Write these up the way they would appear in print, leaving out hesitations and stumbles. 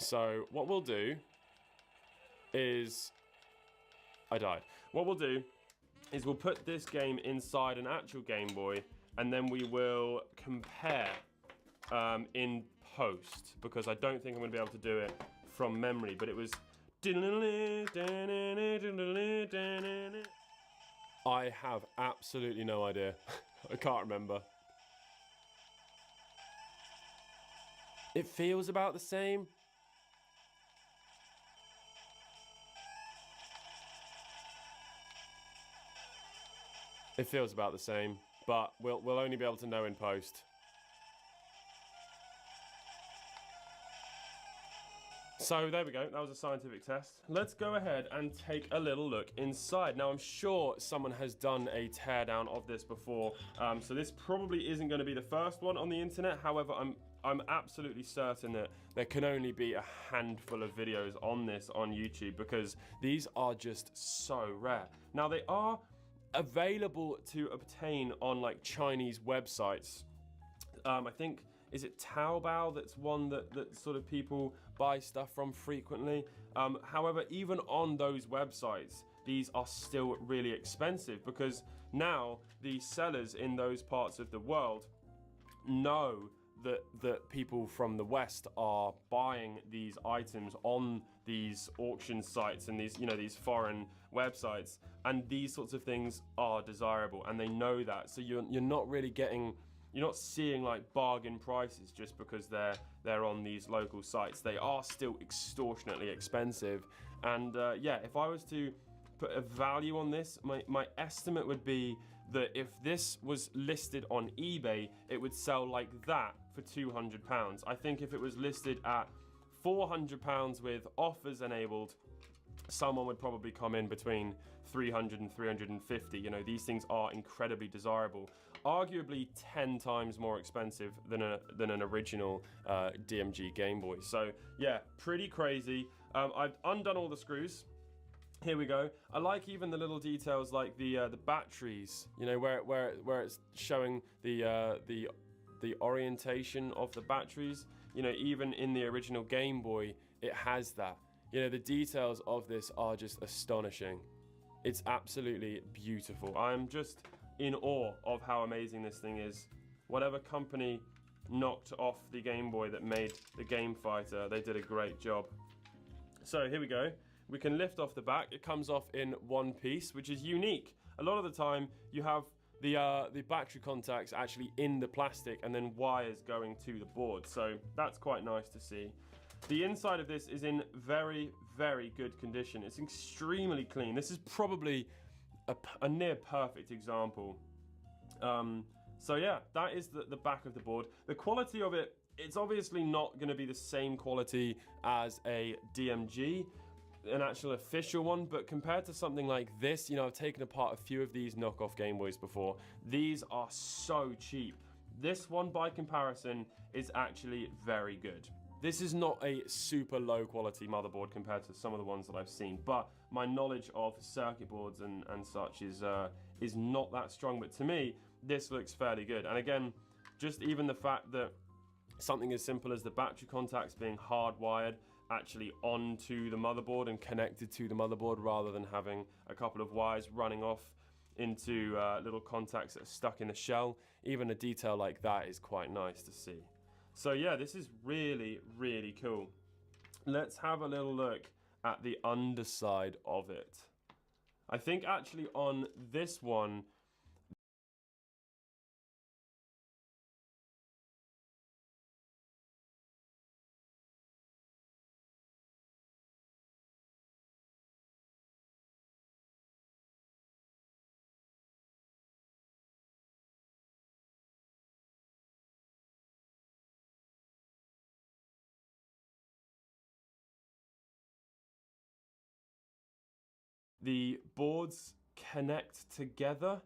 So what we'll do is... I died. What we'll do is we'll put this game inside an actual Game Boy, and then we will compare in post, because I don't think I'm going to be able to do it from memory, but it was... I have absolutely no idea. I can't remember. It feels about the same. It feels about the same, but we'll only be able to know in post. So there we go, that was a scientific test. Let's go ahead and take a little look inside. Now I'm sure someone has done a teardown of this before, so this probably isn't going to be the first one on the internet. However, I'm absolutely certain that there can only be a handful of videos on this on YouTube, because these are just so rare. Now they are available to obtain on like Chinese websites. I think, is it Taobao that's one that sort of people buy stuff from frequently? However, even on those websites, these are still really expensive, because now the sellers in those parts of the world know that people from the West are buying these items on these auction sites and these, you know, these foreign websites, and these sorts of things are desirable, and they know that. So you're not really getting, you're not seeing like bargain prices just because they're on these local sites. They are still extortionately expensive. And yeah, if I was to put a value on this, my estimate would be that if this was listed on eBay, it would sell like that for £200. I think if it was listed at £400 with offers enabled, someone would probably come in between 300 and 350. You know, these things are incredibly desirable. Arguably 10 times more expensive than an original DMG Game Boy. So yeah, pretty crazy. I've undone all the screws. Here we go. I like even the little details like the batteries. You know, where it's showing the orientation of the batteries. You know, even in the original Game Boy, it has that. You know, the details of this are just astonishing. It's absolutely beautiful. I'm just in awe of how amazing this thing is. Whatever company knocked off the Game Boy that made the Game Fighter, they did a great job. So here we go. We can lift off the back. It comes off in one piece, which is unique. A lot of the time, you have the battery contacts actually in the plastic and then wires going to the board. So that's quite nice to see. The inside of this is in very, very good condition. It's extremely clean. This is probably a near perfect example. So yeah, that is the back of the board. The quality of it, it's obviously not going to be the same quality as a DMG, an actual official one, but compared to something like this, you know, I've taken apart a few of these knockoff Game Boys before. These are so cheap. This one, by comparison, is actually very good. This is not a super low quality motherboard compared to some of the ones that I've seen, but my knowledge of circuit boards and such is not that strong. But to me, this looks fairly good. And again, just even the fact that something as simple as the battery contacts being hardwired actually onto the motherboard and connected to the motherboard, rather than having a couple of wires running off into little contacts that are stuck in the shell. Even a detail like that is quite nice to see. So yeah, this is really, really cool. Let's have a little look at the underside of it. I think actually on this one, the boards connect together.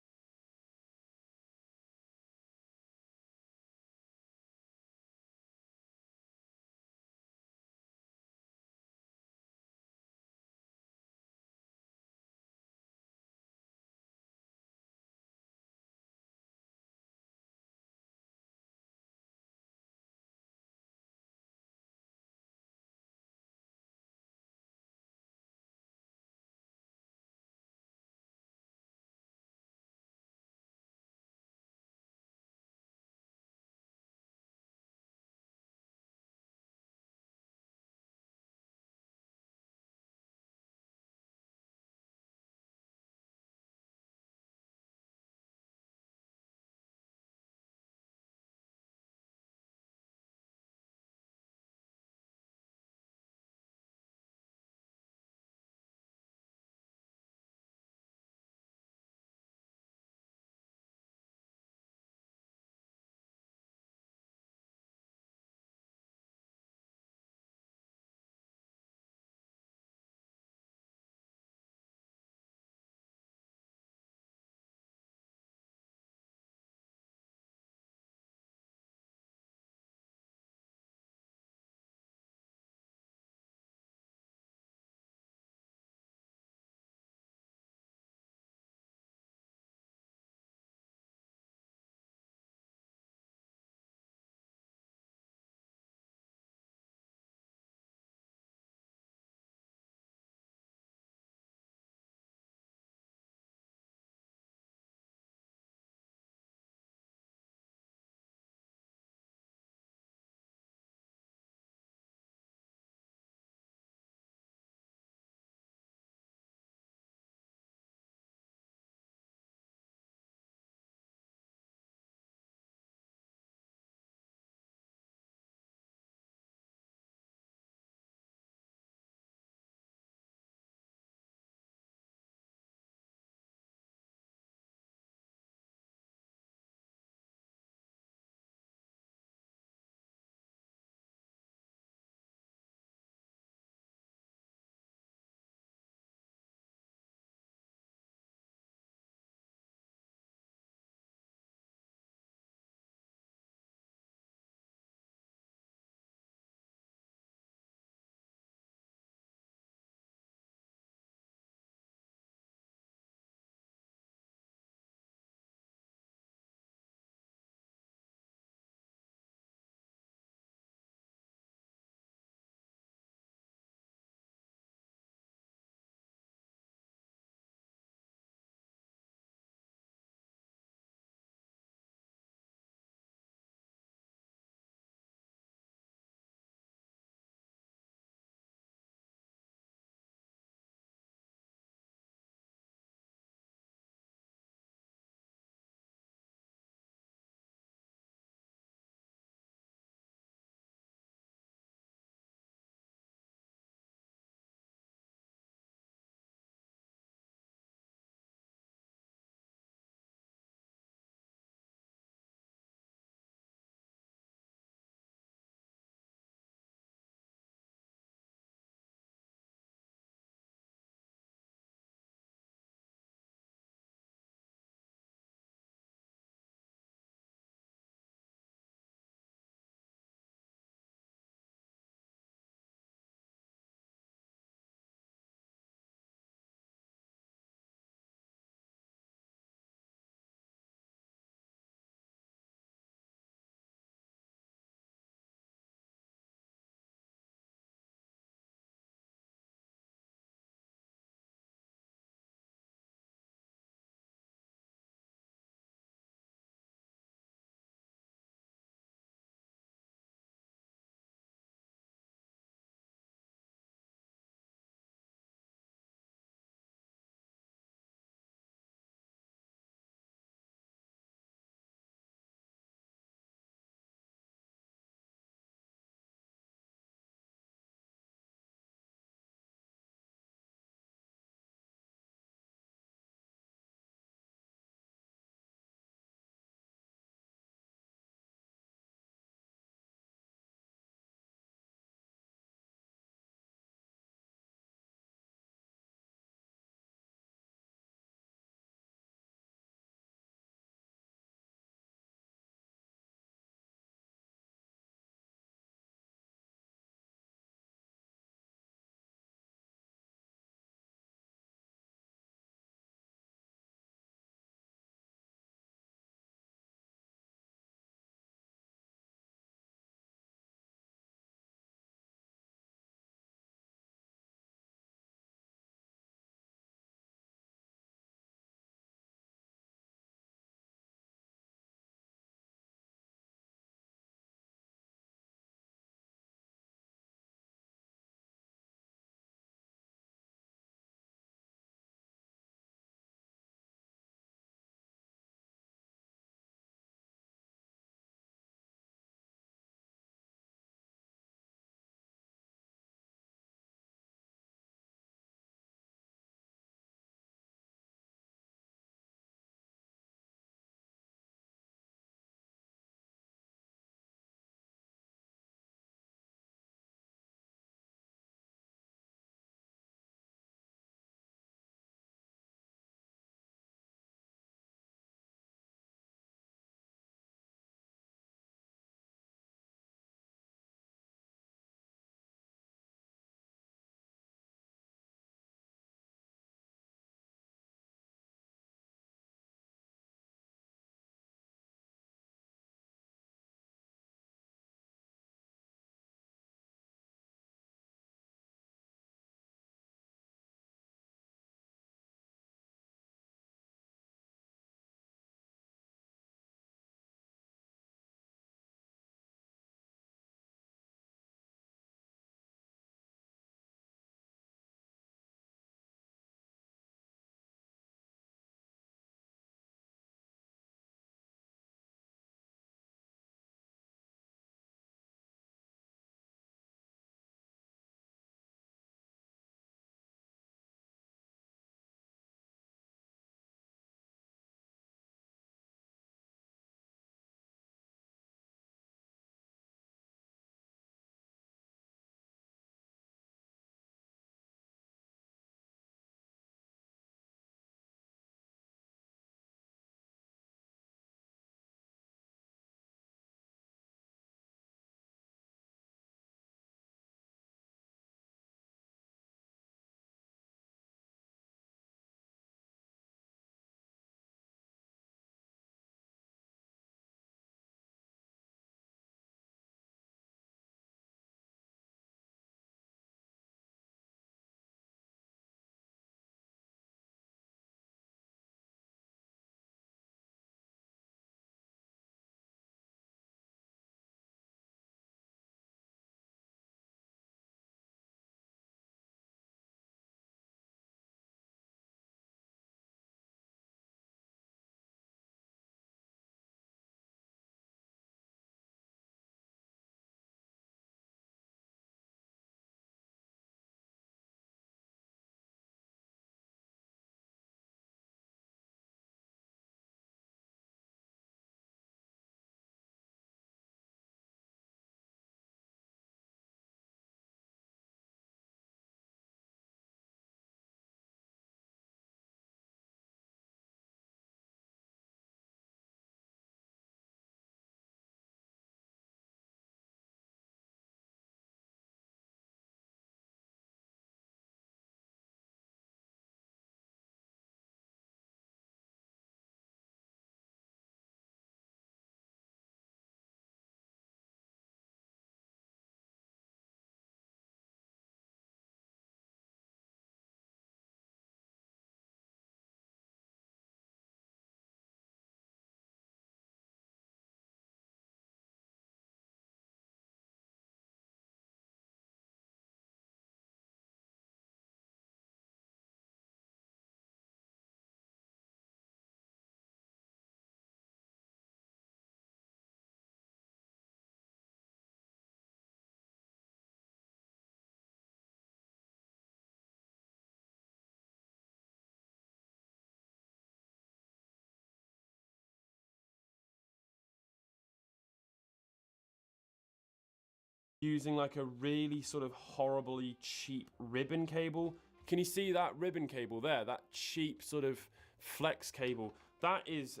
using like a really sort of horribly cheap ribbon cable. Can you see that ribbon cable there? That cheap sort of flex cable. That is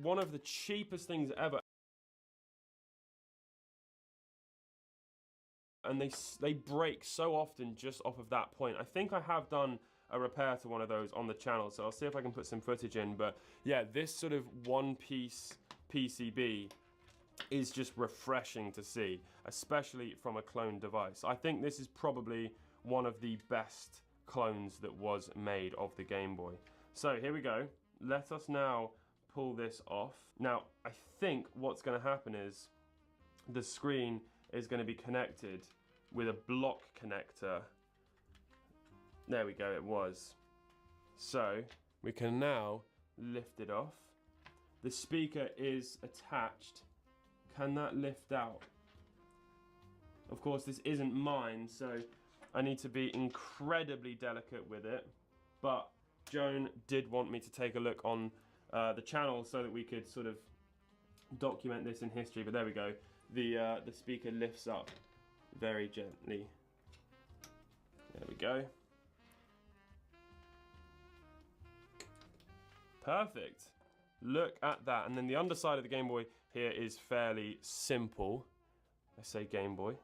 one of the cheapest things ever. And they break so often just off of that point. I think I have done a repair to one of those on the channel, so I'll see if I can put some footage in. But yeah, this sort of one-piece PCB is just refreshing to see, especially from a cloned device. I think this is probably one of the best clones that was made of the Game Boy. So here we go. Let us now pull this off. Now, I think what's going to happen is the screen is going to be connected with a block connector. There we go, it was. So we can now lift it off. The speaker is attached. Can that lift out? Of course, this isn't mine, so I need to be incredibly delicate with it. But Joan did want me to take a look on the channel so that we could sort of document this in history. But there we go. The speaker lifts up very gently. There we go. Perfect. Look at that. And then the underside of the Game Boy here is fairly simple. I say Game Boy,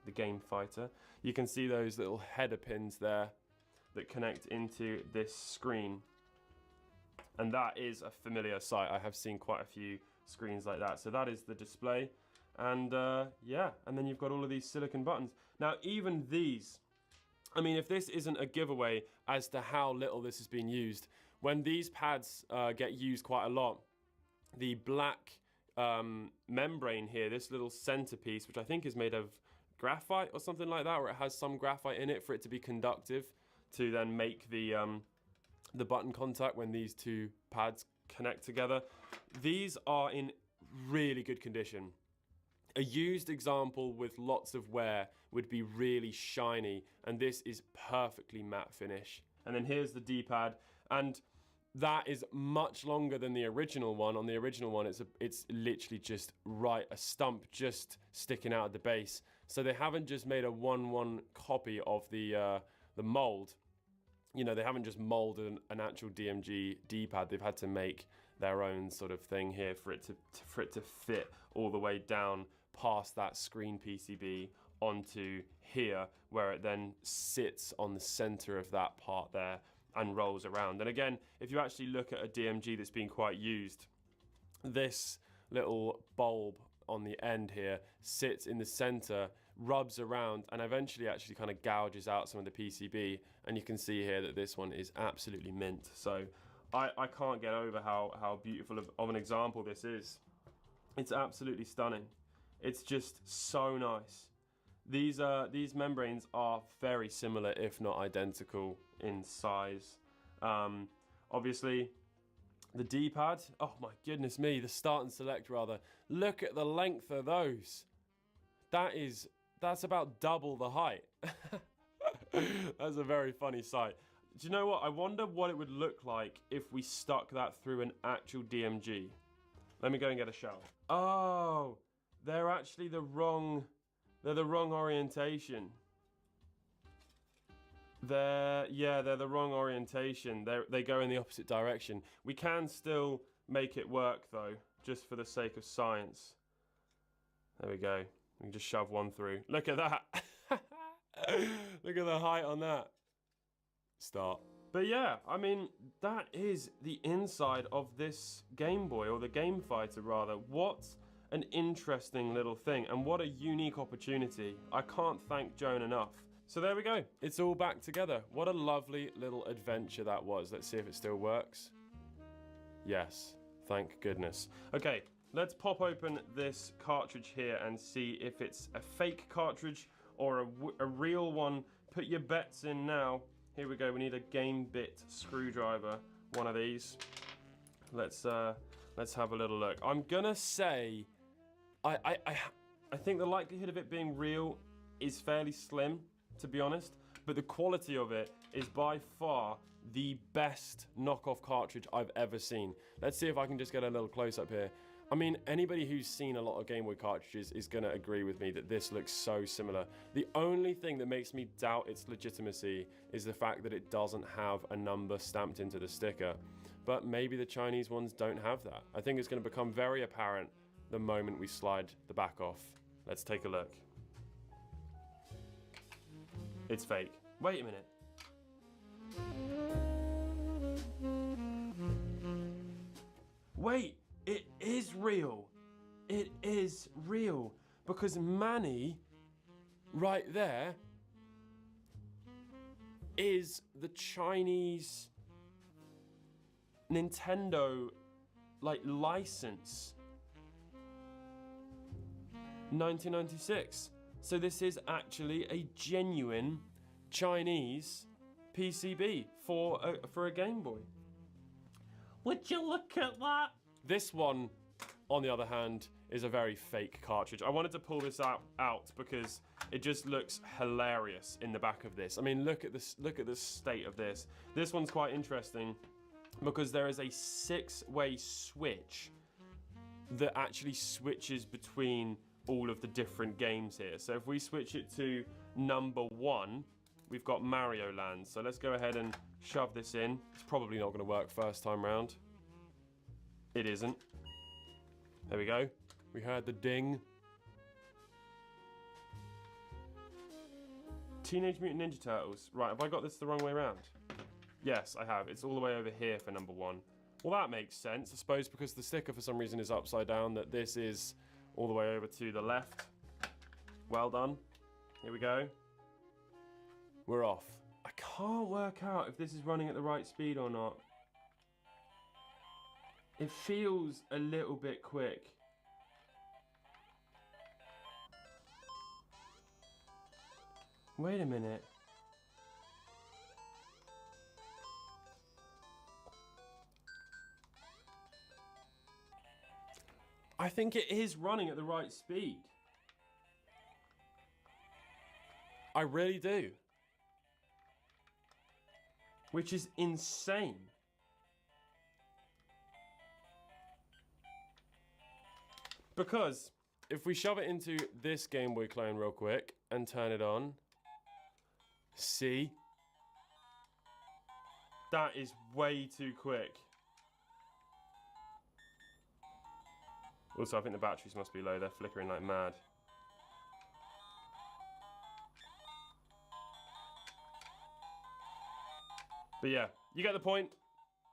the Game Fighter. You can see those little header pins there that connect into this screen. And that is a familiar sight. I have seen quite a few screens like that. So that is the display. And yeah, and then you've got all of these silicon buttons. Now, even these, I mean, if this isn't a giveaway as to how little this has been used, when these pads get used quite a lot, the black membrane here, this little centerpiece, which I think is made of graphite or something like that, or it has some graphite in it for it to be conductive to then make the button contact when these two pads connect together. These are in really good condition. A used example with lots of wear would be really shiny, and this is perfectly matte finish. And then here's the D-pad, and that is much longer than the original one. On the original one, it's literally just a stump just sticking out at the base. So they haven't just made a 1-1 copy of the mold. You know, they haven't just molded an actual DMG D-pad. They've had to make their own sort of thing here for it to fit all the way down past that screen PCB onto here, where it then sits on the center of that part there and rolls around. And again, if you actually look at a DMG that's been quite used, this little bulb on the end here sits in the center, rubs around, and eventually actually kind of gouges out some of the PCB. And you can see here that this one is absolutely mint. So I can't get over how beautiful of an example this is. It's absolutely stunning. It's just so nice. These membranes are very similar, if not identical, in size. Obviously, the D-pad, oh my goodness me, the start and select rather. Look at the length of those. That's about double the height. That's a very funny sight. Do you know what? I wonder what it would look like if we stuck that through an actual DMG. Let me go and get a shower. Oh, they're actually the wrong orientation. They're the wrong orientation. They go in the opposite direction. We can still make it work though, just for the sake of science. There we go. We can just shove one through. Look at that. Look at the height on that. Start. But yeah, I mean, that is the inside of this Game Boy, or the Game Fighter rather. What an interesting little thing, and what a unique opportunity. I can't thank Joan enough. So there we go. It's all back together. What a lovely little adventure that was. Let's see if it still works. Yes, thank goodness. Okay, let's pop open this cartridge here and see if it's a fake cartridge or a real one. Put your bets in now. Here we go. We need a game bit screwdriver, one of these. Let's have a little look. I'm gonna say I think the likelihood of it being real is fairly slim, to be honest, but the quality of it is by far the best knockoff cartridge I've ever seen. Let's see if I can just get a little close up here. I mean, anybody who's seen a lot of Game Boy cartridges is going to agree with me that this looks so similar. The only thing that makes me doubt its legitimacy is the fact that it doesn't have a number stamped into the sticker. But maybe the Chinese ones don't have that. I think it's going to become very apparent the moment we slide the back off. Let's take a look. It's fake. Wait a minute. Wait, it is real. It is real. Because Manny, right there, is the Chinese Nintendo, like, license. 1996. So this is actually a genuine Chinese PCB for a Game Boy. Would you look at that? This one, on the other hand, is a very fake cartridge. I wanted to pull this out because it just looks hilarious in the back of this. I mean, look at this. Look at the state of this. This one's quite interesting because there is a 6-way switch that actually switches between all of the different games here. So if we switch it to number 1, we've got Mario Land. So let's go ahead and shove this in. It's probably not going to work first time round. It isn't. There we go. We heard the ding. Teenage Mutant Ninja Turtles. Right, have I got this the wrong way around? Yes, I have. It's all the way over here for number 1. Well, that makes sense, I suppose, because the sticker for some reason is upside down, that this is all the way over to the left. Well done. Here we go. We're off. I can't work out if this is running at the right speed or not. It feels a little bit quick. Wait a minute. I think it is running at the right speed. I really do. Which is insane. Because if we shove it into this Game Boy clone real quick and turn it on, see? That is way too quick. Also, I think the batteries must be low. They're flickering like mad. But yeah, you get the point.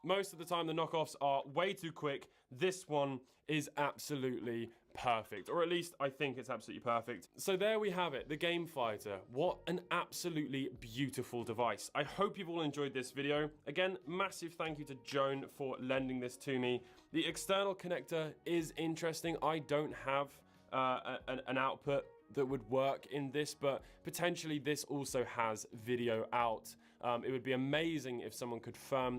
Most of the time, the knockoffs are way too quick. This one is absolutely perfect, or at least I think it's absolutely perfect. So there we have it, the Game Fighter. What an absolutely beautiful device. I hope you've all enjoyed this video. Again, massive thank you to Joan for lending this to me. The external connector is interesting. I don't have an output that would work in this, but potentially this also has video out. It would be amazing if someone could firm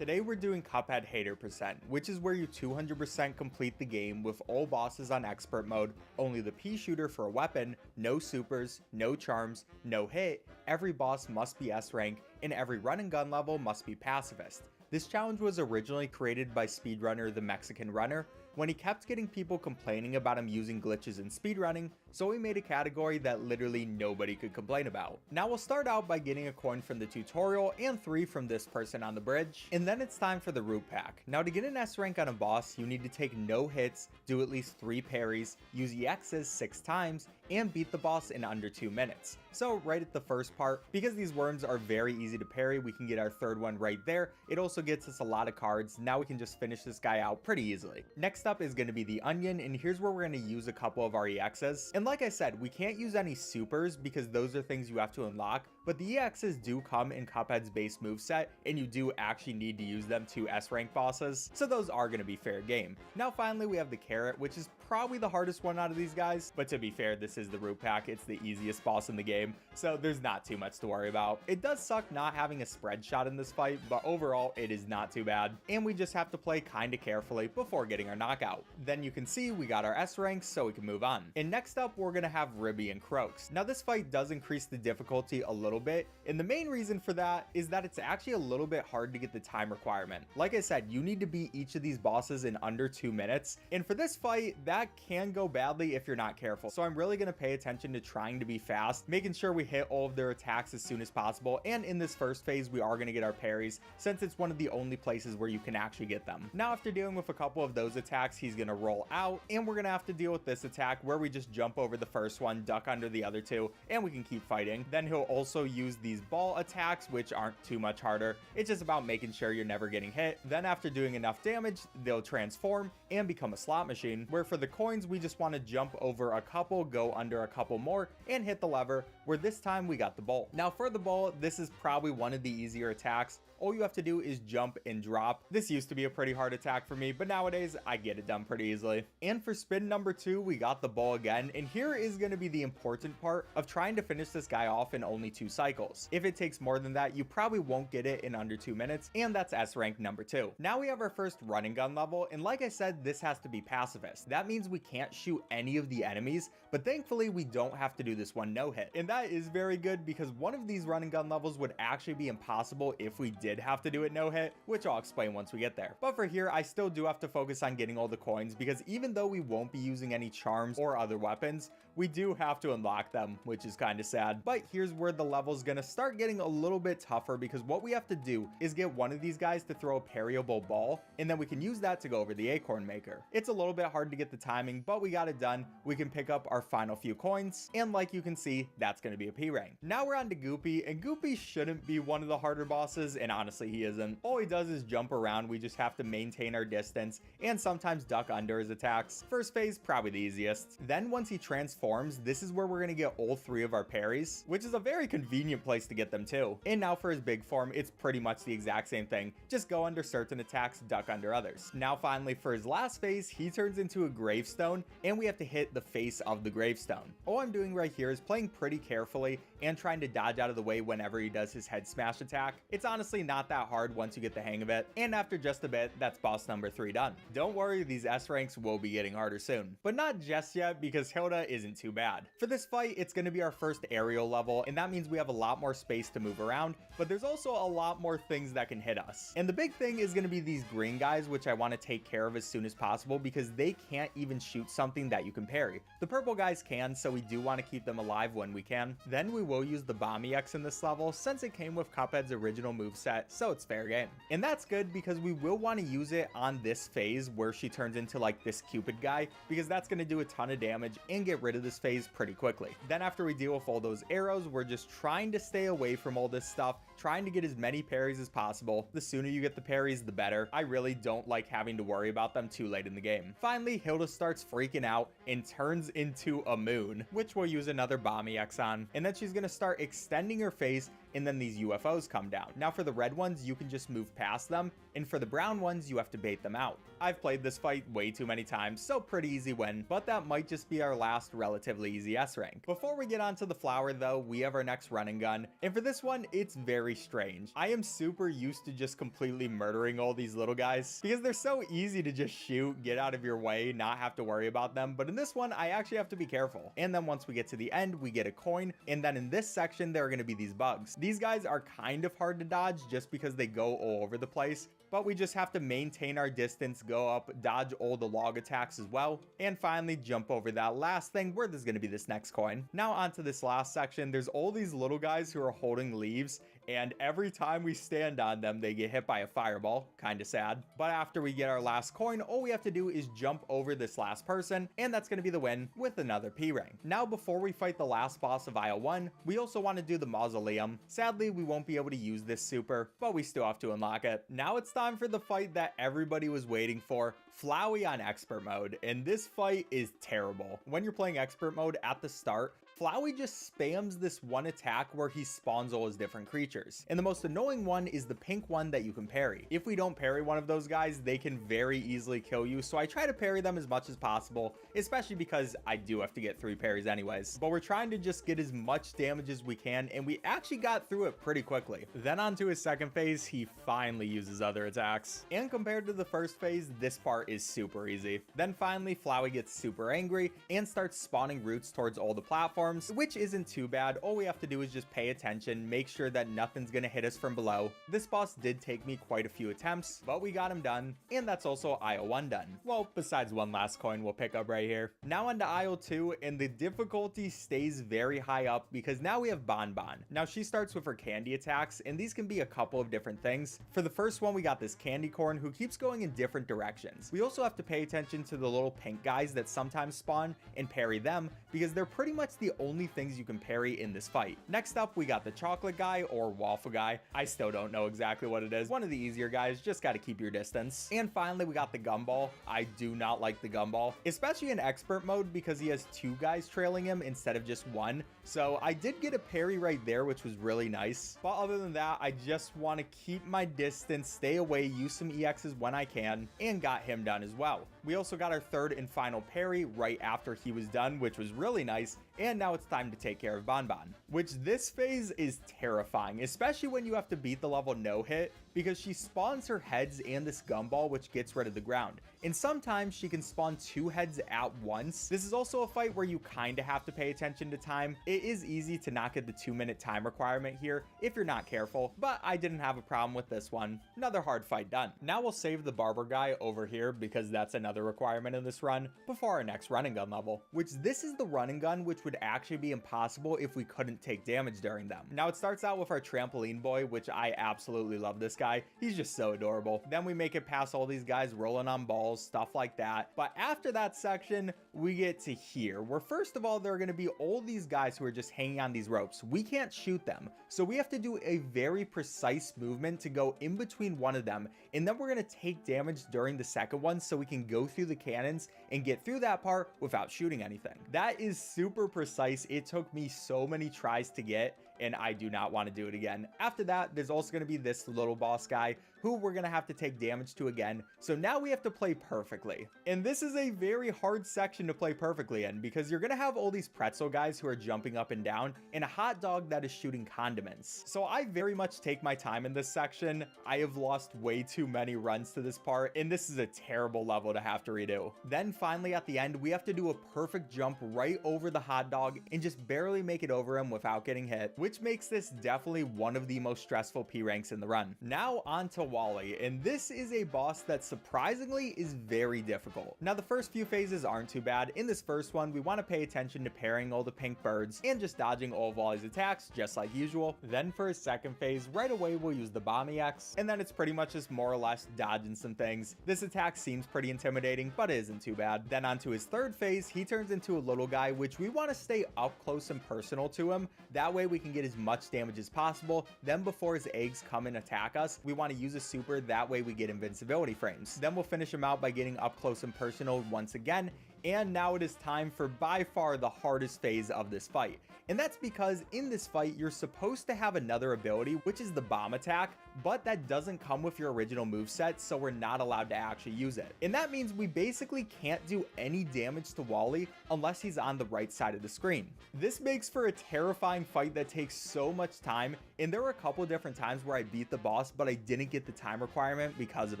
Today we're doing Cuphead Hater %, which is where you 200% complete the game with all bosses on expert mode, only the pea shooter for a weapon, no supers, no charms, no hit, every boss must be S rank, and every run and gun level must be pacifist. This challenge was originally created by speedrunner The Mexican Runner, when he kept getting people complaining about him using glitches in speedrunning, so he made a category that literally nobody could complain about. Now we'll start out by getting a coin from the tutorial and 3 from this person on the bridge, and then it's time for the root pack. Now to get an S rank on a boss, you need to take no hits, do at least 3 parries, use EXs 6 times, and beat the boss in under 2 minutes. So right at the first part, because these worms are very easy to parry, we can get our 3rd one right there. It also gets us a lot of cards. Now we can just finish this guy out pretty easily. Next up is going to be the onion, and here's where we're going to use a couple of our EXs. And like I said, we can't use any supers because those are things you have to unlock, but the EXs do come in Cuphead's base moveset, and you do actually need to use them to S-rank bosses, so those are going to be fair game. Now finally we have the Carrot, which is probably the hardest one out of these guys, but to be fair, this is the root pack. It's the easiest boss in the game, so there's not too much to worry about. It does suck not having a spread shot in this fight, but overall it is not too bad, and we just have to play kinda carefully before getting our knockout. Then you can see we got our S ranks, so we can move on. And next up we're gonna have Ribby and Croaks. Now this fight does increase the difficulty a little bit, and the main reason for that is that it's actually a little bit hard to get the time requirement. Like I said, you need to beat each of these bosses in under 2 minutes, and for this fight that can go badly if you're not careful. So I'm really gonna pay attention to trying to be fast, making sure we hit all of their attacks as soon as possible, and in this first phase we are gonna get our parries since it's one of the only places where you can actually get them. Now after dealing with a couple of those attacks, he's gonna roll out, and we're gonna have to deal with this attack where we just jump over the first one, duck under the other two, and we can keep fighting. Then he'll also use these ball attacks, which aren't too much harder. It's just about making sure you're never getting hit. Then after doing enough damage, they'll transform and become a slot machine, where for the coins we just want to jump over a couple, go under a couple more, and hit the lever, where this time we got the ball. Now for the ball, this is probably one of the easier attacks. All you have to do is jump and drop. This used to be a pretty hard attack for me, but nowadays I get it done pretty easily. And for spin number 2, we got the ball again, and here is going to be the important part of trying to finish this guy off in only 2 cycles. If it takes more than that, you probably won't get it in under 2 minutes, and that's S rank number 2. Now we have our first run and gun level, and like I said, this has to be pacifist. That means we can't shoot any of the enemies, but thankfully we don't have to do this one no hit. And that is very good, because one of these run and gun levels would actually be impossible if we did have to do it no hit, which I'll explain once we get there. But for here, I still do have to focus on getting all the coins, because even though we won't be using any charms or other weapons, we do have to unlock them, which is kind of sad. But here's where the level's gonna start getting a little bit tougher, because what we have to do is get one of these guys to throw a parryable ball, and then we can use that to go over the acorn maker. It's a little bit hard to get the timing, but we got it done. We can pick up our final few coins, and like you can see, that's gonna be a P rank. Now we're on to Goopy, and Goopy shouldn't be one of the harder bosses, and honestly he isn't. All he does is jump around. We just have to maintain our distance and sometimes duck under his attacks. First phase, probably the easiest. Then once he transforms, this is where we're gonna get all 3 of our parries, which is a very convenient place to get them too. And now for his big form, it's pretty much the exact same thing. Just go under certain attacks, duck under others. Now finally for his last phase, he turns into a gravestone, and we have to hit the face of the gravestone. All I'm doing right here is playing pretty carefully and trying to dodge out of the way whenever he does his head smash attack. It's honestly not that hard once you get the hang of it, and after just a bit, that's boss number 3 done. Don't worry, these S ranks will be getting harder soon, but not just yet, because Hilda isn't too bad. For this fight, it's going to be our first aerial level, and that means we have a lot more space to move around, but there's also a lot more things that can hit us. And the big thing is going to be these green guys, which I want to take care of as soon as possible, because they can't even shoot something that you can parry. The purple guys can, so we do want to keep them alive when we can. Then we will use the Bomb EX in this level, since it came with Cuphead's original moveset, so it's fair game. And that's good, because we will want to use it on this phase where she turns into like this Cupid guy, because that's going to do a ton of damage and get rid of this phase pretty quickly. Then after we deal with all those arrows, we're just trying to stay away from all this stuff, trying to get as many parries as possible. The sooner you get the parries, the better. I really don't like having to worry about them too late in the game. Finally, Hilda starts freaking out and turns into a moon, which we'll use another Bomb EX on, and then she's going to start extending her face, and then these UFOs come down. Now for the red ones, you can just move past them, and for the brown ones, you have to bait them out. I've played this fight way too many times, so pretty easy win, but that might just be our last relatively easy S rank. Before we get onto the flower though, we have our next run and gun, and for this one, it's very strange. I am super used to just completely murdering all these little guys, because they're so easy to just shoot, get out of your way, not have to worry about them, but in this one, I actually have to be careful. And then once we get to the end, we get a coin, and then in this section, there are going to be these bugs. These guys are kind of hard to dodge just because they go all over the place, but we just have to maintain our distance, go up, dodge all the log attacks as well, and finally jump over that last thing where there's going to be this next coin. Now onto this last section, there's all these little guys who are holding leaves, and every time we stand on them, they get hit by a fireball. Kind of sad. But after we get our last coin, all we have to do is jump over this last person, and that's going to be the win with another P rank. Now, before we fight the last boss of Aisle 1, we also want to do the Mausoleum. Sadly, we won't be able to use this super, but we still have to unlock it. Now it's time for the fight that everybody was waiting for, Flowey on expert mode, and this fight is terrible. When you're playing expert mode at the start, Flowey just spams this one attack where he spawns all his different creatures. And the most annoying one is the pink one that you can parry. If we don't parry one of those guys, they can very easily kill you. So I try to parry them as much as possible, especially because I do have to get 3 parries anyways. But we're trying to just get as much damage as we can, and we actually got through it pretty quickly. Then on to his second phase, he finally uses other attacks. And compared to the first phase, this part is super easy. Then finally, Flowey gets super angry and starts spawning roots towards all the platforms, which isn't too bad. All we have to do is just pay attention, make sure that nothing's gonna hit us from below. This boss did take me quite a few attempts, but we got him done, and that's also Aisle 1 done. Well, besides one last coin we'll pick up right here. Now onto Aisle 2, and the difficulty stays very high up because now we have Bon Bon. Now she starts with her candy attacks, and these can be a couple of different things. For the first one, we got this candy corn who keeps going in different directions. We also have to pay attention to the little pink guys that sometimes spawn and parry them because they're pretty much the only things you can parry in this fight. Next up, we got the chocolate guy or waffle guy. I still don't know exactly what it is. One of the easier guys, just got to keep your distance. And finally, we got the gumball. I do not like the gumball, especially in expert mode because he has 2 guys trailing him instead of just 1. So I did get a parry right there, which was really nice. But other than that, I just want to keep my distance, stay away, use some EXs when I can, and got him done as well. We also got our third and final parry right after he was done, which was really nice. And now it's time to take care of Bon Bon, which this phase is terrifying, especially when you have to beat the level no hit because she spawns her heads and this gumball, which gets rid of the ground. And sometimes she can spawn 2 heads at once. This is also a fight where you kind of have to pay attention to time. It is easy to not get the 2-minute time requirement here if you're not careful, but I didn't have a problem with this one. Another hard fight done. Now we'll save the barber guy over here because that's another requirement in this run before our next run and gun level, which this is the run and gun, which would actually be impossible if we couldn't take damage during them. Now it starts out with our trampoline boy, which I absolutely love this guy. He's just so adorable. Then we make it past all these guys rolling on balls, stuff like that. But after that section, we get to here, where first of all, there are going to be all these guys who are just hanging on these ropes. We can't shoot them. So we have to do a very precise movement to go in between one of them. And then we're going to take damage during the second one so we can go through the cannons and get through that part without shooting anything. That is super precise. It took me so many tries to get, and I do not want to do it again. After that, there's also going to be this little boss guy who we're going to have to take damage to again. So now we have to play perfectly. And this is a very hard section to play perfectly in because you're going to have all these pretzel guys who are jumping up and down and a hot dog that is shooting condiments. So I very much take my time in this section. I have lost way too many runs to this part, and this is a terrible level to have to redo. Then finally at the end, we have to do a perfect jump right over the hot dog and just barely make it over him without getting hit, which makes this definitely one of the most stressful P ranks in the run. Now on to Wally, and this is a boss that surprisingly is very difficult. Now the first few phases aren't too bad. In this first one, we want to pay attention to parrying all the pink birds and just dodging all of Wally's attacks just like usual. Then for his second phase, right away we'll use the bomb EX, and then it's pretty much just more or less dodging some things. This attack seems pretty intimidating, but it isn't too bad. Then onto his third phase, he turns into a little guy, which we want to stay up close and personal to him. That way we can get as much damage as possible. Then before his eggs come and attack us, we want to use a super, that way we get invincibility frames. Then we'll finish him out by getting up close and personal once again. And now it is time for by far the hardest phase of this fight. And that's because in this fight, you're supposed to have another ability, which is the bomb attack, but that doesn't come with your original moveset, so we're not allowed to actually use it. And that means we basically can't do any damage to Wally unless he's on the right side of the screen. This makes for a terrifying fight that takes so much time, and there were a couple different times where I beat the boss, but I didn't get the time requirement because of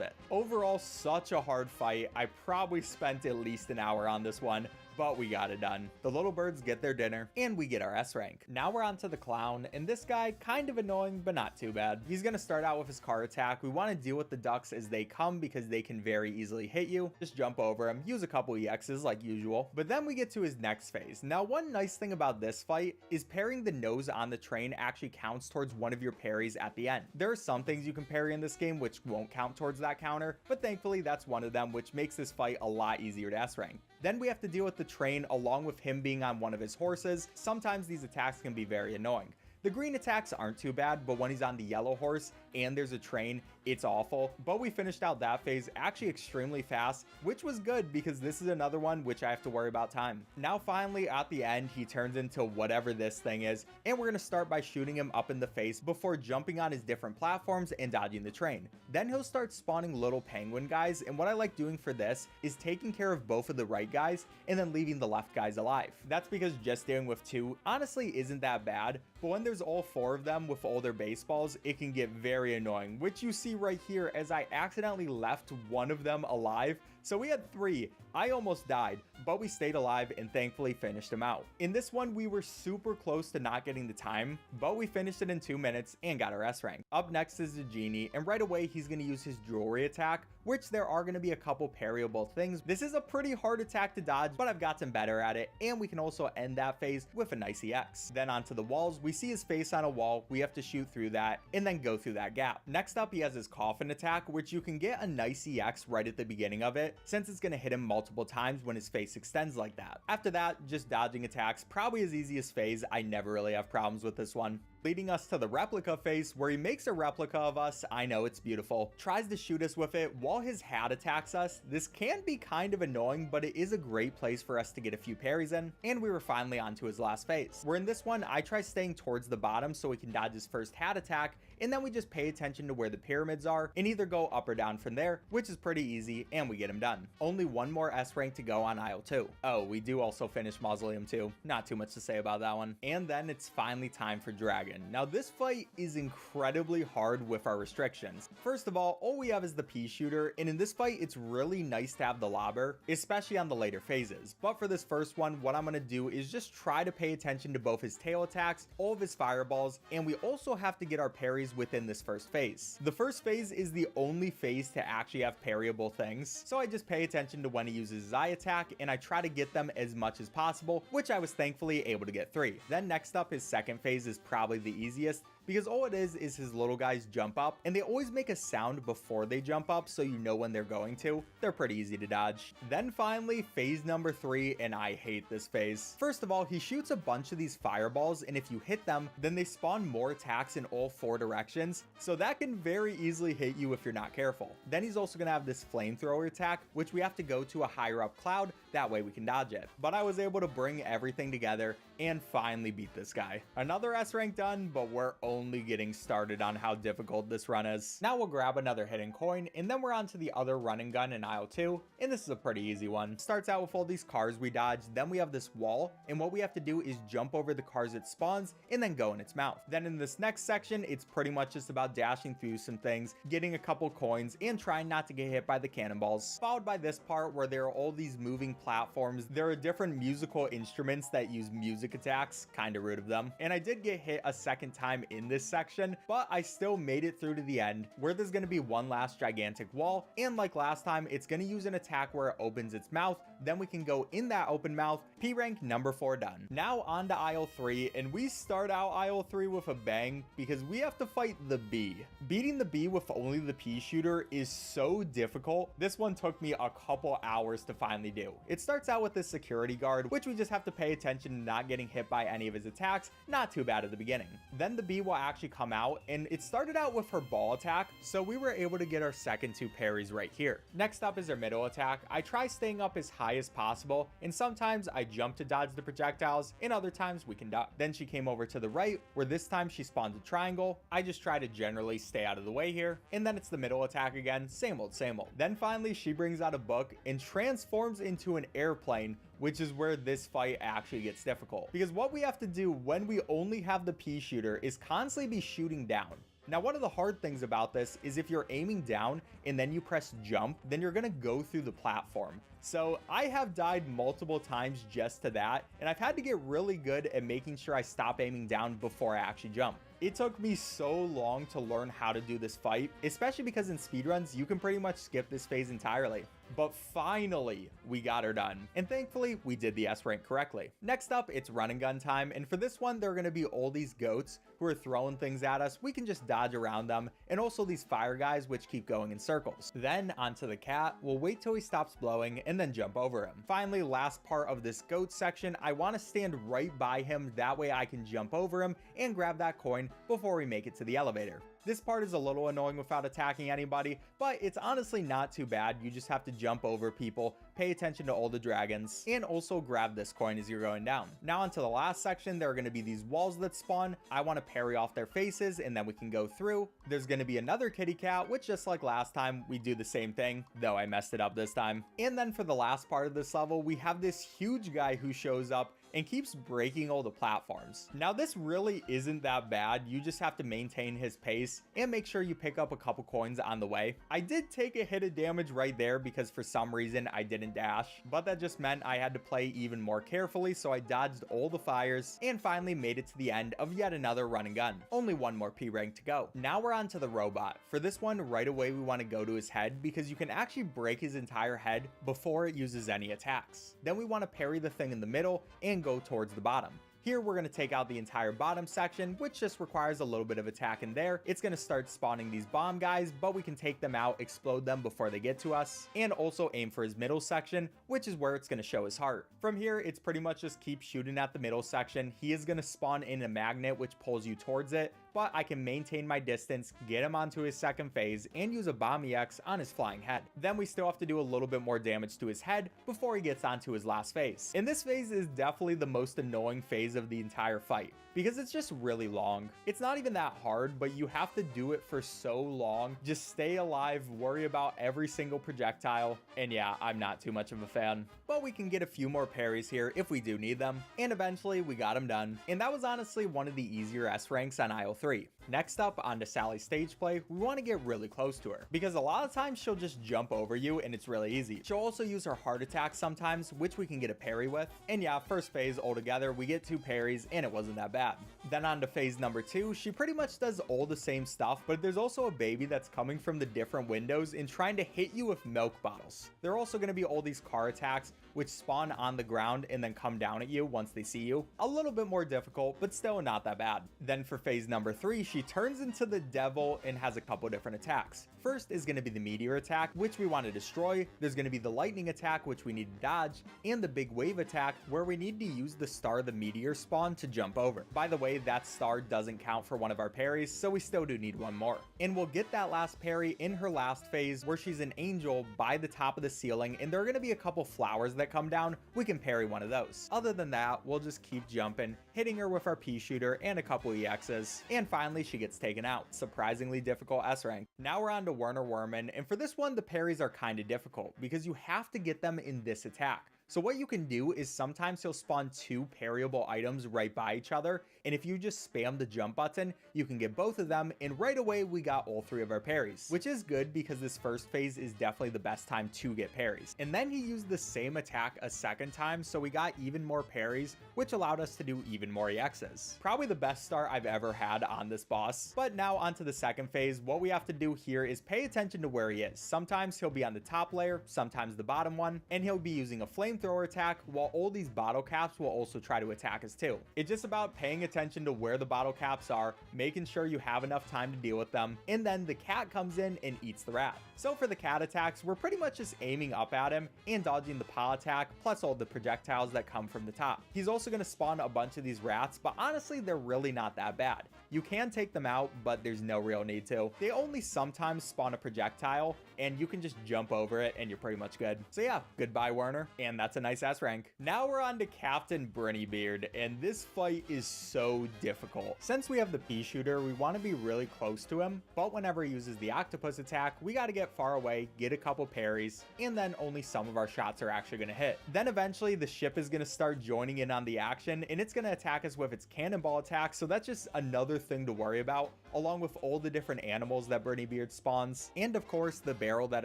it. Overall, such a hard fight. I probably spent at least an hour on this one, but we got it done. The little birds get their dinner, and we get our S rank. Now we're on to the clown, and this guy, kind of annoying, but not too bad. He's gonna start out with his car attack. We want to deal with the ducks as they come because they can very easily hit you. Just jump over him, use a couple EXs like usual. But then we get to his next phase. Now, one nice thing about this fight is parrying the nose on the train actually counts towards one of your parries at the end. There are some things you can parry in this game which won't count towards that counter, but thankfully that's one of them, which makes this fight a lot easier to S rank. Then we have to deal with the train along with him being on one of his horses. Sometimes these attacks can be very annoying. The green attacks aren't too bad, but when he's on the yellow horse, and there's a train, it's awful. But we finished out that phase actually extremely fast, which was good because this is another one which I have to worry about time. Now finally at the end, he turns into whatever this thing is, and we're gonna start by shooting him up in the face before jumping on his different platforms and dodging the train. Then he'll start spawning little penguin guys, and what I like doing for this is taking care of both of the right guys and then leaving the left guys alive. That's because just dealing with 2 honestly isn't that bad, but when there's all 4 of them with all their baseballs, it can get very annoying, which you see right here as I accidentally left one of them alive. So we had 3. I almost died, but we stayed alive and thankfully finished him out. In this one, we were super close to not getting the time, but we finished it in 2 minutes and got our S rank. Up next is the genie, and right away he's going to use his jewelry attack, which there are going to be a couple parryable things. This is a pretty hard attack to dodge, but I've gotten better at it, and we can also end that phase with a nice EX. Then onto the walls, we see his face on a wall, we have to shoot through that, and then go through that gap. Next up, he has his coffin attack, which you can get a nice EX right at the beginning of it, since it's going to hit him multiple times when his face extends like that. After that, just dodging attacks, probably his easiest phase. I never really have problems with this one. Leading us to the replica phase, where he makes a replica of us. I know, it's beautiful. Tries to shoot us with it while his hat attacks us. This can be kind of annoying, but it is a great place for us to get a few parries in, and we were finally on to his last phase. Where in this one, I try staying towards the bottom so we can dodge his first hat attack, and then we just pay attention to where the pyramids are and either go up or down from there, which is pretty easy, and we get him done. Only one more S rank to go on aisle 2. Oh, we do also finish Mausoleum 2. Not too much to say about that one. And then it's finally time for Dragon. Now this fight is incredibly hard with our restrictions. First of all we have is the pea shooter, and in this fight it's really nice to have the lobber, especially on the later phases. But for this first one, what I'm gonna do is just try to pay attention to both his tail attacks, all of his fireballs, and we also have to get our parries within this first phase. The first phase is the only phase to actually have parryable things, so I just pay attention to when he uses his eye attack, and I try to get them as much as possible, which I was thankfully able to get 3. Then next up, his second phase is probably the easiest, because all it is his little guys jump up, and they always make a sound before they jump up so you know when they're going to. They're pretty easy to dodge. Then finally, phase number 3, and I hate this phase. First of all, he shoots a bunch of these fireballs, and if you hit them, then they spawn more attacks in all 4 directions, so that can very easily hit you if you're not careful. Then he's also gonna have this flamethrower attack, which we have to go to a higher up cloud, that way we can dodge it. But I was able to bring everything together and finally beat this guy. Another S rank done, but we're only getting started on how difficult this run is. Now we'll grab another hidden coin, and then we're on to the other run and gun in aisle 2, and this is a pretty easy one. Starts out with all these cars we dodge, then we have this wall, and what we have to do is jump over the cars it spawns and then go in its mouth. Then in this next section, it's pretty much just about dashing through some things, getting a couple coins, and trying not to get hit by the cannonballs. Followed by this part where there are all these moving platforms. There are different musical instruments that use music attacks, kinda rude of them. And I did get hit a second time in this section, but I still made it through to the end, where there's gonna be one last gigantic wall, and like last time, it's gonna use an attack where it opens its mouth, then we can go in that open mouth. P rank number 4 done. Now on to aisle 3, and we start out aisle 3 with a bang, because we have to fight the bee. Beating the bee with only the pea shooter is so difficult. This one took me a couple hours to finally do. It starts out with this security guard, which we just have to pay attention to not getting hit by any of his attacks. Not too bad at the beginning. Then the bee will actually come out, and it started out with her ball attack, so we were able to get our second 2 parries right here. Next up is her middle attack. I try staying up as high as possible, and sometimes I jump to dodge the projectiles, and other times we can duck. Then she came over to the right, where this time she spawns a triangle. I just try to generally stay out of the way here, and then it's the middle attack again. Same old, same old. Then finally she brings out a book and transforms into an airplane, which is where this fight actually gets difficult, because what we have to do when we only have the pea shooter is constantly be shooting down. Now, one of the hard things about this is if you're aiming down and then you press jump, then you're gonna go through the platform. So I have died multiple times just to that, and I've had to get really good at making sure I stop aiming down before I actually jump. It took me so long to learn how to do this fight, especially because in speedruns, you can pretty much skip this phase entirely. But finally, we got her done. And thankfully, we did the S rank correctly. Next up, it's run and gun time. And for this one, there are gonna be all these goats who are throwing things at us. We can just dodge around them. And also these fire guys, which keep going in circles. Then onto the cat. We'll wait till he stops blowing and then jump over him. Finally, last part of this goat section, I wanna stand right by him. That way I can jump over him and grab that coin before we make it to the elevator. This part is a little annoying without attacking anybody, but it's honestly not too bad. You just have to jump over people, pay attention to all the dragons, and also grab this coin as you're going down. Now onto the last section, there are going to be these walls that spawn. I want to parry off their faces and then we can go through. There's going to be another kitty cat, which just like last time, we do the same thing, though I messed it up this time. And then for the last part of this level, we have this huge guy who shows up and keeps breaking all the platforms. Now this really isn't that bad. You just have to maintain his pace and make sure you pick up a couple coins on the way. I did take a hit of damage right there because for some reason I didn't dash, but that just meant I had to play even more carefully, so I dodged all the fires and finally made it to the end of yet another run and gun. Only one more P rank to go. Now we're on to the robot. For this one, right away we want to go to his head because you can actually break his entire head before it uses any attacks. Then we want to parry the thing in the middle and go towards the bottom. Here we're going to take out the entire bottom section, which just requires a little bit of attack in there. It's going to start spawning these bomb guys, but we can take them out, explode them before they get to us, and also aim for his middle section, which is where it's going to show his heart. From here, it's pretty much just keep shooting at the middle section. He is going to spawn in a magnet, which pulls you towards it, but I can maintain my distance, get him onto his second phase, and use a bomb EX on his flying head. Then we still have to do a little bit more damage to his head before he gets onto his last phase. And this phase is definitely the most annoying phase of the entire fight because it's just really long. It's not even that hard, but you have to do it for so long. Just stay alive, worry about every single projectile, and yeah, I'm not too much of a fan. But we can get a few more parries here if we do need them, and eventually we got him done. And that was honestly one of the easier S ranks on Isle 3. Next up, onto Sally's stage play, we want to get really close to her because a lot of times she'll just jump over you and it's really easy. She'll also use her heart attack sometimes, which we can get a parry with. And yeah, first phase altogether, we get 2 parries and it wasn't that bad. Then on to phase number 2, she pretty much does all the same stuff, but there's also a baby that's coming from the different windows and trying to hit you with milk bottles. There are also going to be all these car attacks which spawn on the ground and then come down at you once they see you. A little bit more difficult, but still not that bad. Then for phase number 3, she turns into the devil and has a couple different attacks. First is going to be the meteor attack, which we want to destroy. There's going to be the lightning attack, which we need to dodge, and the big wave attack, where we need to use the star the meteor spawn to jump over. By the way, that star doesn't count for one of our parries, so we still do need one more. And we'll get that last parry in her last phase, where she's an angel by the top of the ceiling, and there are going to be a couple flowers that come down. We can parry one of those. Other than that, we'll just keep jumping, hitting her with our P shooter and a couple EXs, and finally she gets taken out. Surprisingly difficult S rank. Now we're on to Werner Werman, and for this one the parries are kind of difficult because you have to get them in this attack. So what you can do is sometimes he'll spawn 2 parryable items right by each other, and if you just spam the jump button, you can get both of them, and right away we got all 3 of our parries, which is good because this first phase is definitely the best time to get parries. And then he used the same attack a second time, so we got even more parries, which allowed us to do even more EXs. Probably the best start I've ever had on this boss. But now onto the second phase. What we have to do here is pay attention to where he is. Sometimes he'll be on the top layer, sometimes the bottom one, and he'll be using a flamethrower attack, while all these bottle caps will also try to attack us too. It's just about paying attention to where the bottle caps are, making sure you have enough time to deal with them, and then the cat comes in and eats the rat. So for the cat attacks, we're pretty much just aiming up at him and dodging the paw attack, plus all the projectiles that come from the top. He's also going to spawn a bunch of these rats, but honestly they're really not that bad. You can take them out, but there's no real need to. They only sometimes spawn a projectile, and you can just jump over it and you're pretty much good. So yeah, goodbye Werner, and that's a nice S rank. Now we're on to Captain Brinnybeard, and this fight is so difficult. Since we have the pea shooter, we want to be really close to him, but whenever he uses the octopus attack, we got to get far away, get a couple parries, and then only some of our shots are actually going to hit. Then eventually the ship is going to start joining in on the action, and it's going to attack us with its cannonball attack, so that's just another thing to worry about, along with all the different animals that Brinnybeard spawns, and of course the barrel that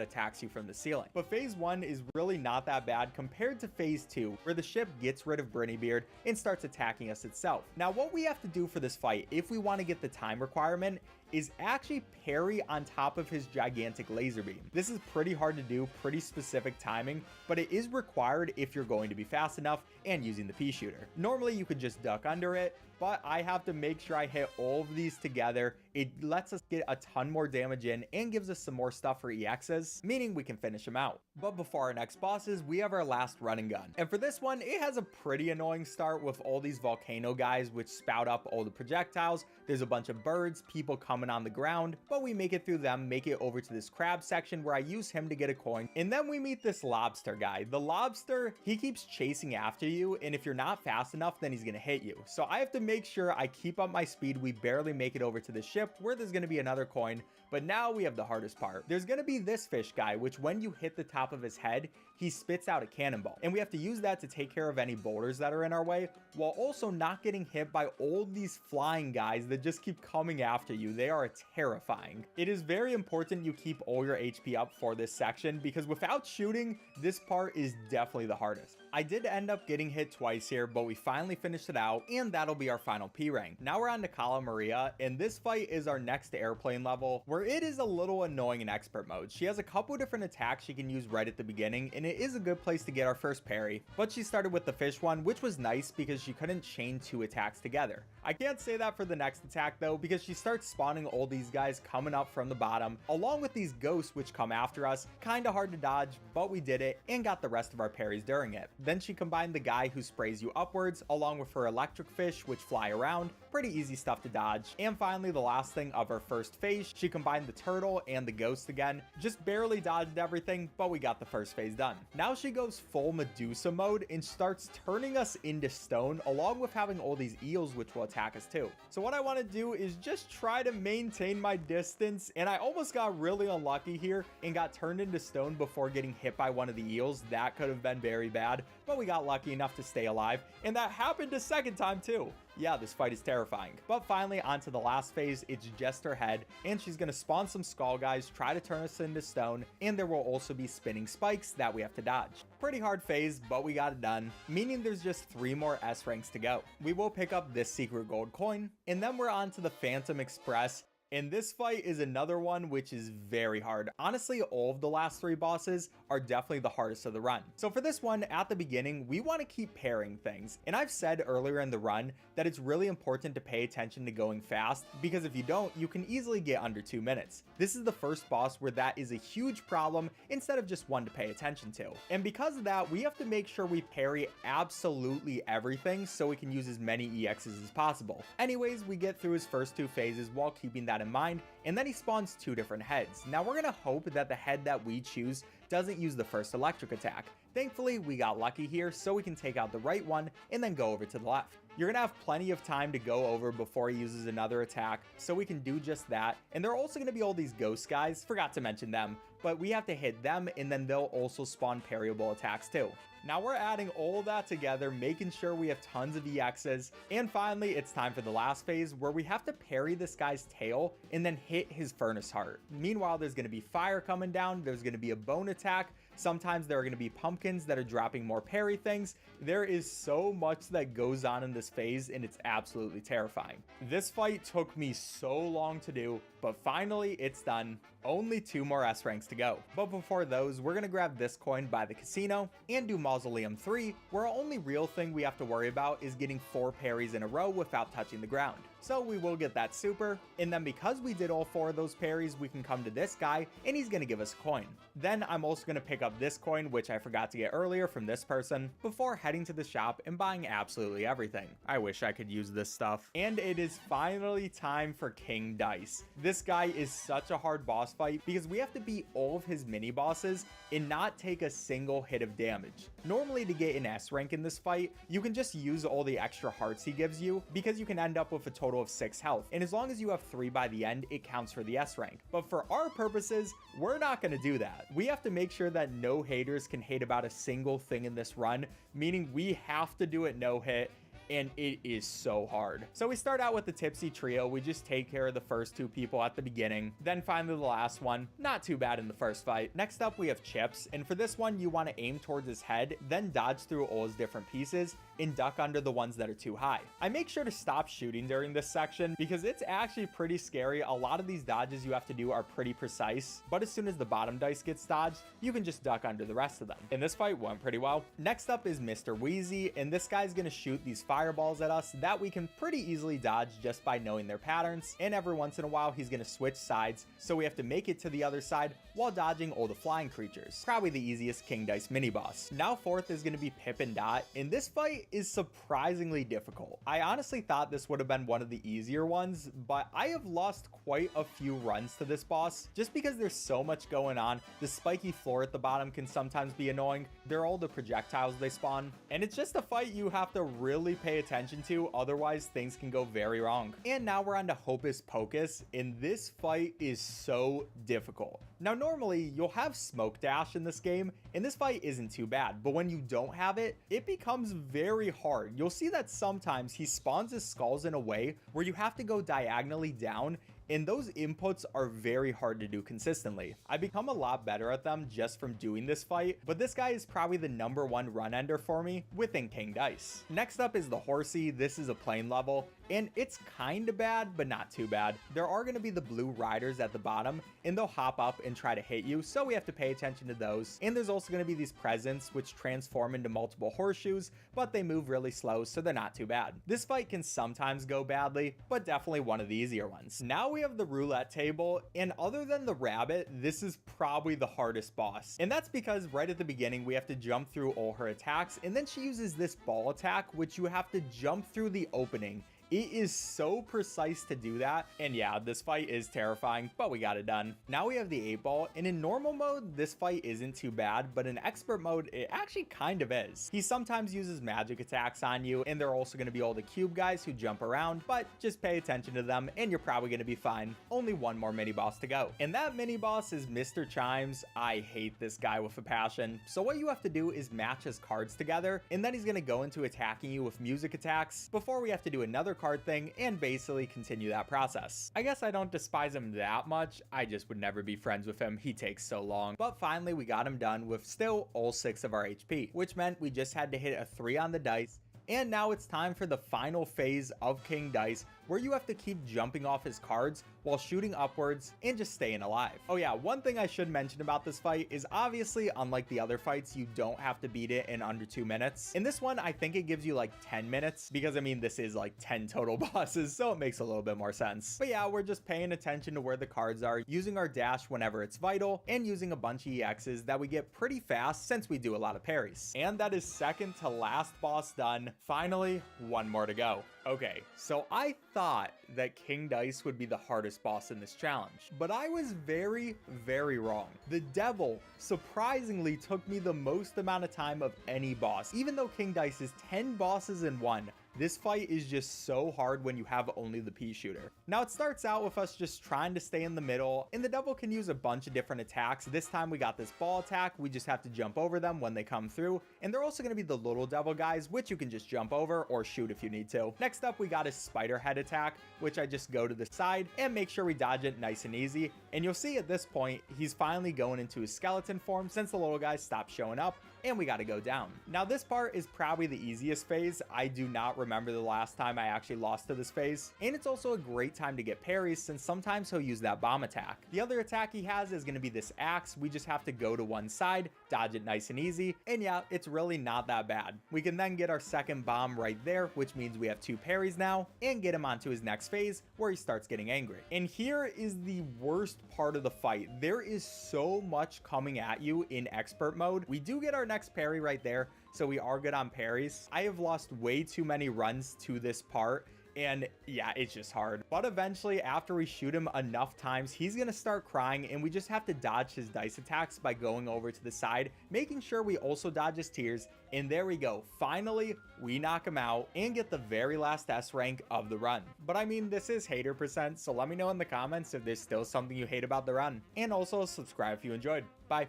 attacks you from the ceiling. But phase 1 is really not that bad compared to phase 2, where the ship gets rid of Brinnybeard and starts attacking us itself. Now what we have to do for this fight, if we want to get the time requirement, is actually parry on top of his gigantic laser beam. This is pretty hard to do, pretty specific timing, but it is required if you're going to be fast enough and using the pea shooter. Normally you could just duck under it, but I have to make sure I hit all of these together. It lets us get a ton more damage in and gives us some more stuff for EXs, meaning we can finish them out. But before our next bosses, we have our last run and gun. And for this one, it has a pretty annoying start with all these volcano guys which spout up all the projectiles. There's a bunch of birds, people coming coming on the ground, but we make it through them, make it over to this crab section where I use him to get a coin, and then we meet this lobster guy. The lobster, he keeps chasing after you, and if you're not fast enough, then he's gonna hit you. So I have to make sure I keep up my speed. We barely make it over to the ship where there's gonna be another coin, but now we have the hardest part. There's gonna be this fish guy, which when you hit the top of his head, he spits out a cannonball, and we have to use that to take care of any boulders that are in our way, while also not getting hit by all these flying guys that just keep coming after you. They are terrifying. It is very important you keep all your HP up for this section, because without shooting, this part is definitely the hardest. I did end up getting hit twice here, but we finally finished it out, and that'll be our final P rank. Now we're on to Cala Maria, and this fight is our next airplane level, where it is a little annoying in expert mode. She has a couple different attacks she can use right at the beginning, and it is a good place to get our first parry, but she started with the fish one, which was nice because she couldn't chain 2 attacks together. I can't say that for the next attack though, because she starts spawning all these guys coming up from the bottom, along with these ghosts which come after us. Kinda hard to dodge, but we did it and got the rest of our parries during it. Then she combined the guy who sprays you upwards along with her electric fish which fly around. Pretty easy stuff to dodge. And finally, the last thing of her first phase, she combined the turtle and the ghost again. Just barely dodged everything, but we got the first phase done. Now she goes full Medusa mode and starts turning us into stone, along with having all these eels which will attack us too. So what I want to do is just try to maintain my distance, and I almost got really unlucky here and got turned into stone before getting hit by one of the eels. That could have been very bad, but we got lucky enough to stay alive, and that happened a second time too. Yeah, this fight is terrifying. But finally, onto the last phase. It's just her head, and she's gonna spawn some skull guys, try to turn us into stone, and there will also be spinning spikes that we have to dodge. Pretty hard phase, but we got it done, meaning there's just 3 more S ranks to go. We will pick up this secret gold coin, and then we're on to the Phantom Express. And this fight is another one which is very hard. Honestly, all of the last 3 bosses are definitely the hardest of the run. So for this one, at the beginning, we want to keep parrying things. And I've said earlier in the run that it's really important to pay attention to going fast, because if you don't, you can easily get under 2 minutes. This is the first boss where that is a huge problem instead of just one to pay attention to. And because of that, we have to make sure we parry absolutely everything so we can use as many EXs as possible. Anyways, we get through his first 2 phases while keeping that in mind, and then he spawns 2 different heads. Now we're gonna hope that the head that we choose doesn't use the first electric attack. Thankfully, we got lucky here, so we can take out the right one and then go over to the left. You're gonna have plenty of time to go over before he uses another attack, so we can do just that. And there are also gonna be all these ghost guys, forgot to mention them, but we have to hit them, and then they'll also spawn parryable attacks too. Now we're adding all that together, making sure we have tons of EXs, and finally it's time for the last phase where we have to parry this guy's tail and then hit his furnace heart. Meanwhile, there's going to be fire coming down, there's going to be a bone attack, sometimes there are going to be pumpkins that are dropping more parry things. There is so much that goes on in this phase, and it's absolutely terrifying. This fight took me so long to do, but finally it's done. Only 2 more S ranks to go. But before those, we're gonna grab this coin by the casino and do Mausoleum 3, where our only real thing we have to worry about is getting 4 parries in a row without touching the ground. So we will get that super, and then because we did all 4 of those parries, we can come to this guy and he's gonna give us a coin. Then I'm also gonna pick up this coin, which I forgot to get earlier from this person, before heading to the shop and buying absolutely everything. I wish I could use this stuff. And it is finally time for King Dice. This guy is such a hard boss fight because we have to beat all of his mini bosses and not take a single hit of damage. Normally, to get an S rank in this fight, you can just use all the extra hearts he gives you, because you can end up with a total of 6 health, and as long as you have 3 by the end, it counts for the S rank. But for our purposes, we're not going to do that. We have to make sure that no haters can hate about a single thing in this run, meaning we have to do it no hit, and it is so hard. So we start out with the Tipsy Trio. We just take care of the first 2 people at the beginning, then finally the last one. Not too bad in the first fight. Next up, we have Chips, and for this one, you want to aim towards his head, then dodge through all his different pieces, and duck under the ones that are too high. I make sure to stop shooting during this section because it's actually pretty scary. A lot of these dodges you have to do are pretty precise, but as soon as the bottom dice gets dodged, you can just duck under the rest of them. And this fight went pretty well. Next up is Mr. Wheezy, and this guy's gonna shoot these fireballs at us that we can pretty easily dodge just by knowing their patterns, and every once in a while he's gonna switch sides, so we have to make it to the other side while dodging all the flying creatures. Probably the easiest King Dice mini boss. Now fourth is gonna be Pip and Dot, and this fight is surprisingly difficult. I honestly thought this would have been one of the easier ones, but I have lost quite a few runs to this boss just because there's so much going on. The spiky floor at the bottom can sometimes be annoying. They're all the projectiles they spawn, and it's just a fight you have to really pay attention to, otherwise things can go very wrong. And now we're on to Hocus Pocus, and this fight is so difficult. Now normally you'll have smoke dash in this game, and this fight isn't too bad, but when you don't have it, it becomes very hard. You'll see that sometimes he spawns his skulls in a way where you have to go diagonally down, and those inputs are very hard to do consistently. I become a lot better at them just from doing this fight, but this guy is probably the #1 run ender for me within King Dice. Next up is the Horsey. This is a plane level, and it's kinda bad, but not too bad. There are gonna be the blue riders at the bottom, and they'll hop up and try to hit you, so we have to pay attention to those. And there's also gonna be these presents which transform into multiple horseshoes, but they move really slow, so they're not too bad. This fight can sometimes go badly, but definitely one of the easier ones. Now we have the roulette table, and other than the rabbit, this is probably the hardest boss. And that's because right at the beginning, we have to jump through all her attacks, and then she uses this ball attack, which you have to jump through the opening. It is so precise to do that, and yeah, this fight is terrifying, but we got it done. Now we have the 8-ball, and in normal mode, this fight isn't too bad, but in expert mode, it actually kind of is. He sometimes uses magic attacks on you, and there are also going to be all the cube guys who jump around, but just pay attention to them, and you're probably going to be fine. Only one more mini-boss to go. And that mini-boss is Mr. Chimes. I hate this guy with a passion. So what you have to do is match his cards together, and then he's going to go into attacking you with music attacks before we have to do another card thing and basically continue that process. I guess I don't despise him that much, I just would never be friends with him, he takes so long. But finally we got him done with still all 6 of our HP, which meant we just had to hit a 3 on the dice. And now it's time for the final phase of King Dice, where you have to keep jumping off his cards while shooting upwards and just staying alive. Oh yeah, one thing I should mention about this fight is obviously, unlike the other fights, you don't have to beat it in under 2 minutes. In this one, I think it gives you like 10 minutes, because I mean, this is like 10 total bosses, so it makes a little bit more sense. But yeah, we're just paying attention to where the cards are, using our dash whenever it's vital, and using a bunch of EXs that we get pretty fast since we do a lot of parries. And that is second to last boss done. Finally, one more to go. Okay, so I thought that King Dice would be the hardest boss in this challenge, but I was very, very wrong. The Devil surprisingly took me the most amount of time of any boss. Even though King Dice is 10 bosses in one, this fight is just so hard when you have only the pea shooter. Now it starts out with us just trying to stay in the middle, and the Devil can use a bunch of different attacks. This time we got this ball attack, we just have to jump over them when they come through, and they're also going to be the little Devil guys, which you can just jump over or shoot if you need to. Next up we got his spider head attack, which I just go to the side and make sure we dodge it nice and easy. And you'll see at this point he's finally going into his skeleton form since the little guys stopped showing up, and we got to go down. Now this part is probably the easiest phase. I do not remember the last time I actually lost to this phase, and it's also a great time to get parries since sometimes he'll use that bomb attack. The other attack he has is going to be this axe. We just have to go to one side, dodge it nice and easy, and yeah, it's really not that bad. We can then get our second bomb right there, which means we have 2 parries now, and get him onto his next phase where he starts getting angry. And here is the worst part of the fight. There is so much coming at you in expert mode. We do get our next parry right there, so we are good on parries. I have lost way too many runs to this part, and yeah, it's just hard. But eventually, after we shoot him enough times, he's gonna start crying, and we just have to dodge his dice attacks by going over to the side, making sure we also dodge his tears. And there we go. Finally, we knock him out and get the very last S rank of the run. But I mean, this is hater percent, so let me know in the comments if there's still something you hate about the run. And also subscribe if you enjoyed. Bye.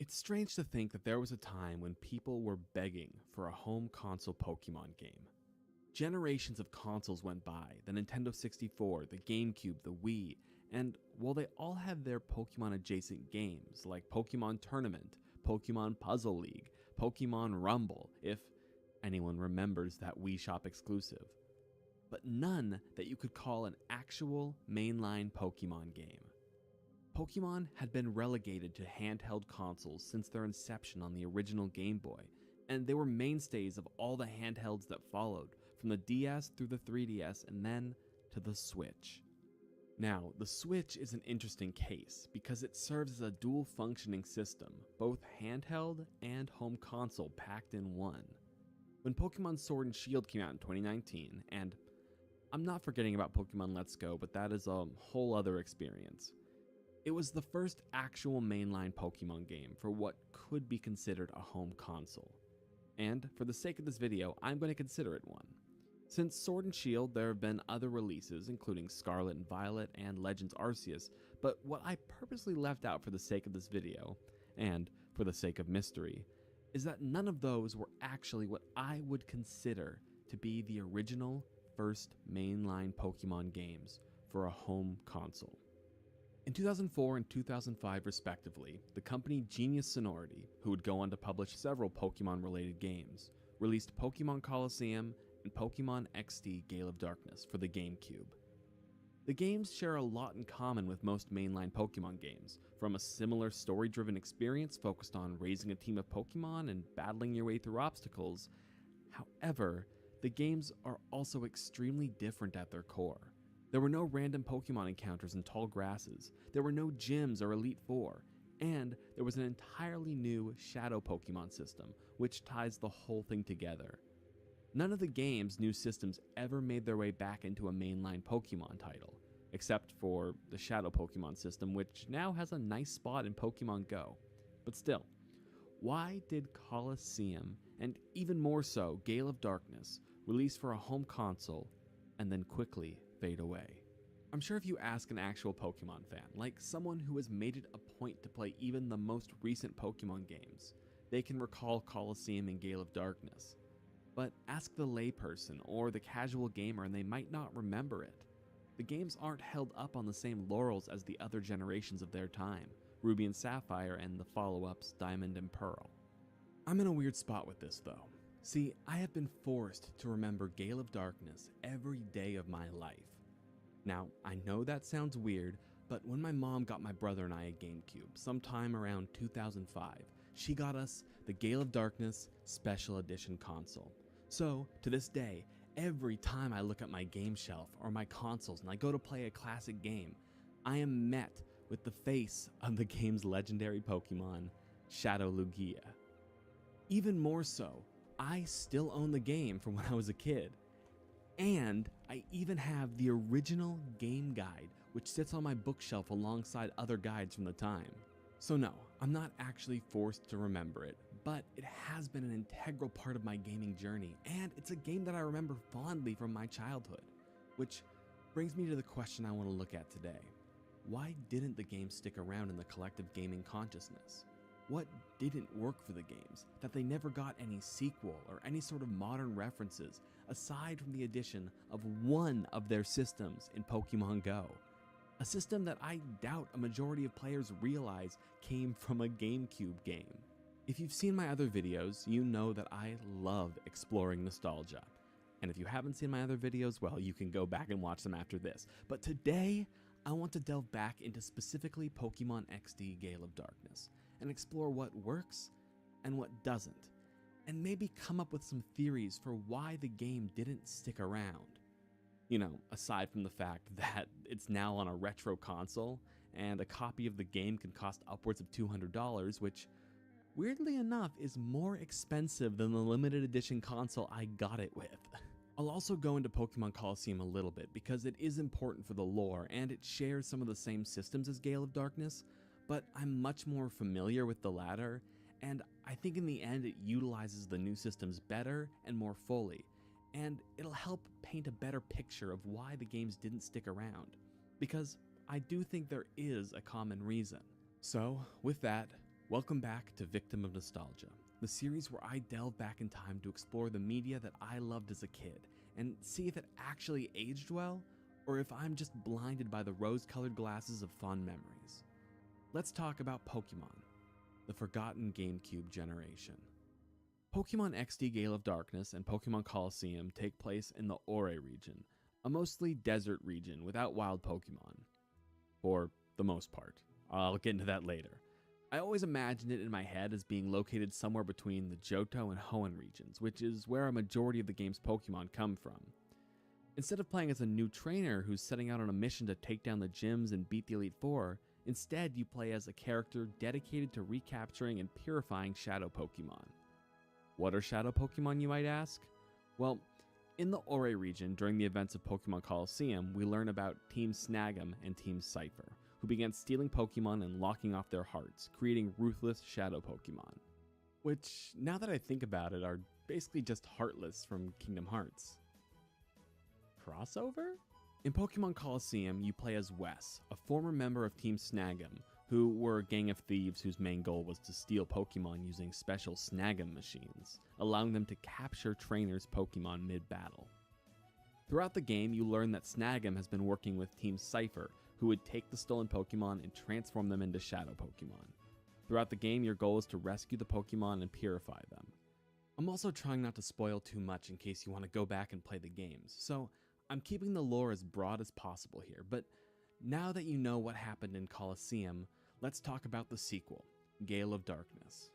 It's strange to think that there was a time when people were begging for a home console Pokemon game. Generations of consoles went by, the Nintendo 64, the GameCube, the Wii, and while they all have their Pokemon adjacent games like Pokemon Tournament, Pokemon Puzzle League, Pokemon Rumble, if anyone remembers that Wii Shop exclusive, but none that you could call an actual mainline Pokemon game. Pokemon had been relegated to handheld consoles since their inception on the original Game Boy, and they were mainstays of all the handhelds that followed, from the DS through the 3DS and then to the Switch. Now, the Switch is an interesting case because it serves as a dual functioning system, both handheld and home console packed in one. When Pokemon Sword and Shield came out in 2019, and I'm not forgetting about Pokemon Let's Go, but that is a whole other experience. It was the first actual mainline Pokemon game for what could be considered a home console. And for the sake of this video, I'm going to consider it one. Since Sword and Shield, there have been other releases, including Scarlet and Violet and Legends Arceus, but what I purposely left out for the sake of this video, and for the sake of mystery, is that none of those were actually what I would consider to be the original first mainline Pokemon games for a home console. In 2004 and 2005 respectively, the company Genius Sonority, who would go on to publish several Pokemon-related games, released Pokemon Coliseum and Pokemon XD Gale of Darkness for the GameCube. The games share a lot in common with most mainline Pokemon games, from a similar story-driven experience focused on raising a team of Pokemon and battling your way through obstacles. However, the games are also extremely different at their core. There were no random Pokemon encounters in tall grasses, there were no gyms or Elite Four, and there was an entirely new Shadow Pokemon system, which ties the whole thing together. None of the game's new systems ever made their way back into a mainline Pokemon title, except for the Shadow Pokemon system, which now has a nice spot in Pokemon Go. But still, why did Coliseum, and even more so Gale of Darkness, release for a home console and then quickly fade away? I'm sure if you ask an actual Pokemon fan, like someone who has made it a point to play even the most recent Pokemon games, they can recall Coliseum and Gale of Darkness. But ask the layperson or the casual gamer and they might not remember it. The games aren't held up on the same laurels as the other generations of their time, Ruby and Sapphire and the follow-ups Diamond and Pearl. I'm in a weird spot with this though. See, I have been forced to remember Gale of Darkness every day of my life. Now, I know that sounds weird, but when my mom got my brother and I a GameCube, sometime around 2005, she got us the Gale of Darkness Special Edition console. So, to this day, every time I look at my game shelf or my consoles and I go to play a classic game, I am met with the face of the game's legendary Pokemon, Shadow Lugia. Even more so, I still own the game from when I was a kid. And I even have the original game guide, which sits on my bookshelf alongside other guides from the time. So no, I'm not actually forced to remember it, but it has been an integral part of my gaming journey, and it's a game that I remember fondly from my childhood. Which brings me to the question I want to look at today. Why didn't the game stick around in the collective gaming consciousness? What didn't work for the games that they never got any sequel or any sort of modern references aside from the addition of one of their systems in Pokemon Go? A system that I doubt a majority of players realize came from a GameCube game. If you've seen my other videos, you know that I love exploring nostalgia. And if you haven't seen my other videos, well, you can go back and watch them after this. But today, I want to delve back into specifically Pokemon XD Gale of Darkness and explore what works and what doesn't, and maybe come up with some theories for why the game didn't stick around. You know, aside from the fact that it's now on a retro console, and a copy of the game can cost upwards of $200, which, weirdly enough, is more expensive than the limited edition console I got it with. I'll also go into Pokemon Coliseum a little bit because it is important for the lore and it shares some of the same systems as Gale of Darkness, but I'm much more familiar with the latter, and I think in the end it utilizes the new systems better and more fully, and it'll help paint a better picture of why the games didn't stick around, because I do think there is a common reason. So, with that, Welcome back to Victim of Nostalgia, the series where I delve back in time to explore the media that I loved as a kid and see if it actually aged well, or if I'm just blinded by the rose-colored glasses of fond memories. Let's talk about Pokemon, the forgotten GameCube generation. Pokemon XD Gale of Darkness and Pokemon Colosseum take place in the Ore region, a mostly desert region without wild Pokemon. For the most part. I'll get into that later. I always imagined it in my head as being located somewhere between the Johto and Hoenn regions, which is where a majority of the game's Pokemon come from. Instead of playing as a new trainer who's setting out on a mission to take down the gyms and beat the Elite Four, instead you play as a character dedicated to recapturing and purifying Shadow Pokemon. What are Shadow Pokemon, you might ask? Well, in the Ore region, during the events of Pokemon Colosseum, we learn about Team Snag'em and Team Cypher, who began stealing Pokemon and locking off their hearts, creating ruthless Shadow Pokemon. Which, now that I think about it, are basically just Heartless from Kingdom Hearts. Crossover? In Pokemon Colosseum, you play as Wes, a former member of Team Snag'em, who were a gang of thieves whose main goal was to steal Pokemon using special Snag'em machines, allowing them to capture trainers' Pokemon mid-battle. Throughout the game, you learn that Snag'em has been working with Team Cypher, who would take the stolen Pokemon and transform them into Shadow Pokemon. Throughout the game, your goal is to rescue the Pokemon and purify them. I'm also trying not to spoil too much in case you want to go back and play the games, so I'm keeping the lore as broad as possible here, but now that you know what happened in Colosseum, let's talk about the sequel, Gale of Darkness.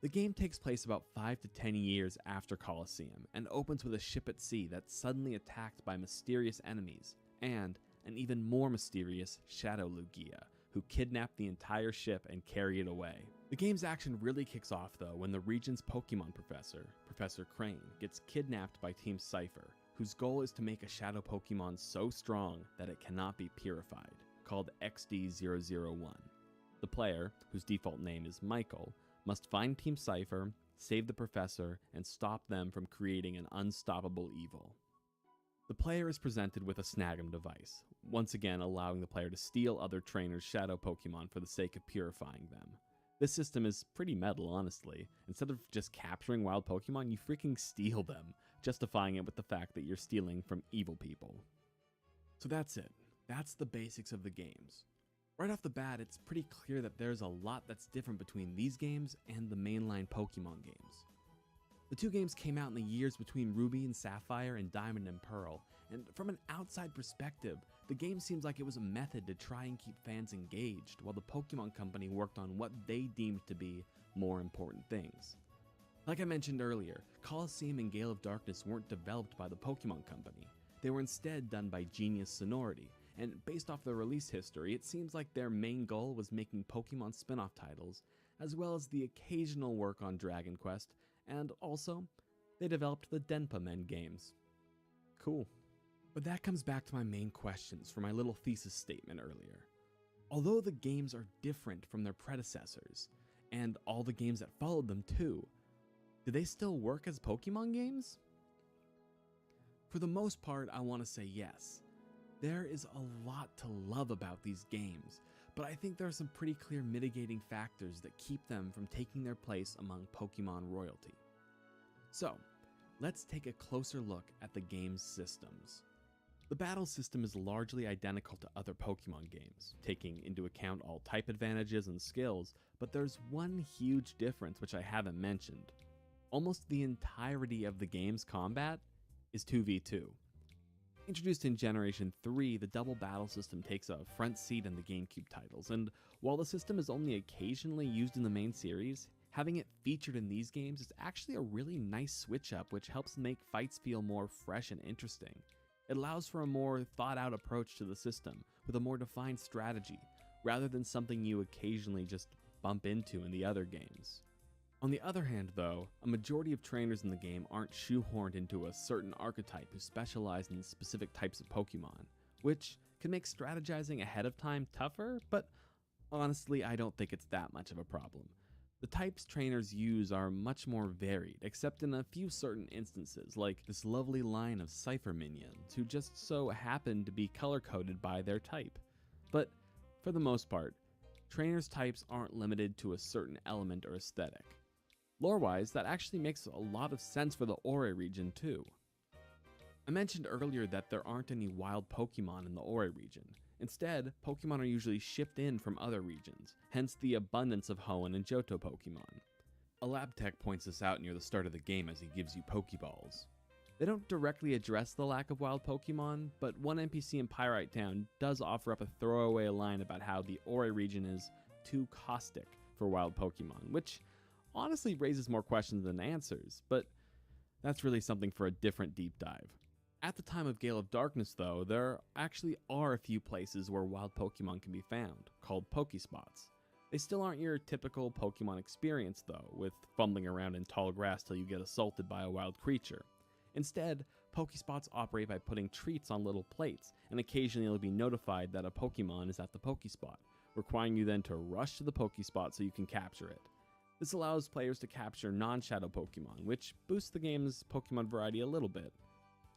The game takes place about 5 to 10 years after Colosseum and opens with a ship at sea that's suddenly attacked by mysterious enemies and an even more mysterious Shadow Lugia, who kidnap the entire ship and carry it away. The game's action really kicks off though when the region's Pokemon professor, Professor Crane, gets kidnapped by Team Cypher, whose goal is to make a Shadow Pokemon so strong that it cannot be purified, called XD001. The player, whose default name is Michael, must find Team Cypher, save the professor, and stop them from creating an unstoppable evil. The player is presented with a Snag'em device, once again allowing the player to steal other trainers' Shadow Pokemon for the sake of purifying them. This system is pretty metal, honestly. Instead of just capturing wild Pokemon, you freaking steal them, justifying it with the fact that you're stealing from evil people. So that's it. That's the basics of the games. Right off the bat, it's pretty clear that there's a lot that's different between these games and the mainline Pokemon games. The two games came out in the years between Ruby and Sapphire and Diamond and Pearl, and from an outside perspective, the game seems like it was a method to try and keep fans engaged, while the Pokemon Company worked on what they deemed to be more important things. Like I mentioned earlier, Colosseum and Gale of Darkness weren't developed by the Pokemon Company. They were instead done by Genius Sonority, and based off their release history, it seems like their main goal was making Pokemon spin-off titles, as well as the occasional work on Dragon Quest, and also, they developed the Denpa Men games. Cool. But that comes back to my main questions for my little thesis statement earlier. Although the games are different from their predecessors, and all the games that followed them too, do they still work as Pokemon games? For the most part, I want to say yes. There is a lot to love about these games, but I think there are some pretty clear mitigating factors that keep them from taking their place among Pokemon royalty. So, let's take a closer look at the game's systems. The battle system is largely identical to other Pokemon games, taking into account all type advantages and skills, but there's one huge difference which I haven't mentioned. Almost the entirety of the game's combat is 2v2. Introduced in Generation 3, the double battle system takes a front seat in the GameCube titles, and while the system is only occasionally used in the main series, having it featured in these games is actually a really nice switch up which helps make fights feel more fresh and interesting. It allows for a more thought out approach to the system, with a more defined strategy, rather than something you occasionally just bump into in the other games. On the other hand though, a majority of trainers in the game aren't shoehorned into a certain archetype who specialize in specific types of Pokemon, which can make strategizing ahead of time tougher, but honestly I don't think it's that much of a problem. The types trainers use are much more varied, except in a few certain instances, like this lovely line of Cypher minions who just so happen to be color-coded by their type. But for the most part, trainers types aren't limited to a certain element or aesthetic. Lore-wise, that actually makes a lot of sense for the Ore region too. I mentioned earlier that there aren't any wild Pokemon in the Ore region. Instead, Pokemon are usually shipped in from other regions, hence the abundance of Hoenn and Johto Pokemon. A lab tech points this out near the start of the game as he gives you Pokeballs. They don't directly address the lack of wild Pokemon, but one NPC in Pyrite Town does offer up a throwaway line about how the Ore region is too caustic for wild Pokemon, which honestly raises more questions than answers, but that's really something for a different deep dive. At the time of Gale of Darkness, though, there actually are a few places where wild Pokemon can be found, called Pokespots. They still aren't your typical Pokemon experience, though, with fumbling around in tall grass till you get assaulted by a wild creature. Instead, Pokespots operate by putting treats on little plates, and occasionally you'll be notified that a Pokemon is at the Pokespot, requiring you then to rush to the Pokespot so you can capture it. This allows players to capture non-Shadow Pokemon, which boosts the game's Pokemon variety a little bit.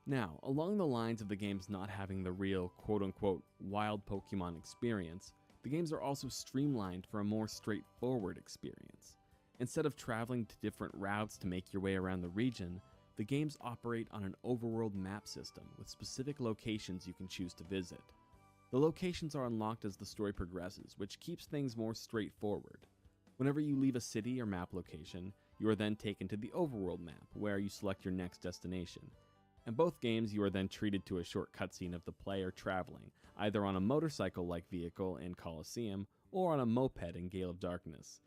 Now, along the lines of the games not having the real quote-unquote wild Pokemon experience, the games are also streamlined for a more straightforward experience. Instead of traveling to different routes to make your way around the region, the games operate on an overworld map system with specific locations you can choose to visit. The locations are unlocked as the story progresses, which keeps things more straightforward. Whenever you leave a city or map location, you are then taken to the overworld map, where you select your next destination. In both games, you are then treated to a short cutscene of the player traveling, either on a motorcycle-like vehicle in Colosseum, or on a moped in Gale of Darkness.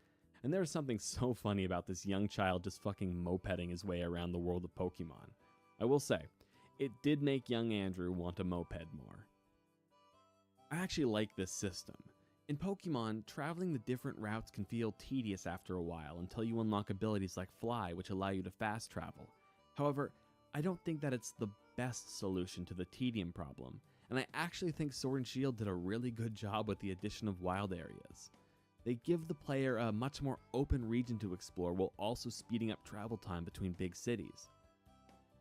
And there's something so funny about this young child just fucking mopeding his way around the world of Pokemon. I will say, it did make young Andrew want a moped more. I actually like this system. In Pokemon, traveling the different routes can feel tedious after a while until you unlock abilities like Fly, which allow you to fast travel. However, I don't think that it's the best solution to the tedium problem, and I actually think Sword and Shield did a really good job with the addition of wild areas. They give the player a much more open region to explore while also speeding up travel time between big cities.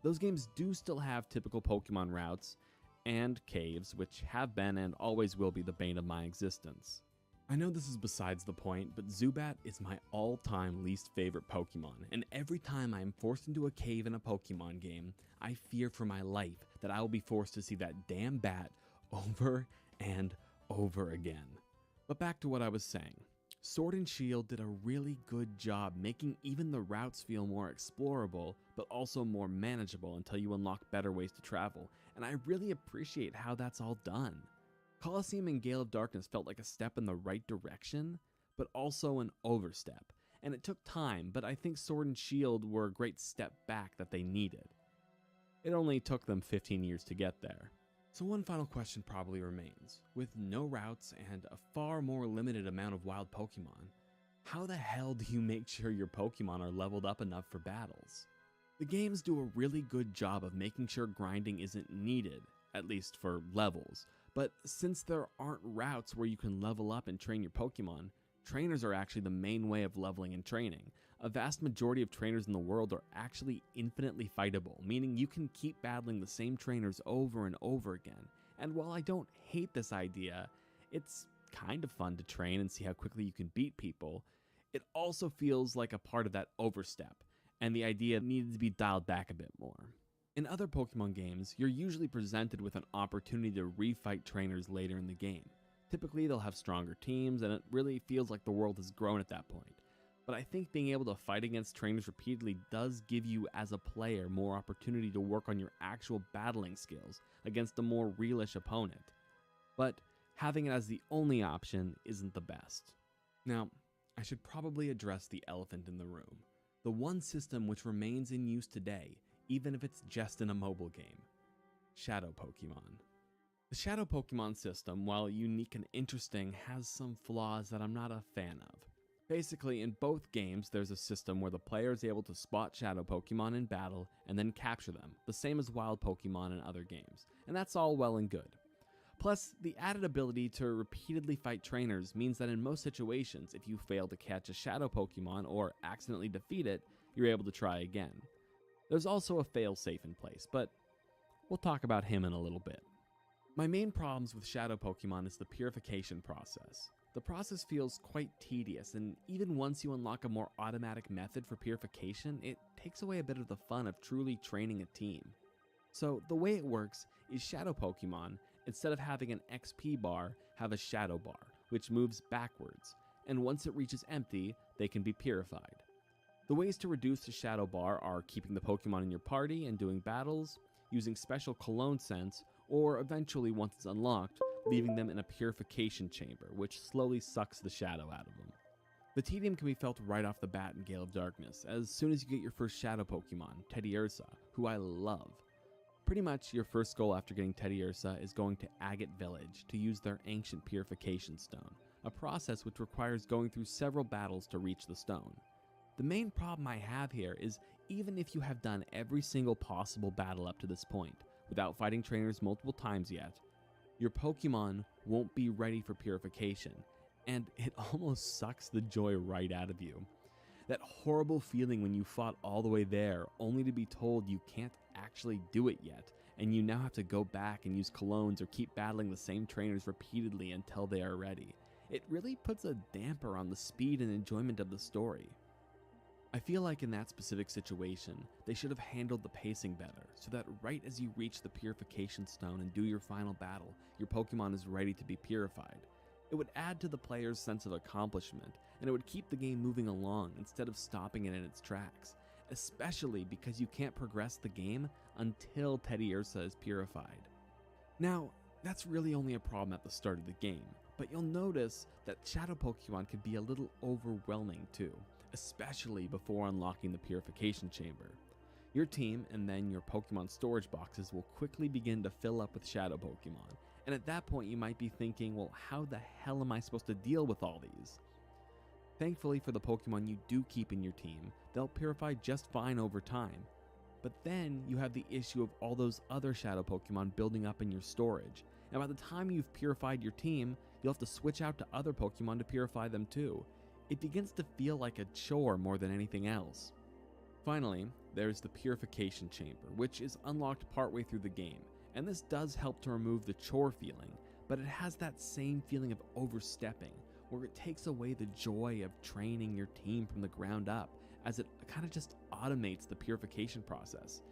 Those games do still have typical Pokemon routes and caves, which have been and always will be the bane of my existence. I know this is besides the point, but Zubat is my all-time least favorite Pokemon, and every time I am forced into a cave in a Pokemon game, I fear for my life that I will be forced to see that damn bat over and over again. But back to what I was saying. Sword and Shield did a really good job making even the routes feel more explorable, but also more manageable until you unlock better ways to travel, and I really appreciate how that's all done. Colosseum and Gale of Darkness felt like a step in the right direction, but also an overstep, and it took time, but I think Sword and Shield were a great step back that they needed. It only took them 15 years to get there. So one final question probably remains. With no routes and a far more limited amount of wild Pokemon, how the hell do you make sure your Pokemon are leveled up enough for battles? The games do a really good job of making sure grinding isn't needed, at least for levels, but since there aren't routes where you can level up and train your Pokemon, trainers are actually the main way of leveling and training. A vast majority of trainers in the world are actually infinitely fightable, meaning you can keep battling the same trainers over and over again. And while I don't hate this idea, it's kind of fun to train and see how quickly you can beat people, it also feels like a part of that overstep, and the idea needed to be dialed back a bit more. In other Pokemon games, you're usually presented with an opportunity to refight trainers later in the game. Typically, they'll have stronger teams, and it really feels like the world has grown at that point. But I think being able to fight against trainers repeatedly does give you, as a player, more opportunity to work on your actual battling skills against a more realish opponent. But having it as the only option isn't the best. Now, I should probably address the elephant in the room. The one system which remains in use today, even if it's just in a mobile game. Shadow Pokemon. The Shadow Pokemon system, while unique and interesting, has some flaws that I'm not a fan of. Basically, in both games, there's a system where the player is able to spot Shadow Pokemon in battle and then capture them, the same as wild Pokemon in other games, and that's all well and good. Plus, the added ability to repeatedly fight trainers means that in most situations, if you fail to catch a Shadow Pokemon or accidentally defeat it, you're able to try again. There's also a failsafe in place, but we'll talk about him in a little bit. My main problems with Shadow Pokemon is the purification process. The process feels quite tedious, and even once you unlock a more automatic method for purification, it takes away a bit of the fun of truly training a team. So the way it works is shadow Pokemon, instead of having an XP bar, have a shadow bar, which moves backwards, and once it reaches empty, they can be purified. The ways to reduce the shadow bar are keeping the Pokemon in your party and doing battles, using special cologne scents, or eventually, once it's unlocked, leaving them in a purification chamber, which slowly sucks the shadow out of them. The tedium can be felt right off the bat in Gale of Darkness, as soon as you get your first shadow Pokemon, Teddiursa, who I love. Pretty much your first goal after getting Teddiursa is going to Agate Village to use their ancient purification stone, a process which requires going through several battles to reach the stone. The main problem I have here is even if you have done every single possible battle up to this point, without fighting trainers multiple times yet, your Pokemon won't be ready for purification, and it almost sucks the joy right out of you. That horrible feeling when you fought all the way there, only to be told you can't actually do it yet, and you now have to go back and use colognes or keep battling the same trainers repeatedly until they are ready. It really puts a damper on the speed and enjoyment of the story. I feel like in that specific situation, they should have handled the pacing better, so that right as you reach the purification stone and do your final battle, your Pokemon is ready to be purified. It would add to the player's sense of accomplishment, and it would keep the game moving along instead of stopping it in its tracks, especially because you can't progress the game until Teddiursa is purified. Now, that's really only a problem at the start of the game, but you'll notice that Shadow Pokemon can be a little overwhelming too, especially before unlocking the purification chamber. Your team and then your Pokemon storage boxes will quickly begin to fill up with Shadow Pokemon, and at that point you might be thinking, well, how the hell am I supposed to deal with all these? Thankfully for the Pokemon you do keep in your team, they'll purify just fine over time. But then you have the issue of all those other Shadow Pokemon building up in your storage, and by the time you've purified your team, you'll have to switch out to other Pokemon to purify them too. It begins to feel like a chore more than anything else. Finally, there's the Purification Chamber, which is unlocked partway through the game, and this does help to remove the chore feeling, but it has that same feeling of overstepping, where it takes away the joy of training your team from the ground up, as it kind of just automates the purification process,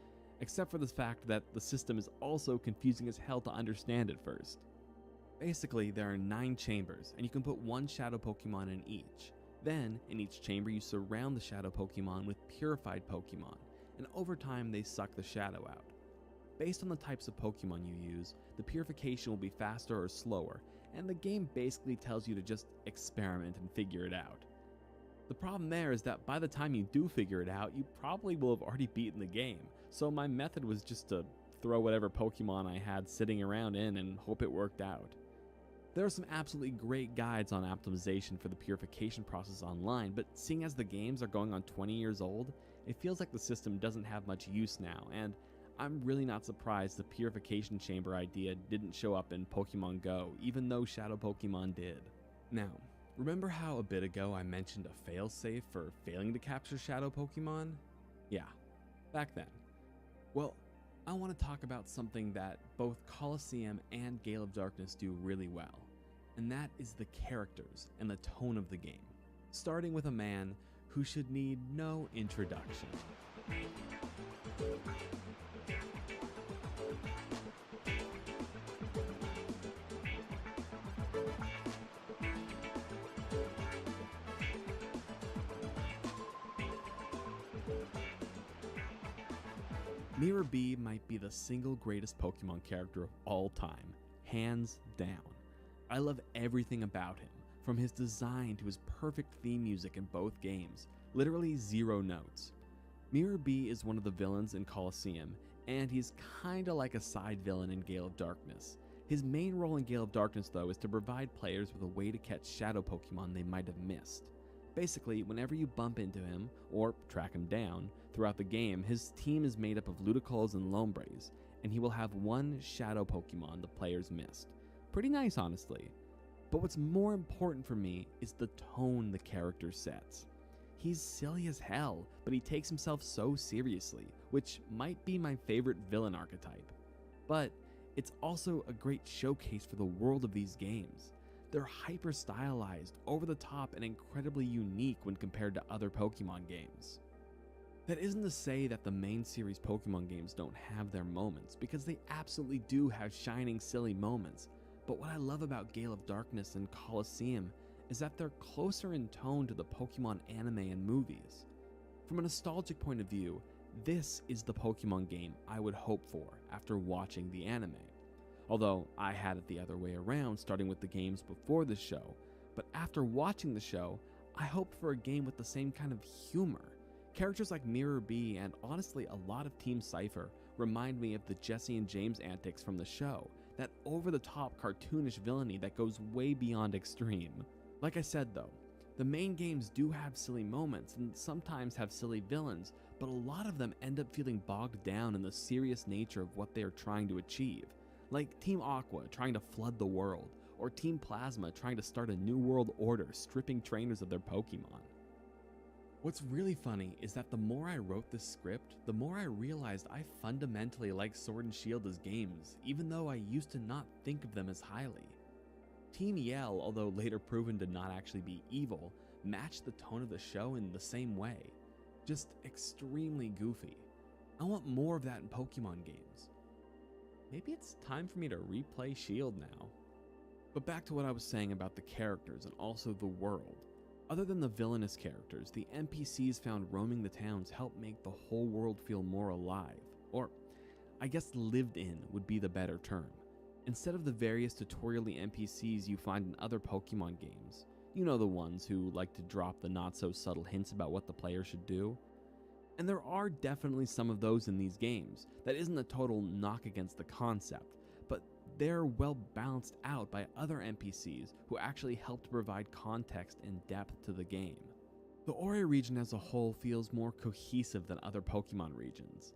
except for the fact that the system is also confusing as hell to understand at first. Basically, there are 9 chambers, and you can put one Shadow Pokemon in each. Then, in each chamber you surround the Shadow Pokemon with purified Pokemon, and over time they suck the shadow out. Based on the types of Pokemon you use, the purification will be faster or slower, and the game basically tells you to just experiment and figure it out. The problem there is that by the time you do figure it out, you probably will have already beaten the game, so my method was just to throw whatever Pokemon I had sitting around in and hope it worked out. There are some absolutely great guides on optimization for the purification process online, but seeing as the games are going on 20 years old, it feels like the system doesn't have much use now, and I'm really not surprised the purification chamber idea didn't show up in Pokemon Go, even though Shadow Pokemon did. Now, remember how a bit ago I mentioned a failsafe for failing to capture Shadow Pokemon? Yeah, back then. Well, I want to talk about something that both Colosseum and Gale of Darkness do really well, and that is the characters and the tone of the game, starting with a man who should need no introduction. Mirror B might be the single greatest Pokemon character of all time, hands down. I love everything about him, from his design to his perfect theme music in both games, literally 0 notes. Mirror B is one of the villains in Colosseum, and he's kinda like a side villain in Gale of Darkness. His main role in Gale of Darkness, though, is to provide players with a way to catch Shadow Pokemon they might have missed. Basically, whenever you bump into him, or track him down, throughout the game, his team is made up of Ludicolo and Lombres, and he will have one Shadow Pokemon the players missed. Pretty nice, honestly. But what's more important for me is the tone the character sets. He's silly as hell, but he takes himself so seriously, which might be my favorite villain archetype. But it's also a great showcase for the world of these games. they're hyper stylized, over the top, and incredibly unique when compared to other Pokemon games. That isn't to say that the main series Pokemon games don't have their moments, because they absolutely do have shining, silly moments, but what I love about Gale of Darkness and Colosseum is that they're closer in tone to the Pokemon anime and movies. From a nostalgic point of view, this is the Pokemon game I would hope for after watching the anime. Although I had it the other way around, starting with the games before the show, but after watching the show, I hoped for a game with the same kind of humor. Characters like Mirror B and honestly a lot of Team Cypher remind me of the Jesse and James antics from the show, that over-the-top cartoonish villainy that goes way beyond extreme. Like I said though, the main games do have silly moments and sometimes have silly villains, but a lot of them end up feeling bogged down in the serious nature of what they are trying to achieve. Like Team Aqua trying to flood the world, or Team Plasma trying to start a new world order, stripping trainers of their Pokemon. What's really funny is that the more I wrote this script, the more I realized I fundamentally like Sword and Shield as games, even though I used to not think of them as highly. Team Yell, although later proven to not actually be evil, matched the tone of the show in the same way. Just extremely goofy. I want more of that in Pokemon games. Maybe it's time for me to replay Shield now. But back to what I was saying about the characters and also the world. Other than the villainous characters, the NPCs found roaming the towns help make the whole world feel more alive. Or, I guess lived in would be the better term. Instead of the various tutorial-y NPCs you find in other Pokemon games, you know, the ones who like to drop the not-so-subtle hints about what the player should do. And there are definitely some of those in these games. That isn't a total knock against the concept, but they're well balanced out by other NPCs who actually help to provide context and depth to the game. The Ori region as a whole feels more cohesive than other Pokemon regions.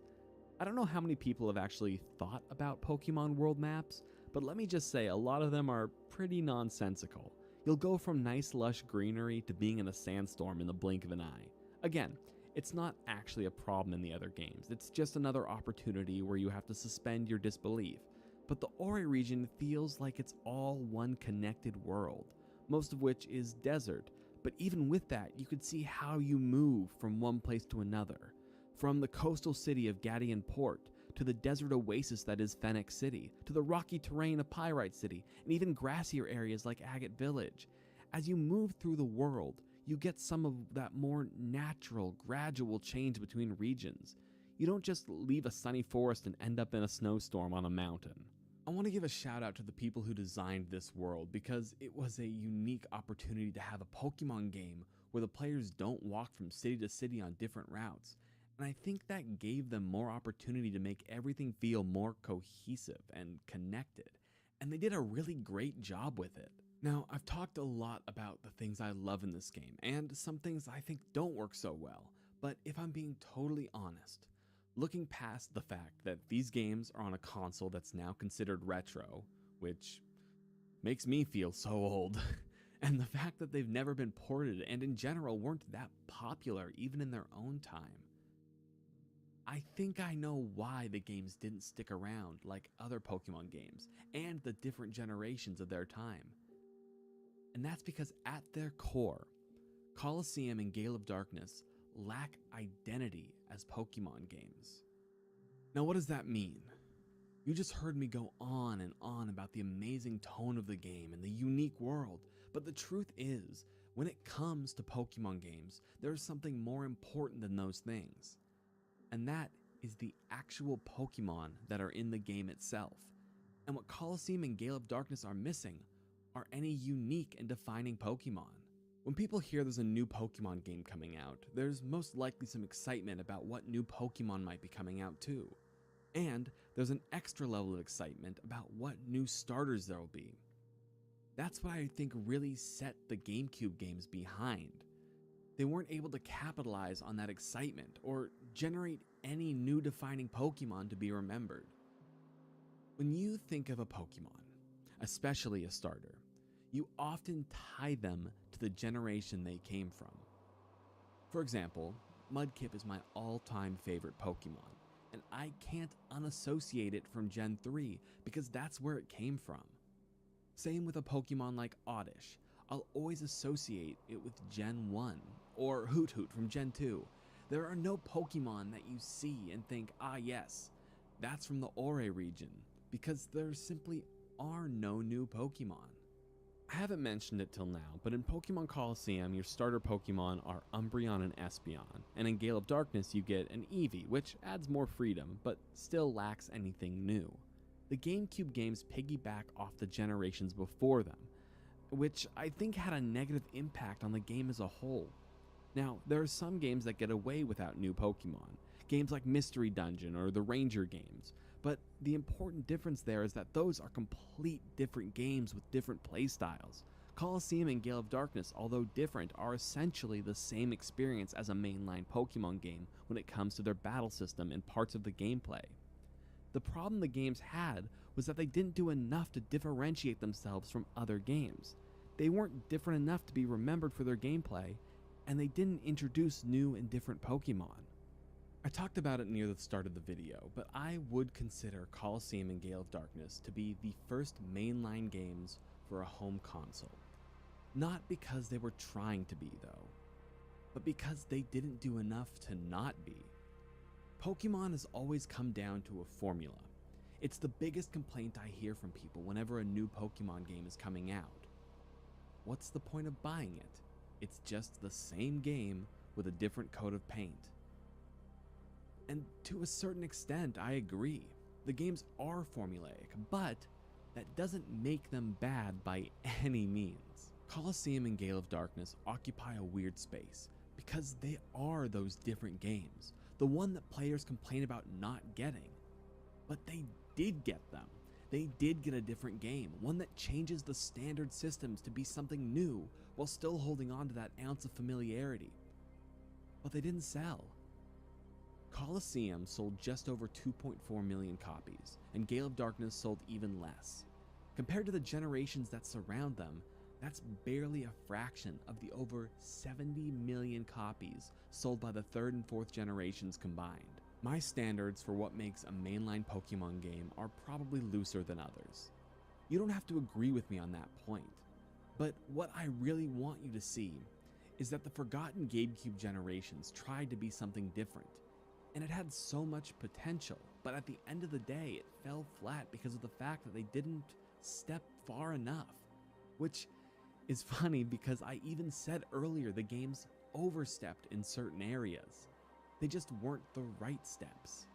I don't know how many people have actually thought about Pokemon world maps, but let me just say a lot of them are pretty nonsensical. You'll go from nice lush greenery to being in a sandstorm in the blink of an eye. Again, it's not actually a problem in the other games, it's just another opportunity where you have to suspend your disbelief. But the Ori region feels like it's all one connected world, most of which is desert, but even with that, you could see how you move from one place to another. From the coastal city of Gadian Port, to the desert oasis that is Fennec City, to the rocky terrain of Pyrite City, and even grassier areas like Agate Village. As you move through the world, you get some of that more natural, gradual change between regions. You don't just leave a sunny forest and end up in a snowstorm on a mountain. I want to give a shout out to the people who designed this world because it was a unique opportunity to have a Pokemon game where the players don't walk from city to city on different routes. And I think that gave them more opportunity to make everything feel more cohesive and connected. And they did a really great job with it. Now, I've talked a lot about the things I love in this game, and some things I think don't work so well. But if I'm being totally honest, looking past the fact that these games are on a console that's now considered retro, which makes me feel so old, and the fact that they've never been ported and in general weren't that popular even in their own time, I think I know why the games didn't stick around like other Pokemon games and the different generations of their time. And that's because at their core, Colosseum and Gale of Darkness lack identity as Pokemon games. Now what does that mean? You just heard me go on and on about the amazing tone of the game and the unique world, but the truth is, when it comes to Pokemon games, there's something more important than those things. And that is the actual Pokemon that are in the game itself. And what Colosseum and Gale of Darkness are missing are any unique and defining Pokemon. When people hear there's a new Pokemon game coming out, there's most likely some excitement about what new Pokemon might be coming out too. And there's an extra level of excitement about what new starters there'll be. That's what I think really set the GameCube games behind. They weren't able to capitalize on that excitement or generate any new defining Pokemon to be remembered. When you think of a Pokemon, especially a starter, you often tie them to the generation they came from. For example, Mudkip is my all-time favorite Pokemon, and I can't unassociate it from Gen 3 because that's where it came from. Same with a Pokemon like Oddish. I'll always associate it with Gen 1, or Hoot Hoot from Gen 2. There are no Pokemon that you see and think, ah yes, that's from the Ore region, because there simply are no new Pokemon. I haven't mentioned it till now, but in Pokemon Colosseum, your starter Pokemon are Umbreon and Espeon, and in Gale of Darkness you get an Eevee, which adds more freedom, but still lacks anything new. The GameCube games piggyback off the generations before them, which I think had a negative impact on the game as a whole. Now, there are some games that get away without new Pokemon, games like Mystery Dungeon or the Ranger games, but the important difference there is that those are complete different games with different playstyles. Colosseum and Gale of Darkness, although different, are essentially the same experience as a mainline Pokemon game when it comes to their battle system and parts of the gameplay. The problem the games had was that they didn't do enough to differentiate themselves from other games. They weren't different enough to be remembered for their gameplay, and they didn't introduce new and different Pokemon. I talked about it near the start of the video, but I would consider Colosseum and Gale of Darkness to be the first mainline games for a home console. Not because they were trying to be though, but because they didn't do enough to not be. Pokemon has always come down to a formula. It's the biggest complaint I hear from people whenever a new Pokemon game is coming out. What's the point of buying it? It's just the same game with a different coat of paint. And to a certain extent, I agree. The games are formulaic, but that doesn't make them bad by any means. Colosseum and Gale of Darkness occupy a weird space because they are those different games, the one that players complain about not getting. But they did get them. They did get a different game, one that changes the standard systems to be something new while still holding on to that ounce of familiarity. But they didn't sell. Colosseum sold just over 2.4 million copies, and Gale of Darkness sold even less. Compared to the generations that surround them, that's barely a fraction of the over 70 million copies sold by the third and fourth generations combined. My standards for what makes a mainline Pokemon game are probably looser than others. You don't have to agree with me on that point, but what I really want you to see is that the forgotten GameCube generations tried to be something different, and it had so much potential, but at the end of the day, it fell flat because of the fact that they didn't step far enough. Which is funny because I even said earlier the games overstepped in certain areas. They just weren't the right steps.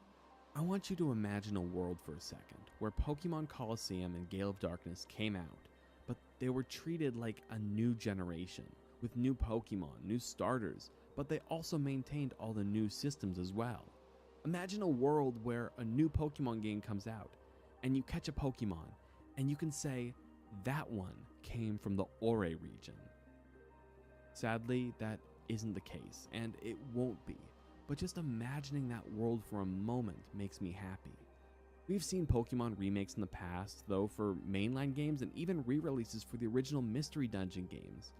I want you to imagine a world for a second where Pokemon Colosseum and Gale of Darkness came out, but they were treated like a new generation, with new Pokemon, new starters, but they also maintained all the new systems as well. Imagine a world where a new Pokemon game comes out, and you catch a Pokemon, and you can say, that one came from the Ore region. Sadly, that isn't the case, and it won't be, but just imagining that world for a moment makes me happy. We've seen Pokemon remakes in the past, though, for mainline games and even re-releases for the original Mystery Dungeon games.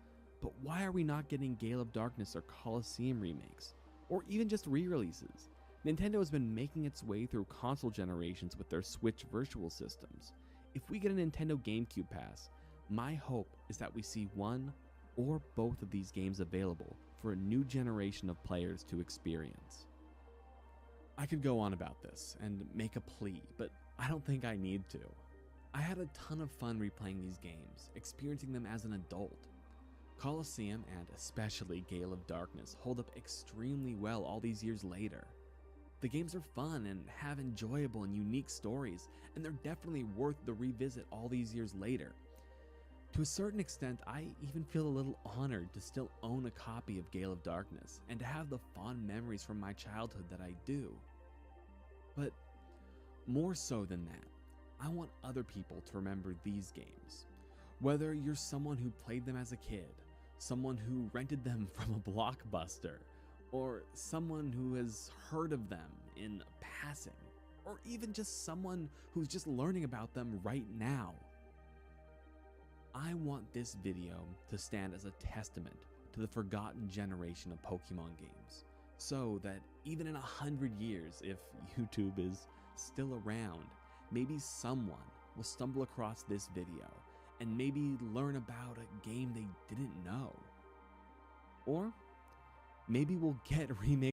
But why are we not getting Gale of Darkness or Colosseum remakes? Or even just re-releases? Nintendo has been making its way through console generations with their Switch virtual systems. If we get a Nintendo GameCube pass, my hope is that we see one or both of these games available for a new generation of players to experience. I could go on about this and make a plea, but I don't think I need to. I had a ton of fun replaying these games, experiencing them as an adult. Colosseum and especially Gale of Darkness hold up extremely well all these years later. The games are fun and have enjoyable and unique stories, and they're definitely worth the revisit all these years later. To a certain extent, I even feel a little honored to still own a copy of Gale of Darkness and to have the fond memories from my childhood that I do. But more so than that, I want other people to remember these games. Whether you're someone who played them as a kid, someone who rented them from a Blockbuster, or someone who has heard of them in passing, or even just someone who's just learning about them right now. I want this video to stand as a testament to the forgotten generation of Pokemon games, so that even in 100 years, if YouTube is still around, maybe someone will stumble across this video and maybe learn about a game they didn't know. Or maybe we'll get remake.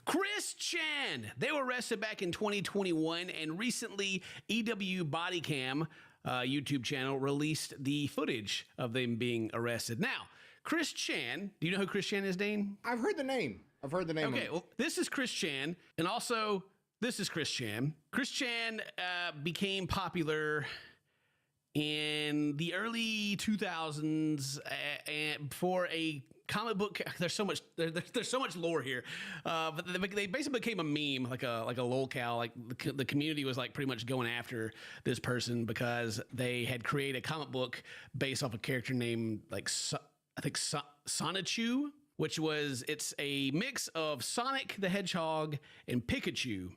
Chris Chan. They were arrested back in 2021, and recently EW Bodycam YouTube channel released the footage of them being arrested. Now, Chris Chan, do you know who Chris Chan is, Dane? I've heard the name. Okay, well, this is Chris Chan, and also this is Chris Chan. Chris Chan became popular in the early 2000s for a comic book. There's so much lore here, but they basically became a meme, like a lolcow. Like the community was like pretty much going after this person because they had created a comic book based off a character named Sonichu, which it's a mix of Sonic the Hedgehog and Pikachu.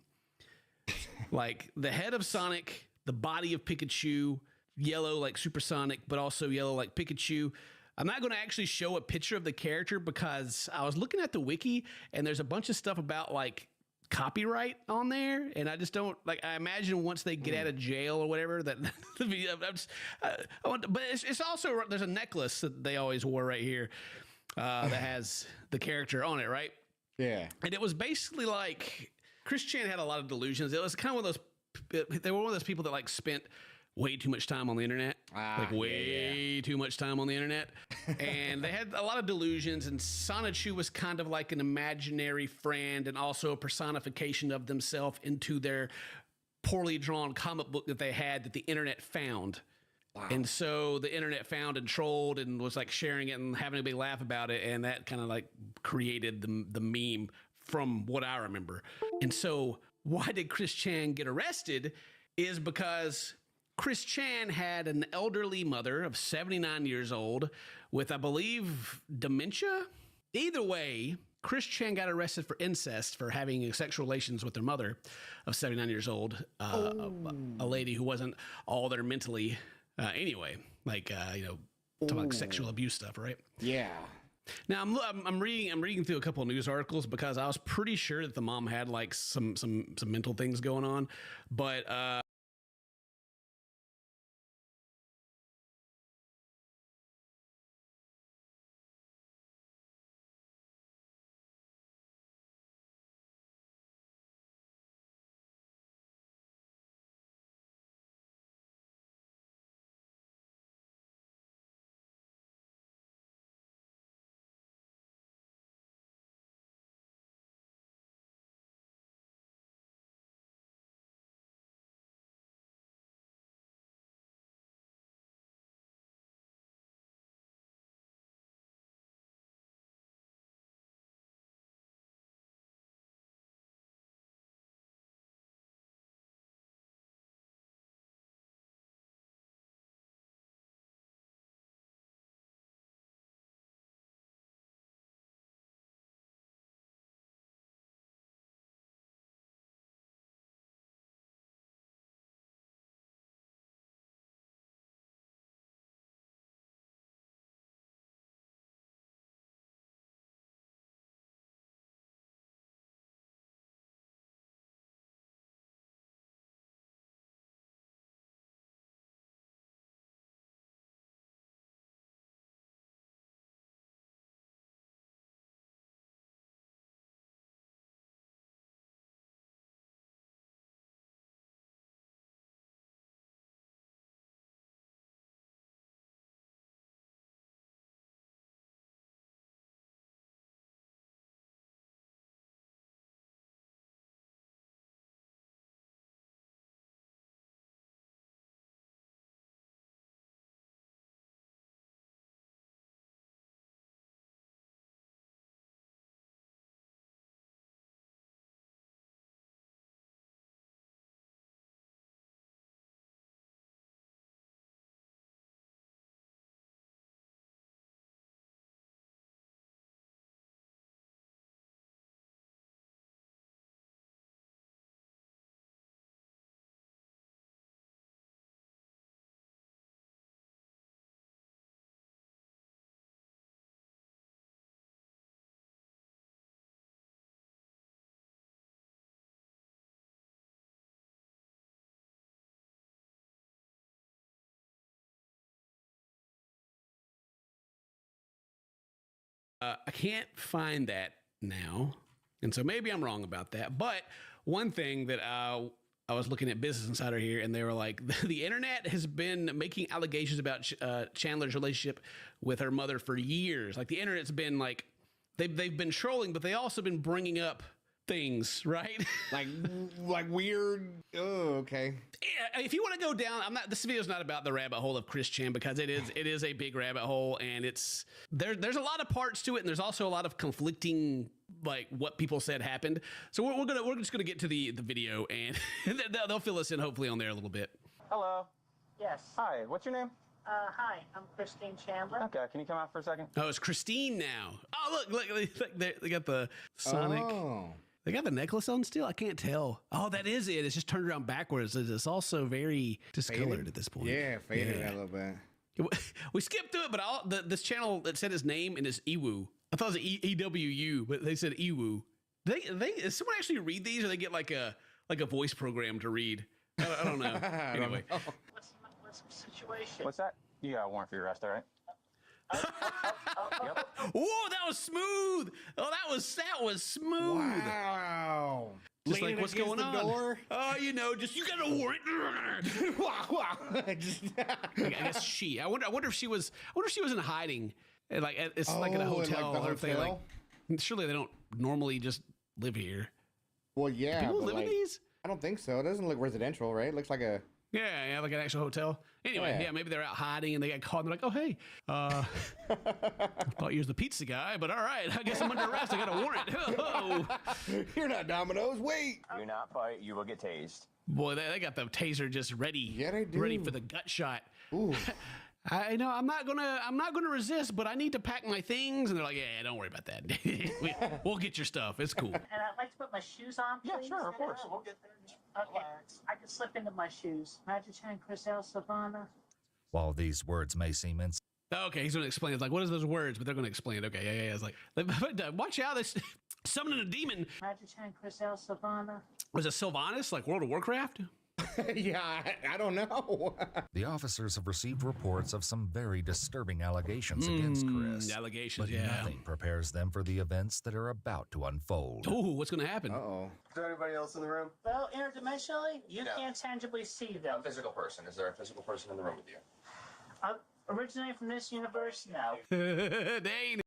Like the head of Sonic, the body of Pikachu, yellow like Supersonic, but also yellow like Pikachu. I'm not going to actually show a picture of the character because I was looking at the wiki and there's a bunch of stuff about like copyright on there, and I just don't like. I imagine once they get out of jail or whatever that. But it's also there's a necklace that they always wore right here that has the character on it, right? Yeah, and it was basically like Chris Chan had a lot of delusions. It was kind of one of those. They were one of those people that like spent way too much time on the internet, too much time on the internet. And they had a lot of delusions, and Sonichu was kind of like an imaginary friend and also a personification of themselves into their poorly drawn comic book that they had that the internet found. Wow. And so the internet found and trolled and was like sharing it and having everybody laugh about it, and that kind of like created the meme from what I remember. And so why did Chris Chan get arrested is because Chris Chan had an elderly mother of 79 years old with, I believe, dementia. Either way, Chris Chan got arrested for incest for having sexual relations with their mother of 79 years old, a lady who wasn't all there mentally anyway, like, talking like sexual abuse stuff, right? Yeah. Now I'm reading through a couple of news articles because I was pretty sure that the mom had like some mental things going on, but I can't find that now. And so maybe I'm wrong about that. But one thing that I was looking at Business Insider here, and they were like, the internet has been making allegations about Chandler's relationship with her mother for years. Like the internet's been like, they've been trolling, but they also been bringing up things, right? like weird. Oh, okay. Yeah, if you want to go down, this video is not about the rabbit hole of Chris Chan, because it is a big rabbit hole, and it's there's a lot of parts to it, and there's also a lot of conflicting, like what people said happened. So we're just gonna get to the video, and they'll fill us in hopefully on there a little bit. Hello. Yes. Hi, what's your name? Hi, I'm Christine Chandler. Okay, can you come out for a second? Oh, it's Christine now. Oh, look, they got the Sonic. Oh. They got the necklace on still? I can't tell. Oh, that is it. It's just turned around backwards. It's also very discolored Faded. at this point. Yeah, faded a little bit. We skipped through it, but this channel that said his name and his Ewu. I thought it was EWU, but they said Ewu. Does someone actually read these, or they get like a voice program to read? I don't know. Anyway. What's the situation? What's that? You got a warrant for your arrest, all right? Yep. Whoa, that was smooth. Oh, that was smooth. Wow. Just Leaning like, what's against going the on? door. Oh, you got a warrant. I guess she. I wonder if she was in hiding. Like it's like in a hotel. Like the or thing, hotel? like, surely they don't normally just live here. Well, yeah. People but live in like, these? I don't think so. It doesn't look residential, right? It looks like a. Yeah, like an actual hotel. Anyway, yeah, maybe they're out hiding and they got caught and they're like, oh, hey, I thought you was the pizza guy, but all right, I guess I'm under arrest. I got a warrant. Oh. You're not Domino's. Wait. Do not fight, you will get tased. Boy, they got the taser just ready. Yeah, they do. Ready for the gut shot. Ooh. I know I'm not gonna resist, but I need to pack my things. And they're like, yeah, don't worry about that. We'll get your stuff. It's cool. And I'd like to put my shoes on, please. Yeah, sure, of course. We'll get there. Okay, I can slip into my shoes. Magic Chan, Chris L. Savannah. While these words may seem Okay, he's gonna explain. It's like, what is those words? But they're gonna explain it. Okay, yeah. It's like, watch out! This summoning a demon. Magic Chan, Chris L. Savannah. Was it Sylvanas, like World of Warcraft? Yeah, I don't know. the officers have received reports of some very disturbing allegations against Chris. Allegations, but yeah. nothing prepares them for the events that are about to unfold. Oh, what's gonna happen? Uh-oh. Is there anybody else in the room? Well, interdimensionally, you No. can't tangibly see them. A physical person. Is there a physical person in the room with you? Originating from this universe, no. Dang.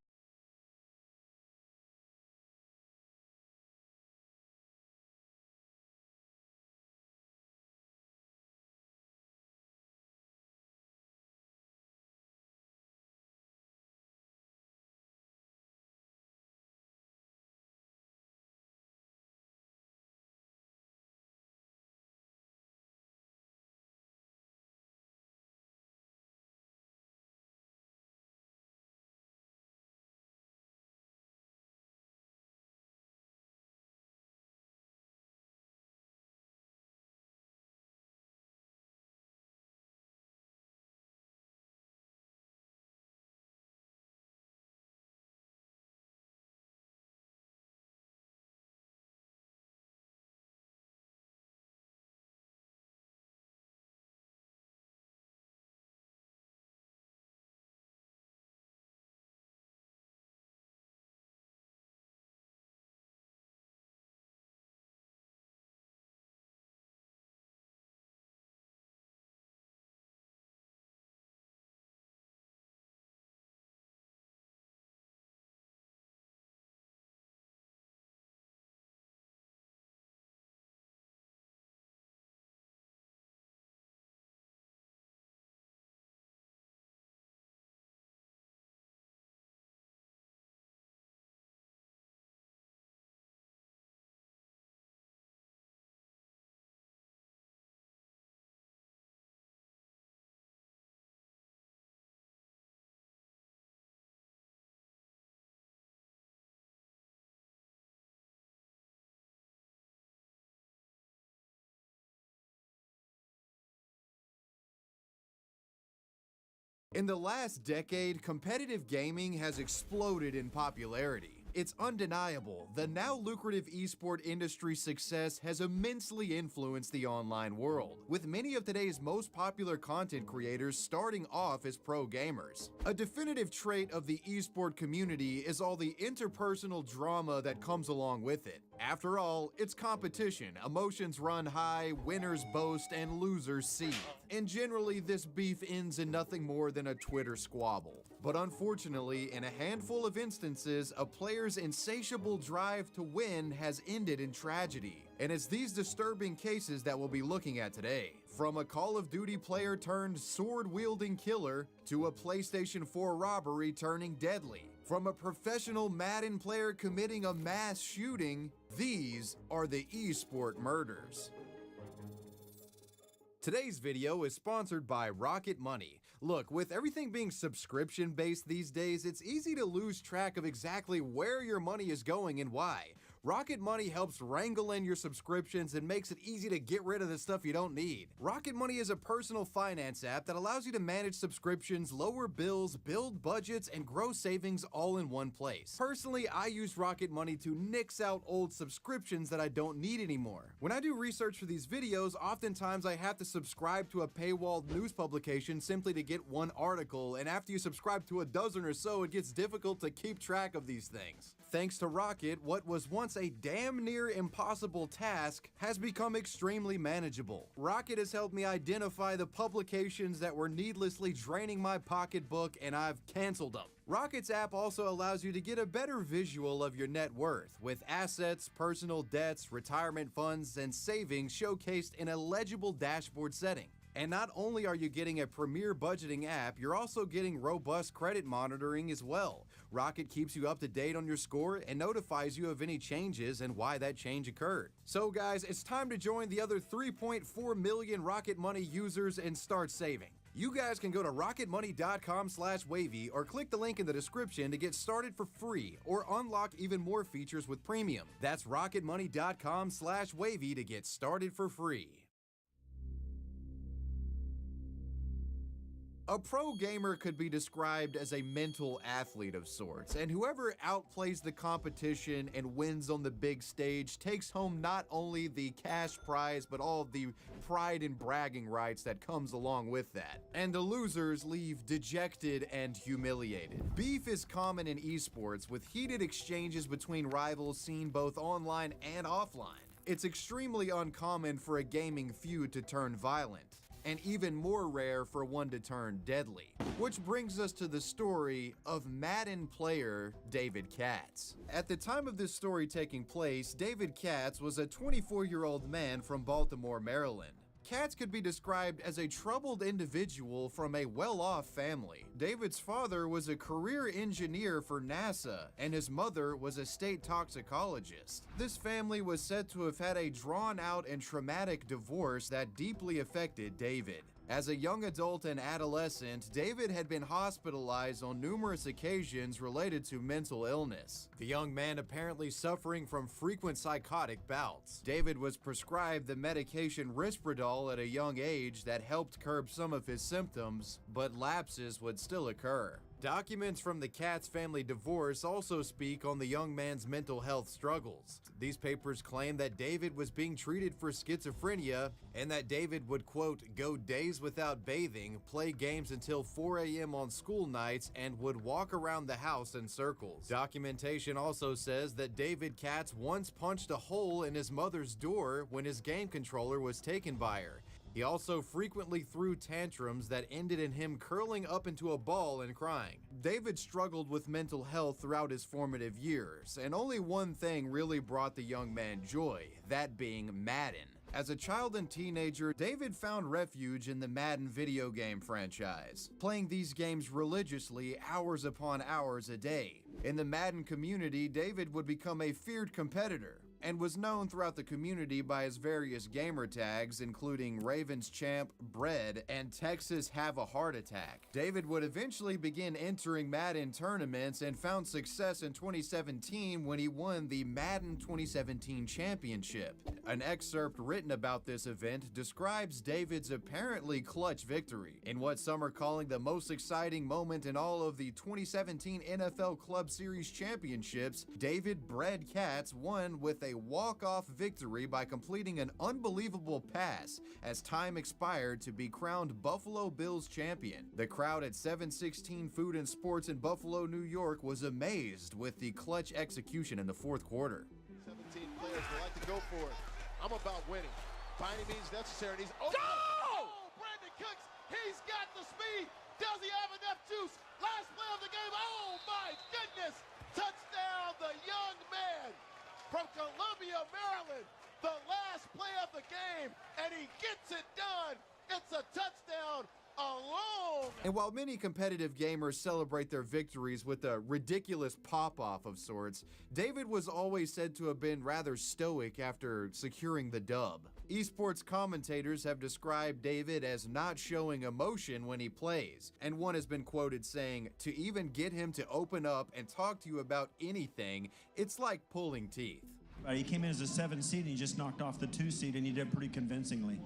In the last decade, competitive gaming has exploded in popularity. It's undeniable, the now lucrative esport industry success has immensely influenced the online world, with many of today's most popular content creators starting off as pro gamers. A definitive trait of the esport community is all the interpersonal drama that comes along with it. After all, it's competition, emotions run high, winners boast, and losers seethe. And generally, this beef ends in nothing more than a Twitter squabble. But unfortunately, in a handful of instances, a player's insatiable drive to win has ended in tragedy. And it's these disturbing cases that we'll be looking at today. From a Call of Duty player turned sword-wielding killer to a PlayStation 4 robbery turning deadly. From a professional Madden player committing a mass shooting, these are the esport murders. Today's video is sponsored by Rocket Money. Look, with everything being subscription-based these days, it's easy to lose track of exactly where your money is going and why. Rocket Money helps wrangle in your subscriptions and makes it easy to get rid of the stuff you don't need. Rocket Money is a personal finance app that allows you to manage subscriptions, lower bills, build budgets, and grow savings all in one place. Personally, I use Rocket Money to nix out old subscriptions that I don't need anymore. When I do research for these videos, oftentimes I have to subscribe to a paywalled news publication simply to get one article, and after you subscribe to a dozen or so, it gets difficult to keep track of these things. Thanks to Rocket, what was once a damn near impossible task has become extremely manageable. Rocket has helped me identify the publications that were needlessly draining my pocketbook, and I've canceled them. Rocket's app also allows you to get a better visual of your net worth, with assets, personal debts, retirement funds, and savings showcased in a legible dashboard setting. And not only are you getting a premier budgeting app, you're also getting robust credit monitoring as well. Rocket keeps you up to date on your score and notifies you of any changes and why that change occurred. So guys, it's time to join the other 3.4 million Rocket Money users and start saving. You guys can go to rocketmoney.com/wavy or click the link in the description to get started for free or unlock even more features with premium. That's rocketmoney.com/wavy to get started for free. A pro gamer could be described as a mental athlete of sorts, and whoever outplays the competition and wins on the big stage takes home not only the cash prize, but all of the pride and bragging rights that comes along with that. And the losers leave dejected and humiliated. Beef is common in esports, with heated exchanges between rivals seen both online and offline. It's extremely uncommon for a gaming feud to turn violent, and even more rare for one to turn deadly. Which brings us to the story of Madden player David Katz. At the time of this story taking place, David Katz was a 24-year-old man from Baltimore, Maryland. Katz could be described as a troubled individual from a well-off family. David's father was a career engineer for NASA, and his mother was a state toxicologist. This family was said to have had a drawn-out and traumatic divorce that deeply affected David. As a young adult and adolescent, David had been hospitalized on numerous occasions related to mental illness. The young man apparently suffering from frequent psychotic bouts. David was prescribed the medication Risperdal at a young age that helped curb some of his symptoms, but lapses would still occur. Documents from the Katz family divorce also speak on the young man's mental health struggles. These papers claim that David was being treated for schizophrenia and that David would, quote, go days without bathing, play games until 4 a.m. on school nights, and would walk around the house in circles. Documentation also says that David Katz once punched a hole in his mother's door when his game controller was taken by her. He also frequently threw tantrums that ended in him curling up into a ball and crying. David struggled with mental health throughout his formative years, and only one thing really brought the young man joy, that being Madden. As a child and teenager, David found refuge in the Madden video game franchise, playing these games religiously hours upon hours a day. In the Madden community, David would become a feared competitor. and was known throughout the community by his various gamer tags, including Ravens Champ, Bread, and Texas Have a Heart Attack. David would eventually begin entering Madden tournaments and found success in 2017 when he won the Madden 2017 championship. An excerpt written about this event describes David's apparently clutch victory in what some are calling the most exciting moment in all of the 2017 NFL Club Series championships. David Bread Katz won with a walk-off victory by completing an unbelievable pass as time expired to be crowned Buffalo Bills champion. The crowd at 716 Food and Sports in Buffalo, New York was amazed with the clutch execution in the fourth quarter. 17 players would like to go for it. I'm about winning. By any means necessary. And he's Go! Brandon Cooks, he's got the speed. Does he have enough juice? Last play of the game. Oh my goodness! Touchdown, the young man from Columbia, Maryland. The last play of the game, and he gets it done. It's a touchdown. Alone. And while many competitive gamers celebrate their victories with a ridiculous pop-off of sorts, David was always said to have been rather stoic after securing the dub. Esports commentators have described David as not showing emotion when he plays, and one has been quoted saying, "To even get him to open up and talk to you about anything, it's like pulling teeth." He came in as a 7 seed and he just knocked off the 2 seed and he did pretty convincingly.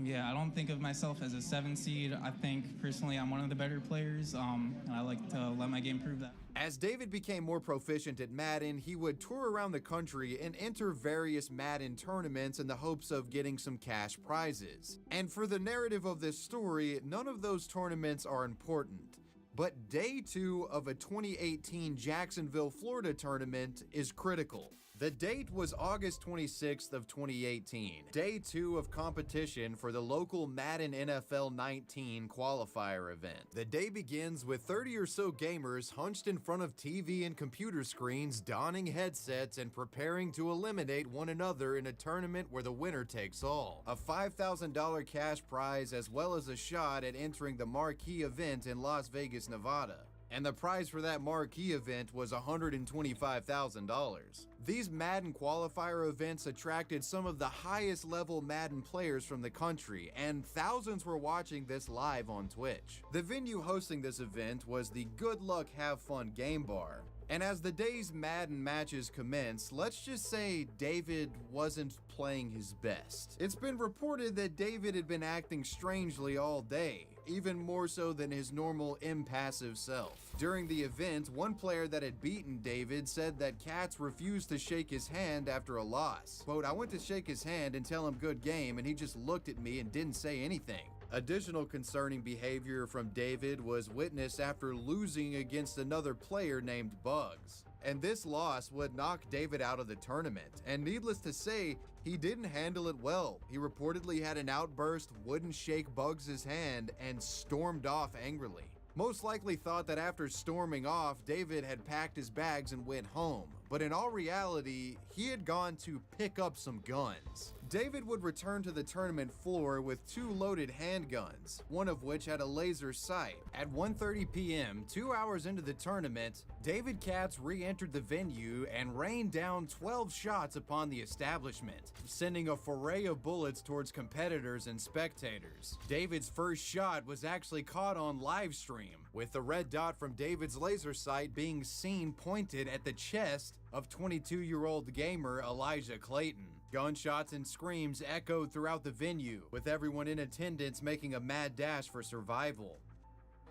Yeah, I don't think of myself as a 7 seed. I think personally I'm one of the better players, and I like to let my game prove that. As David became more proficient at Madden, he would tour around the country and enter various Madden tournaments in the hopes of getting some cash prizes. And for the narrative of this story, none of those tournaments are important. But day 2 of a 2018 Jacksonville, Florida tournament is critical. The date was August 26th of 2018, day 2 of competition for the local Madden NFL 19 qualifier event. The day begins with 30 or so gamers hunched in front of TV and computer screens, donning headsets and preparing to eliminate one another in a tournament where the winner takes all. A $5,000 cash prize as well as a shot at entering the marquee event in Las Vegas, Nevada. And the prize for that marquee event was $125,000. These Madden qualifier events attracted some of the highest level Madden players from the country, and thousands were watching this live on Twitch. The venue hosting this event was the Good Luck Have Fun Game Bar. And as the day's Madden matches commenced, let's just say David wasn't playing his best. It's been reported that David had been acting strangely all day, even more so than his normal impassive self. During the event, one player that had beaten David said that Katz refused to shake his hand after a loss. Quote, "I went to shake his hand and tell him good game, and he just looked at me and didn't say anything." Additional concerning behavior from David was witnessed after losing against another player named Bugs. And this loss would knock David out of the tournament. And needless to say, he didn't handle it well. He reportedly had an outburst, wouldn't shake Bugs' hand, and stormed off angrily. Most likely thought that after storming off, David had packed his bags and went home. But in all reality, he had gone to pick up some guns. David would return to the tournament floor with 2 loaded handguns, one of which had a laser sight. At 1:30 p.m., 2 hours into the tournament, David Katz re-entered the venue and rained down 12 shots upon the establishment, sending a foray of bullets towards competitors and spectators. David's first shot was actually caught on live stream, with the red dot from David's laser sight being seen pointed at the chest of 22-year-old gamer Elijah Clayton. Gunshots and screams echoed throughout the venue, with everyone in attendance making a mad dash for survival.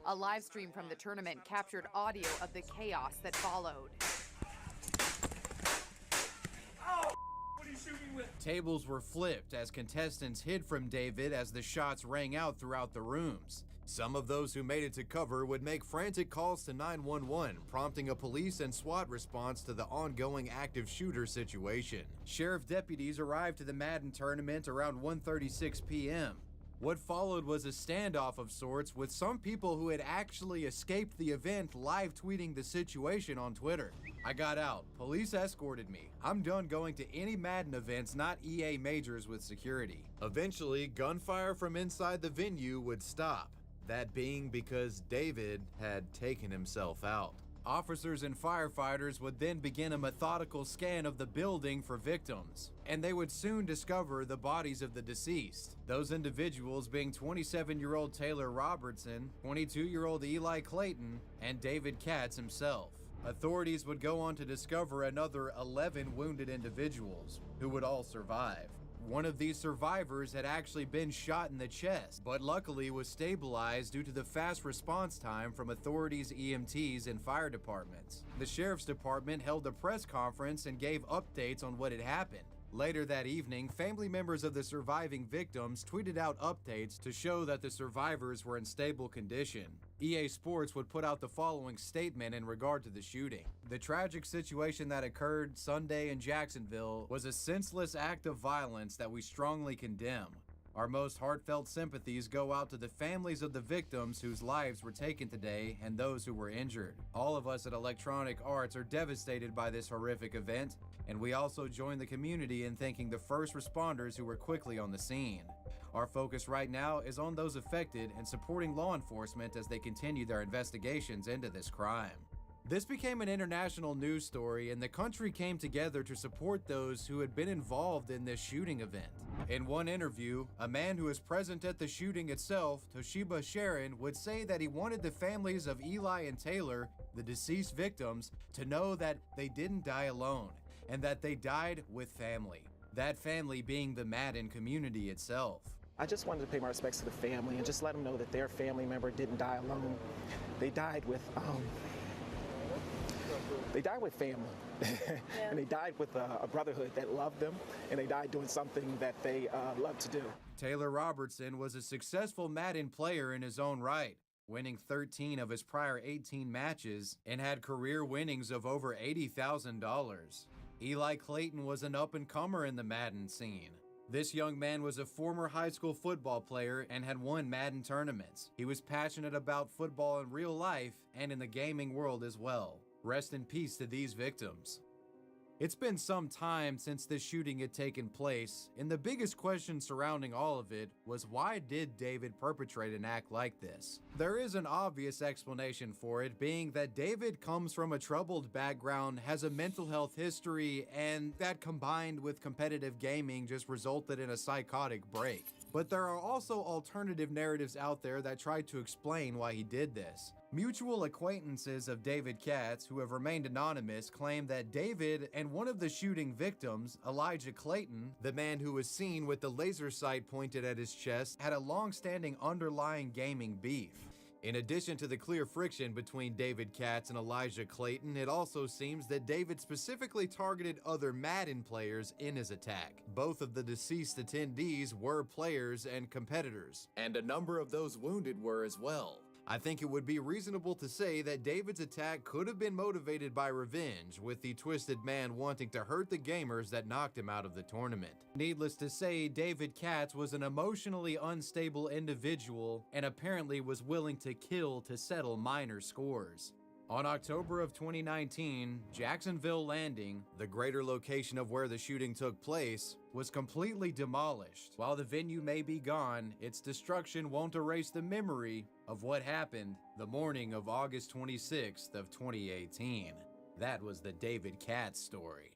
A live stream from the tournament captured audio of the chaos that followed. Oh, what are you shooting with? Tables were flipped as contestants hid from David as the shots rang out throughout the rooms. Some of those who made it to cover would make frantic calls to 911, prompting a police and SWAT response to the ongoing active shooter situation. Sheriff deputies arrived to the Madden tournament around 1:36 p.m. What followed was a standoff of sorts, with some people who had actually escaped the event live tweeting the situation on Twitter. "I got out. Police escorted me. I'm done going to any Madden events, not EA majors with security." Eventually, gunfire from inside the venue would stop. That being because David had taken himself out. Officers and firefighters would then begin a methodical scan of the building for victims, and they would soon discover the bodies of the deceased. Those individuals being 27-year-old Taylor Robertson, 22-year-old Eli Clayton, and David Katz himself. Authorities would go on to discover another 11 wounded individuals who would all survive. One of these survivors had actually been shot in the chest, but luckily was stabilized due to the fast response time from authorities, EMTs, and fire departments. The sheriff's department held a press conference and gave updates on what had happened. Later that evening, family members of the surviving victims tweeted out updates to show that the survivors were in stable condition. EA Sports would put out the following statement in regard to the shooting. The tragic situation that occurred Sunday in Jacksonville was a senseless act of violence that we strongly condemn. Our most heartfelt sympathies go out to the families of the victims whose lives were taken today and those who were injured. All of us at Electronic Arts are devastated by this horrific event, and we also join the community in thanking the first responders who were quickly on the scene. Our focus right now is on those affected and supporting law enforcement as they continue their investigations into this crime. This became an international news story, and the country came together to support those who had been involved in this shooting event. In one interview, a man who was present at the shooting itself, Toshiba Sharon, would say that he wanted the families of Eli and Taylor, the deceased victims, to know that they didn't die alone, and that they died with family. That family being the Madden community itself. I just wanted to pay my respects to the family and just let them know that their family member didn't die alone. They died with family. And they died with a brotherhood that loved them, and they died doing something that they love to do. Taylor Robertson was a successful Madden player in his own right, winning 13 of his prior 18 matches and had career winnings of over $80,000. Eli Clayton was an up-and-comer in the Madden scene. This young man was a former high school football player and had won Madden tournaments. He was passionate about football in real life and in the gaming world as well. Rest in peace to these victims. It's been some time since this shooting had taken place, and the biggest question surrounding all of it was, why did David perpetrate an act like this? There is an obvious explanation for it, being that David comes from a troubled background, has a mental health history, and that combined with competitive gaming just resulted in a psychotic break. But there are also alternative narratives out there that try to explain why he did this. Mutual acquaintances of David Katz, who have remained anonymous, claim that David and one of the shooting victims, Elijah Clayton, the man who was seen with the laser sight pointed at his chest, had a long-standing underlying gaming beef. In addition to the clear friction between David Katz and Elijah Clayton, it also seems that David specifically targeted other Madden players in his attack. Both of the deceased attendees were players and competitors, and a number of those wounded were as well. I think it would be reasonable to say that David's attack could have been motivated by revenge, with the twisted man wanting to hurt the gamers that knocked him out of the tournament. Needless to say, David Katz was an emotionally unstable individual and apparently was willing to kill to settle minor scores. On October of 2019, Jacksonville Landing, the greater location of where the shooting took place, was completely demolished. While the venue may be gone, its destruction won't erase the memory of what happened the morning of August 26th of 2018. That was the David Katz story.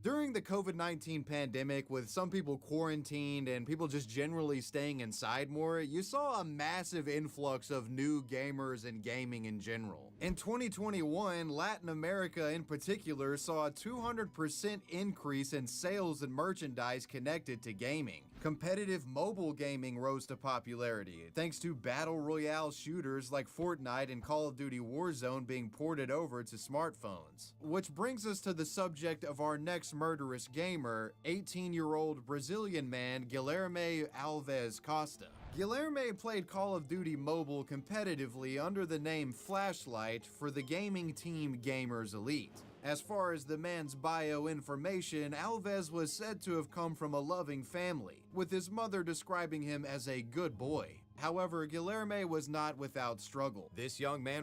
During the COVID-19 pandemic, with some people quarantined and people just generally staying inside more, you saw a massive influx of new gamers and gaming in general. In 2021, Latin America in particular saw a 200% increase in sales and merchandise connected to gaming. Competitive mobile gaming rose to popularity, thanks to battle royale shooters like Fortnite and Call of Duty Warzone being ported over to smartphones. Which brings us to the subject of our next murderous gamer, 18-year-old Brazilian man Guilherme Alves Costa. Guilherme played Call of Duty Mobile competitively under the name Flashlight for the gaming team Gamers Elite. As far as the man's bio information, Alves was said to have come from a loving family, with his mother describing him as a good boy. However, Guilherme was not without struggle. This young man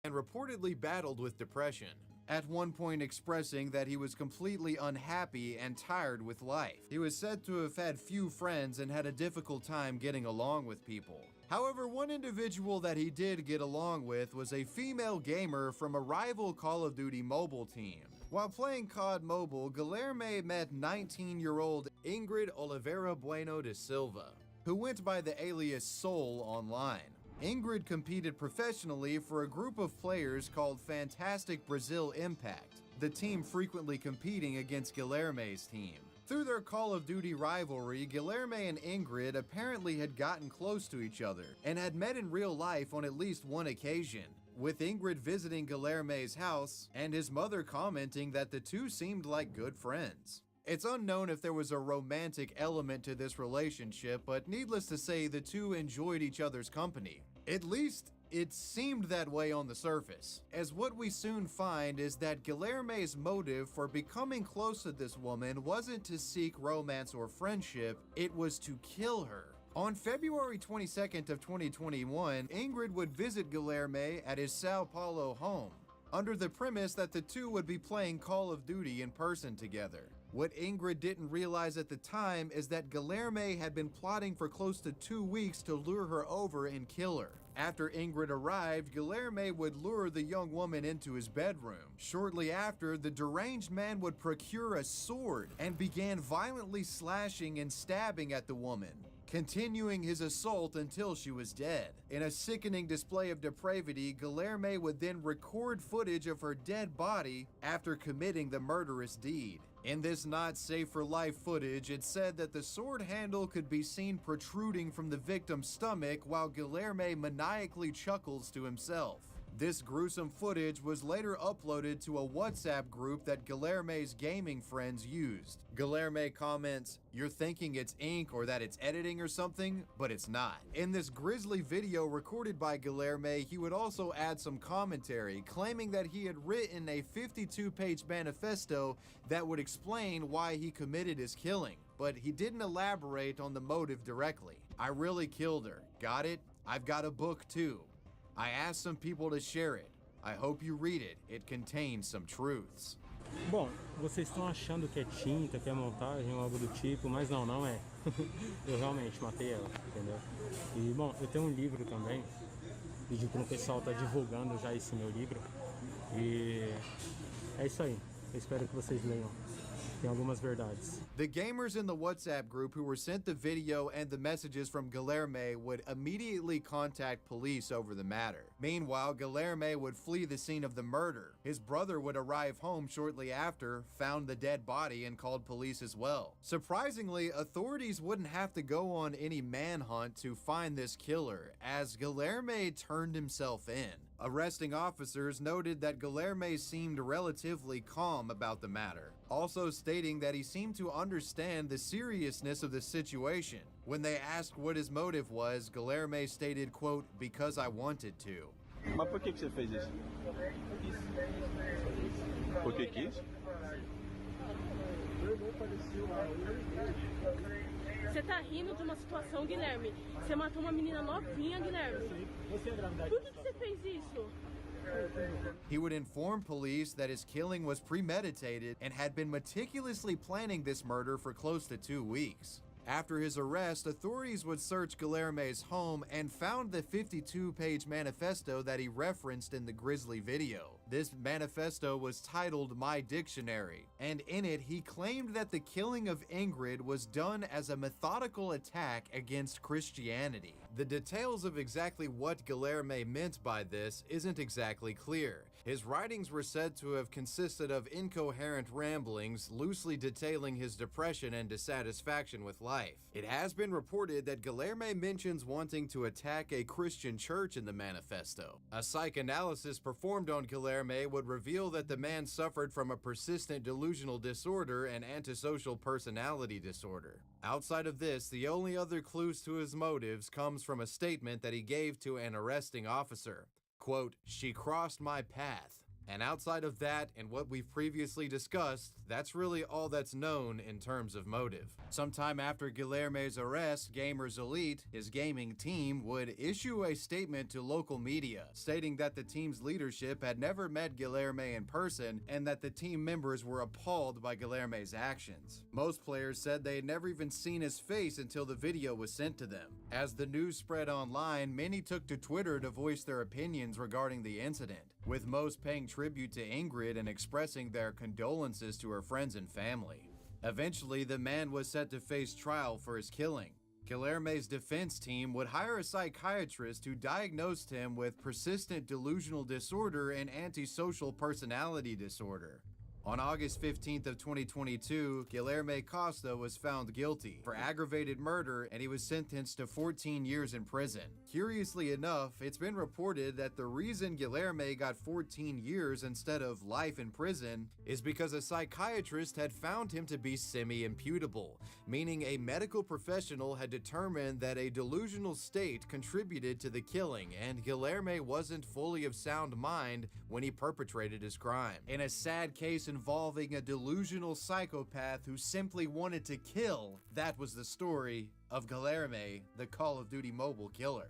and reportedly battled with depression, at one point expressing that he was completely unhappy and tired with life. He was said to have had few friends and had a difficult time getting along with people. However, one individual that he did get along with was a female gamer from a rival Call of Duty mobile team. While playing COD Mobile, Guilherme met 19-year-old Ingrid Oliveira Bueno de Silva, who went by the alias Soul online. Ingrid competed professionally for a group of players called Fantastic Brazil Impact, the team frequently competing against Guilherme's team. Through their Call of Duty rivalry, Guilherme and Ingrid apparently had gotten close to each other and had met in real life on at least one occasion, with Ingrid visiting Guilherme's house and his mother commenting that the two seemed like good friends. It's unknown if there was a romantic element to this relationship, but needless to say, the two enjoyed each other's company. At least, it seemed that way on the surface, as what we soon find is that Guilherme's motive for becoming close to this woman wasn't to seek romance or friendship, it was to kill her. On February 22nd of 2021, Ingrid would visit Guilherme at his Sao Paulo home, under the premise that the two would be playing Call of Duty in person together. What Ingrid didn't realize at the time is that Guilherme had been plotting for close to 2 weeks to lure her over and kill her. After Ingrid arrived, Guilherme would lure the young woman into his bedroom. Shortly after, the deranged man would procure a sword and began violently slashing and stabbing at the woman, continuing his assault until she was dead. In a sickening display of depravity, Guilherme would then record footage of her dead body after committing the murderous deed. In this not safe for life footage, it said that the sword handle could be seen protruding from the victim's stomach while Guilherme maniacally chuckles to himself. This gruesome footage was later uploaded to a WhatsApp group that Guilherme's gaming friends used. Guilherme comments, "You're thinking it's ink or that it's editing or something, but it's not." In this grisly video recorded by Guilherme, he would also add some commentary, claiming that he had written a 52-page manifesto that would explain why he committed his killing, but he didn't elaborate on the motive directly. "I really killed her. Got it? I've got a book too. I asked some people to share it. I hope you read it. It contains some truths." Bom, vocês estão achando que é tinta, que é montagem ou algo do tipo, mas não, não é. Eu realmente matei ela, entendeu? E, bom, eu tenho um livro também, pedi para o pessoal estar divulgando já esse meu livro. E é isso aí, eu espero que vocês leiam. Tem algumas verdades. The gamers in the WhatsApp group who were sent the video and the messages from Guilherme would immediately contact police over the matter. Meanwhile, Guilherme would flee the scene of the murder. His brother would arrive home shortly after, found the dead body, and called police as well. Surprisingly, authorities wouldn't have to go on any manhunt to find this killer, as Guilherme turned himself in. Arresting officers noted that Guilherme seemed relatively calm about the matter, also stating that he seemed to understand the seriousness of the situation. When they asked what his motive was, Guilherme stated, quote, "Because I wanted to." Mas por que você fez isso? Porque quis? Você tá rindo de uma situação, Guilherme. Você matou uma menina novinha, Guilherme. Por que você fez isso? He would inform police that his killing was premeditated and had been meticulously planning this murder for close to 2 weeks. After his arrest, authorities would search Guilherme's home and found the 52-page manifesto that he referenced in the grisly video. This manifesto was titled My Dictionary, and in it he claimed that the killing of Ingrid was done as a methodical attack against Christianity. The details of exactly what Guilherme meant by this isn't exactly clear. His writings were said to have consisted of incoherent ramblings, loosely detailing his depression and dissatisfaction with life. It has been reported that Guilherme mentions wanting to attack a Christian church in the manifesto. A psychoanalysis performed on Guilherme would reveal that the man suffered from a persistent delusional disorder and antisocial personality disorder. Outside of this, the only other clues to his motives comes from a statement that he gave to an arresting officer. Quote, "She crossed my path. And outside of that and what we've previously discussed, that's really all that's known in terms of motive. Sometime after Guilherme's arrest, Gamers Elite, his gaming team, would issue a statement to local media, stating that the team's leadership had never met Guilherme in person and that the team members were appalled by Guilherme's actions. Most players said they had never even seen his face until the video was sent to them. As the news spread online, many took to Twitter to voice their opinions regarding the incident, with most paying tribute to Ingrid and expressing their condolences to her friends and family. Eventually, the man was set to face trial for his killing. Guilherme's defense team would hire a psychiatrist who diagnosed him with persistent delusional disorder and antisocial personality disorder. On August 15th of 2022, Guilherme Costa was found guilty for aggravated murder and he was sentenced to 14 years in prison. Curiously enough, it's been reported that the reason Guilherme got 14 years instead of life in prison is because a psychiatrist had found him to be semi-imputable, meaning a medical professional had determined that a delusional state contributed to the killing and Guilherme wasn't fully of sound mind when he perpetrated his crime. In a sad case involving a delusional psychopath who simply wanted to kill, that was the story of Guilherme, the Call of Duty mobile killer.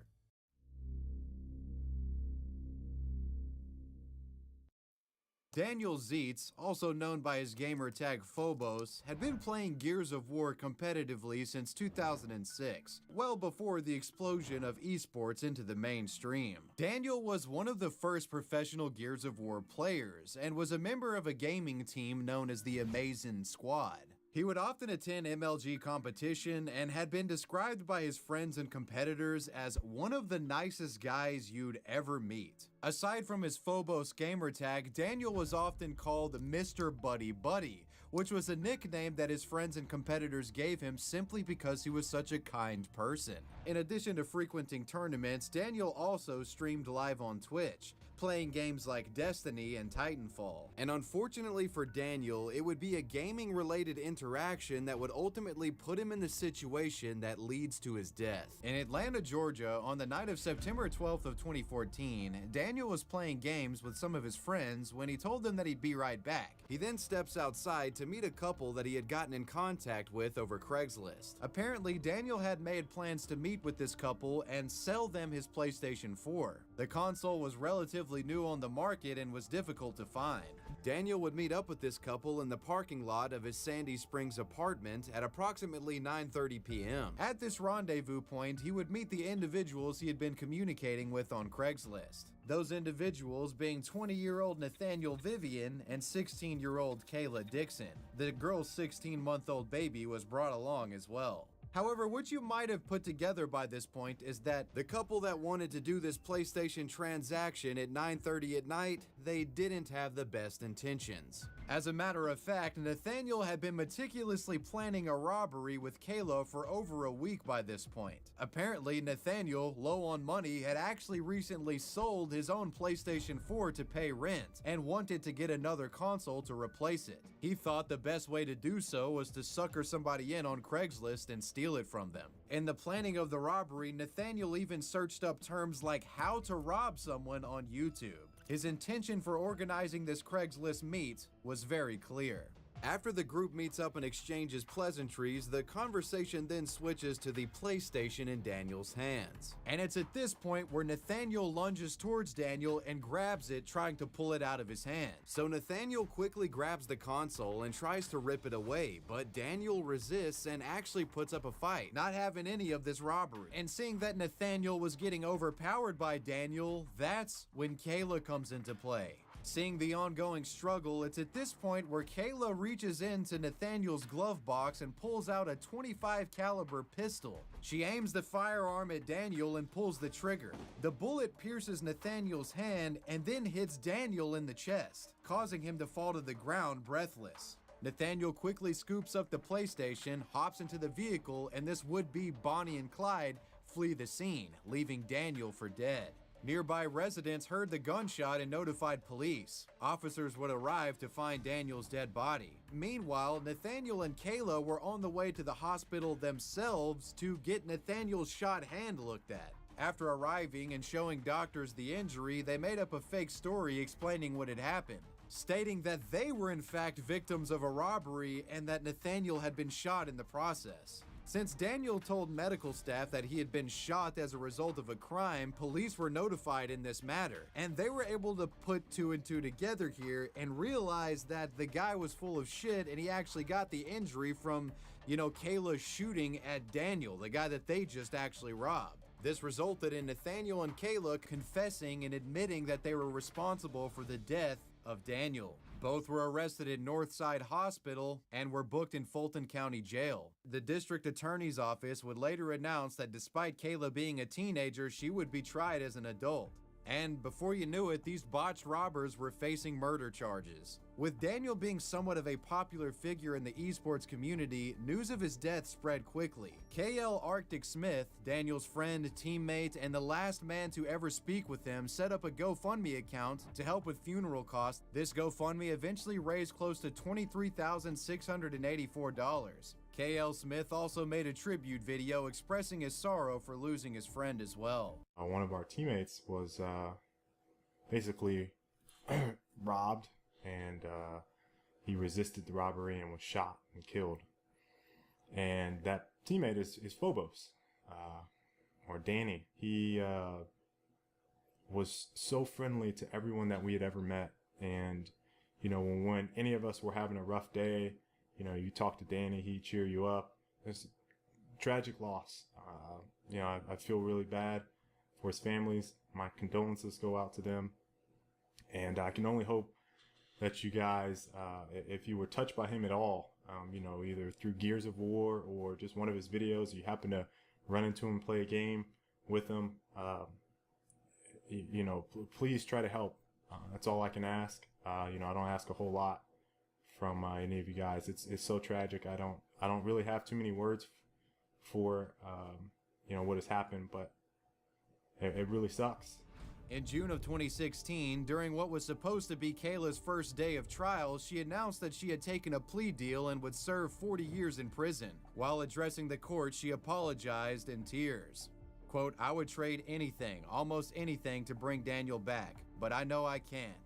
Daniel Zietz, also known by his gamer tag Phobos, had been playing Gears of War competitively since 2006, well before the explosion of esports into the mainstream. Daniel was one of the first professional Gears of War players, and was a member of a gaming team known as the Amazing Squad. He would often attend MLG competition and had been described by his friends and competitors as one of the nicest guys you'd ever meet. Aside from his Phobos gamer tag, Daniel was often called Mr. Buddy Buddy, which was a nickname that his friends and competitors gave him simply because he was such a kind person. In addition to frequenting tournaments, Daniel also streamed live on Twitch, playing games like Destiny and Titanfall. And unfortunately for Daniel, it would be a gaming-related interaction that would ultimately put him in the situation that leads to his death. In Atlanta, Georgia, on the night of September 12th of 2014, Daniel was playing games with some of his friends when he told them that he'd be right back. He then steps outside to meet a couple that he had gotten in contact with over Craigslist. Apparently, Daniel had made plans to meet with this couple and sell them his PlayStation 4. The console was relatively new on the market and was difficult to find. Daniel would meet up with this couple in the parking lot of his Sandy Springs apartment at approximately 9:30 p.m. At this rendezvous point, he would meet the individuals he had been communicating with on Craigslist. Those individuals being 20-year-old Nathaniel Vivian and 16-year-old Kayla Dixon. The girl's 16-month-old baby was brought along as well. However, what you might have put together by this point is that the couple that wanted to do this PlayStation transaction at 9:30 at night, they didn't have the best intentions. As a matter of fact, Nathaniel had been meticulously planning a robbery with Kayla for over a week by this point. Apparently, Nathaniel, low on money, had actually recently sold his own PlayStation 4 to pay rent and wanted to get another console to replace it. He thought the best way to do so was to sucker somebody in on Craigslist and steal it from them. In the planning of the robbery, Nathaniel even searched up terms like how to rob someone on YouTube. His intention for organizing this Craigslist meet was very clear. After the group meets up and exchanges pleasantries, the conversation then switches to the PlayStation in Daniel's hands. And it's at this point where Nathaniel lunges towards Daniel and grabs it, trying to pull it out of his hand. So Nathaniel quickly grabs the console and tries to rip it away, but Daniel resists and actually puts up a fight, not having any of this robbery. And seeing that Nathaniel was getting overpowered by Daniel, that's when Kayla comes into play. Seeing the ongoing struggle, it's at this point where Kayla reaches into Nathaniel's glove box and pulls out a .25 caliber pistol. She aims the firearm at Daniel and pulls the trigger. The bullet pierces Nathaniel's hand and then hits Daniel in the chest, causing him to fall to the ground breathless. Nathaniel quickly scoops up the PlayStation, hops into the vehicle, and this would-be Bonnie and Clyde flee the scene, leaving Daniel for dead. Nearby residents heard the gunshot and notified police. Officers would arrive to find Daniel's dead body. Meanwhile, Nathaniel and Kayla were on the way to the hospital themselves to get Nathaniel's shot hand looked at. After arriving and showing doctors the injury, they made up a fake story explaining what had happened, stating that they were in fact victims of a robbery and that Nathaniel had been shot in the process. Since Daniel told medical staff that he had been shot as a result of a crime, police were notified in this matter, and they were able to put two and two together here and realize that the guy was full of shit and he actually got the injury from, Kayla shooting at Daniel, the guy that they just actually robbed. This resulted in Nathaniel and Kayla confessing and admitting that they were responsible for the death of Daniel. Both were arrested at Northside Hospital and were booked in Fulton County Jail. The district attorney's office would later announce that despite Kayla being a teenager, she would be tried as an adult. And before you knew it, these botched robbers were facing murder charges. With Daniel being somewhat of a popular figure in the esports community, news of his death spread quickly. KL Arctic Smith, Daniel's friend, teammate, and the last man to ever speak with him, set up a GoFundMe account to help with funeral costs. This GoFundMe eventually raised close to $23,684. KL Smith also made a tribute video expressing his sorrow for losing his friend as well. One of our teammates was basically robbed, and he resisted the robbery and was shot and killed. And that teammate is Phobos, or Danny. He was so friendly to everyone that we had ever met. And, when any of us were having a rough day, you talk to Danny, he'd cheer you up. It's a tragic loss. I feel really bad for his families. My condolences go out to them. And I can only hope that you guys, if you were touched by him at all, either through Gears of War or just one of his videos, you happen to run into him, play a game with him, please try to help. That's all I can ask. I don't ask a whole lot from any of you guys. It's so tragic. I don't really have too many words for what has happened, but it really sucks. In June of 2016, during what was supposed to be Kayla's first day of trial, she announced that she had taken a plea deal and would serve 40 years in prison. While addressing the court, she apologized in tears. Quote, "I would trade anything, almost anything, to bring Daniel back, but I know I can't.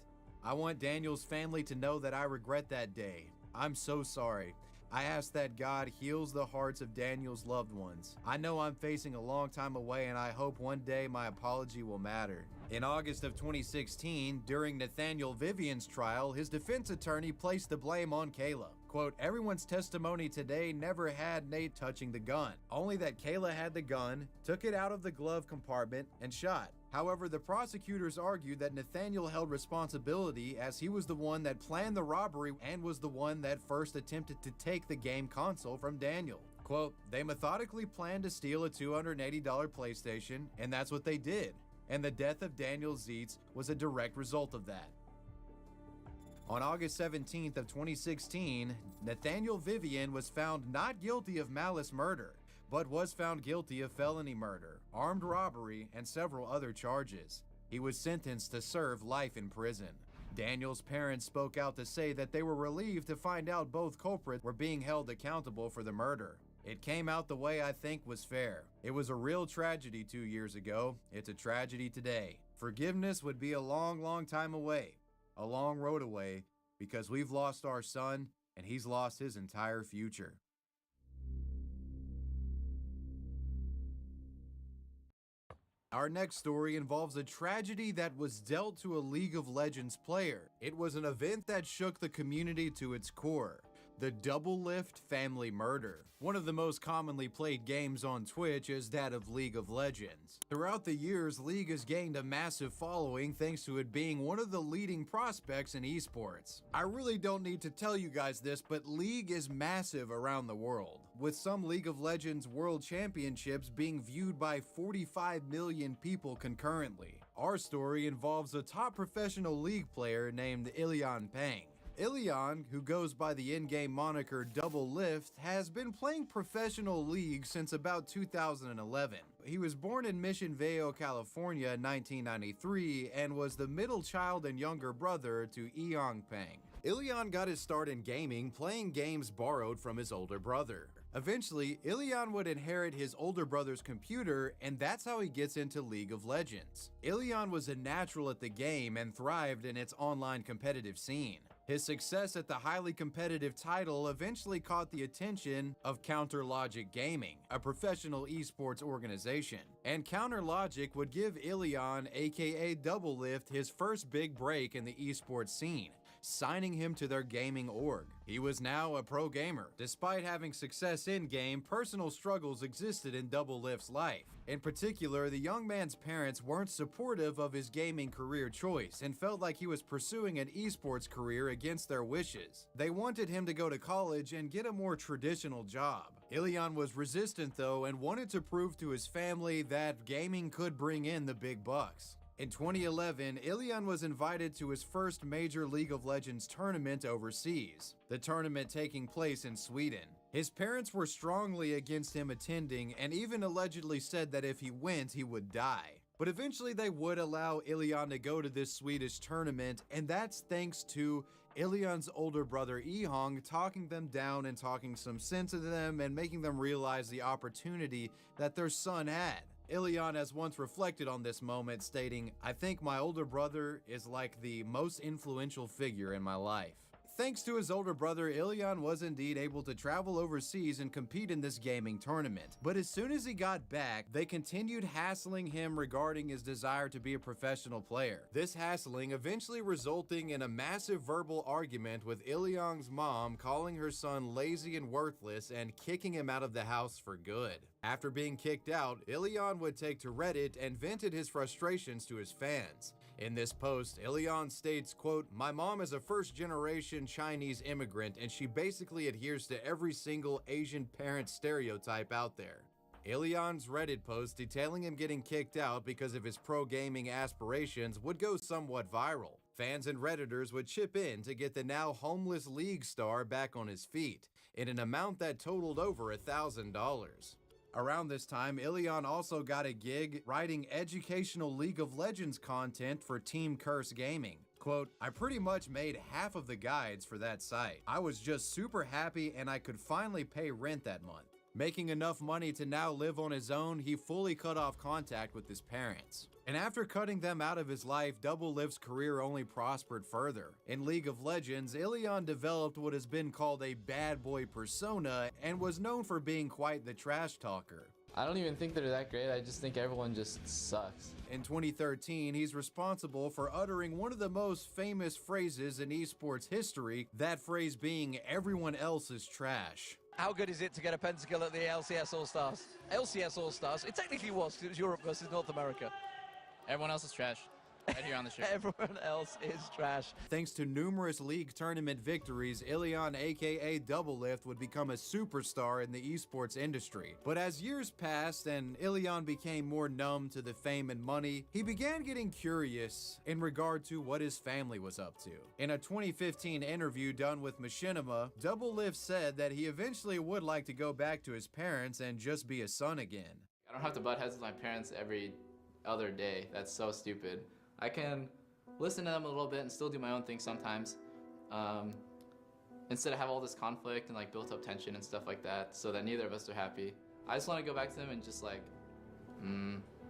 I want Daniel's family to know that I regret that day. I'm so sorry. I ask that God heals the hearts of Daniel's loved ones. I know I'm facing a long time away, and I hope one day my apology will matter." In August of 2016, during Nathaniel Vivian's trial, his defense attorney placed the blame on Kayla. Quote, "Everyone's testimony today never had Nate touching the gun, only that Kayla had the gun, took it out of the glove compartment, and shot. However, the prosecutors argued that Nathaniel held responsibility as he was the one that planned the robbery and was the one that first attempted to take the game console from Daniel. Quote, "They methodically planned to steal a $280 PlayStation, and that's what they did. And the death of Daniel Zietz was a direct result of that." On August 17th of 2016, Nathaniel Vivian was found not guilty of malice murder, but was found guilty of felony murder, armed robbery, and several other charges. He was sentenced to serve life in prison. Daniel's parents spoke out to say that they were relieved to find out both culprits were being held accountable for the murder. "It came out the way I think was fair. It was a real tragedy 2 years ago. It's a tragedy today. Forgiveness would be a long, long time away, a long road away, because we've lost our son and he's lost his entire future." Our next story involves a tragedy that was dealt to a League of Legends player. It was an event that shook the community to its core. The Double Lift family murder. One of the most commonly played games on Twitch is that of League of Legends. Throughout the years, League has gained a massive following thanks to it being one of the leading prospects in esports. I really don't need to tell you guys this, but League is massive around the world, with some League of Legends World Championships being viewed by 45 million people concurrently. Our story involves a top professional League player named Ilian Pang. Ilian, who goes by the in-game moniker Double Lift, has been playing professional League since about 2011. He was born in Mission Viejo, California in 1993 and was the middle child and younger brother to Eong Pang. Ilian got his start in gaming playing games borrowed from his older brother. Eventually, Ilion would inherit his older brother's computer, and that's how he gets into League of Legends. Ilion was a natural at the game and thrived in its online competitive scene. His success at the highly competitive title eventually caught the attention of Counter Logic Gaming, a professional esports organization. And Counter Logic would give Ilion, aka Doublelift, his first big break in the esports scene, signing him to their gaming org. He was now a pro gamer. Despite having success in-game, personal struggles existed in Doublelift's life. In particular, the young man's parents weren't supportive of his gaming career choice and felt like he was pursuing an esports career against their wishes. They wanted him to go to college and get a more traditional job. Ilion was resistant though and wanted to prove to his family that gaming could bring in the big bucks. In 2011, Ilion was invited to his first major League of Legends tournament overseas, the tournament taking place in Sweden. His parents were strongly against him attending and even allegedly said that if he went, he would die. But eventually they would allow Ilion to go to this Swedish tournament, and that's thanks to Ilion's older brother Ehong talking them down and talking some sense into them and making them realize the opportunity that their son had. Ilion has once reflected on this moment, stating, "I think my older brother is like the most influential figure in my life." Thanks to his older brother, Ilion was indeed able to travel overseas and compete in this gaming tournament. But as soon as he got back, they continued hassling him regarding his desire to be a professional player. This hassling eventually resulting in a massive verbal argument with Ilion's mom calling her son lazy and worthless and kicking him out of the house for good. After being kicked out, Ilion would take to Reddit and vented his frustrations to his fans. In this post, Ilion states, quote, "My mom is a first-generation Chinese immigrant and she basically adheres to every single Asian parent stereotype out there." Ilion's Reddit post detailing him getting kicked out because of his pro gaming aspirations would go somewhat viral. Fans and Redditors would chip in to get the now homeless League star back on his feet, in an amount that totaled over $1,000. Around this time, Ilion also got a gig writing educational League of Legends content for Team Curse Gaming. Quote, "I pretty much made half of the guides for that site. I was just super happy and I could finally pay rent that month." Making enough money to now live on his own, he fully cut off contact with his parents. And after cutting them out of his life, Doublelift's career only prospered further. In League of Legends, Ilion developed what has been called a bad boy persona and was known for being quite the trash talker. I don't even think they're that great. I just think everyone just sucks. In 2013, he's responsible for uttering one of the most famous phrases in esports history, that phrase being "everyone else is trash." How good is it to get a pentakill at the LCS All-Stars? LCS All-Stars? It technically was, because it was Europe versus North America. Everyone else is trash. Right here on the show. Everyone else is trash. Thanks to numerous league tournament victories, Ilion, aka Doublelift, would become a superstar in the esports industry. But as years passed and Ilion became more numb to the fame and money, he began getting curious in regard to what his family was up to. In a 2015 interview done with Machinima, Doublelift said that he eventually would like to go back to his parents and just be a son again. I don't have to butt heads with my parents every other day. That's so stupid. I can listen to them a little bit and still do my own thing sometimes, instead of have all this conflict and like built up tension and stuff like that, so that neither of us are happy. I just want to go back to them and just like,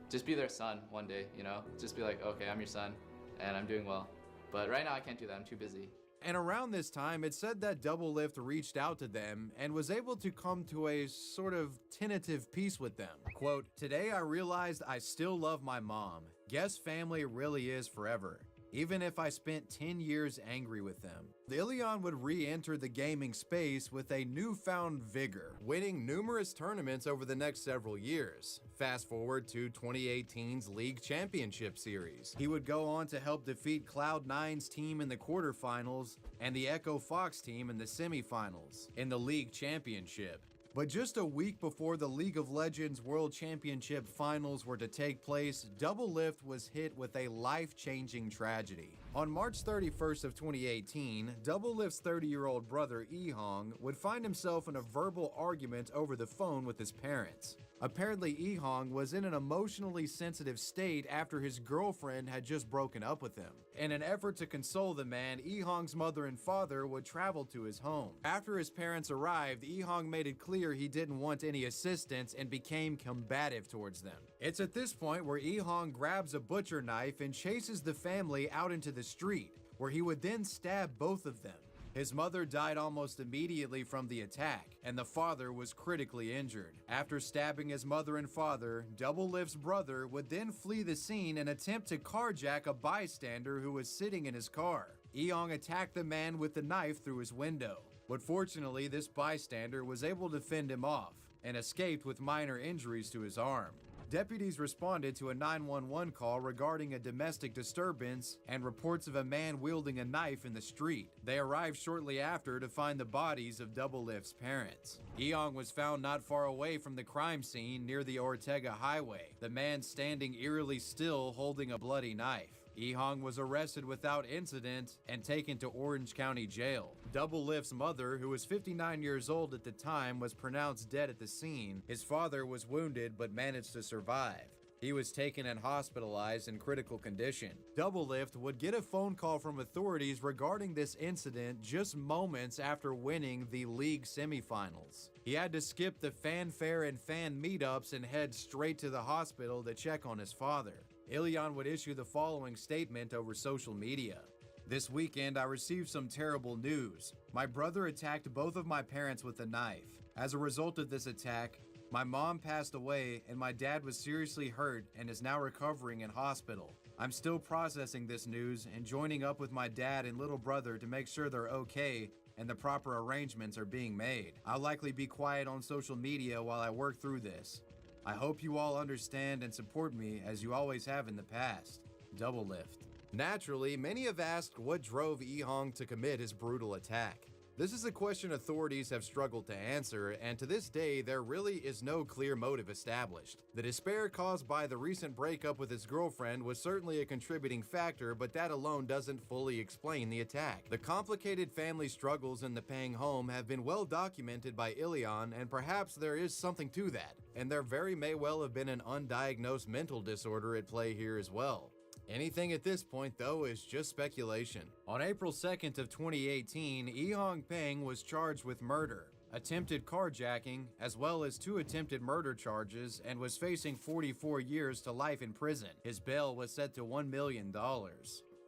just be their son one day, you know? Just be like, okay, I'm your son and I'm doing well. But right now I can't do that, I'm too busy. And around this time, it said that Doublelift reached out to them and was able to come to a sort of tentative peace with them. Quote, "Today I realized I still love my mom. Guess family really is forever. Even if I spent 10 years angry with them." Ilion would re-enter the gaming space with a newfound vigor, winning numerous tournaments over the next several years. Fast forward to 2018's League Championship Series. He would go on to help defeat Cloud9's team in the quarterfinals and the Echo Fox team in the semifinals in the League Championship. But just a week before the League of Legends World Championship Finals were to take place, Doublelift was hit with a life-changing tragedy. On March 31st of 2018, Doublelift's 30-year-old brother Ehong would find himself in a verbal argument over the phone with his parents. Apparently, Ehong was in an emotionally sensitive state after his girlfriend had just broken up with him. In an effort to console the man, Ehong's mother and father would travel to his home. After his parents arrived, Ehong made it clear he didn't want any assistance and became combative towards them. It's at this point where Ehong grabs a butcher knife and chases the family out into the street, where he would then stab both of them. His mother died almost immediately from the attack, and the father was critically injured. After stabbing his mother and father, Doublelift's brother would then flee the scene and attempt to carjack a bystander who was sitting in his car. Ehong attacked the man with the knife through his window, but fortunately this bystander was able to fend him off and escaped with minor injuries to his arm. Deputies responded to a 911 call regarding a domestic disturbance and reports of a man wielding a knife in the street. They arrived shortly after to find the bodies of Doublelift's parents. Ehong was found not far away from the crime scene near the Ortega Highway, the man standing eerily still holding a bloody knife. Ehong was arrested without incident and taken to Orange County Jail. Doublelift's mother, who was 59 years old at the time, was pronounced dead at the scene. His father was wounded but managed to survive. He was taken and hospitalized in critical condition. Doublelift would get a phone call from authorities regarding this incident just moments after winning the league semifinals. He had to skip the fanfare and fan meetups and head straight to the hospital to check on his father. Ilion would issue the following statement over social media. This weekend, I received some terrible news. My brother attacked both of my parents with a knife. As a result of this attack, my mom passed away and my dad was seriously hurt and is now recovering in hospital. I'm still processing this news and joining up with my dad and little brother to make sure they're okay and the proper arrangements are being made. I'll likely be quiet on social media while I work through this. I hope you all understand and support me as you always have in the past. Doublelift. Naturally, many have asked what drove Ehong to commit his brutal attack. This is a question authorities have struggled to answer, and to this day, there really is no clear motive established. The despair caused by the recent breakup with his girlfriend was certainly a contributing factor, but that alone doesn't fully explain the attack. The complicated family struggles in the Pang home have been well documented by Ilion, and perhaps there is something to that, and there very may well have been an undiagnosed mental disorder at play here as well. Anything at this point, though, is just speculation. On April 2nd of 2018, Ehong Pang was charged with murder, attempted carjacking, as well as 2 attempted murder charges, and was facing 44 years to life in prison. His bail was set to $1 million.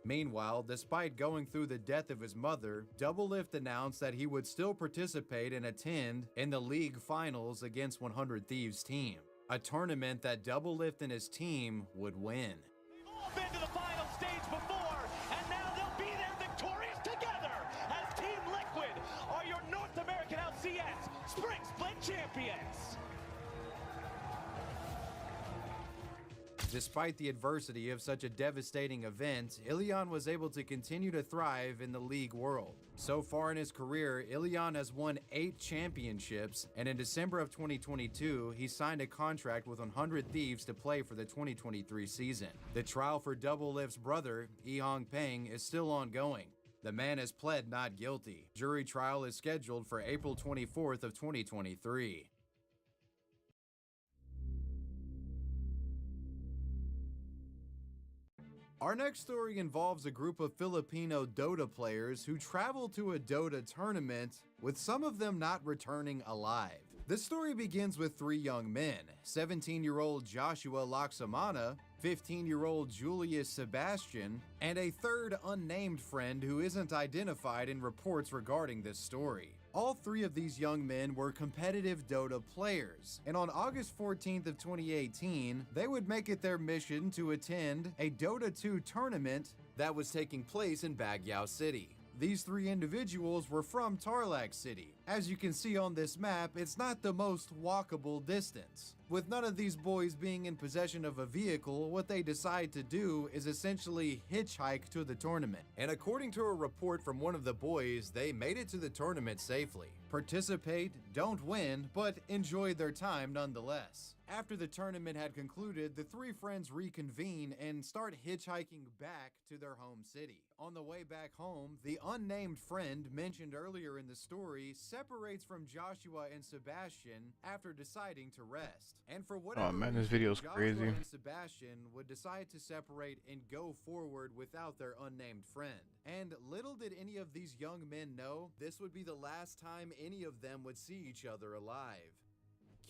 Meanwhile, despite going through the death of his mother, Doublelift announced that he would still participate and attend in the league finals against 100 Thieves' team, a tournament that Doublelift and his team would win. Been to the final stage before, and now they'll be there victorious together as Team Liquid are your North American LCS Spring Split champions. Despite the adversity of such a devastating event, Ilion was able to continue to thrive in the league world. So far in his career, Ilion has won 8 championships, and in December of 2022, he signed a contract with 100 Thieves to play for the 2023 season. The trial for Doublelift's brother, Ehong Pang, is still ongoing. The man has pled not guilty. Jury trial is scheduled for April 24th of 2023. Our next story involves a group of Filipino Dota players who traveled to a Dota tournament, with some of them not returning alive. The story begins with 3 young men, 17-year-old Joshua Laksamana, 15-year-old Julius Sebastian, and a third unnamed friend who isn't identified in reports regarding this story. All 3 of these young men were competitive Dota players, and on August 14th of 2018, they would make it their mission to attend a Dota 2 tournament that was taking place in Baguio City. These 3 individuals were from Tarlac City. As you can see on this map, it's not the most walkable distance. With none of these boys being in possession of a vehicle, what they decide to do is essentially hitchhike to the tournament. And according to a report from one of the boys, they made it to the tournament safely. Participate, don't win, but enjoy their time nonetheless. After the tournament had concluded, the three friends reconvene and start hitchhiking back to their home city. On the way back home, the unnamed friend mentioned earlier in the story separates from Joshua and Sebastian after deciding to rest. And for whatever man, this reason, video's Joshua crazy. and Sebastian would decide to separate and go forward without their unnamed friend. And little did any of these young men know, this would be the last time any of them would see each other alive.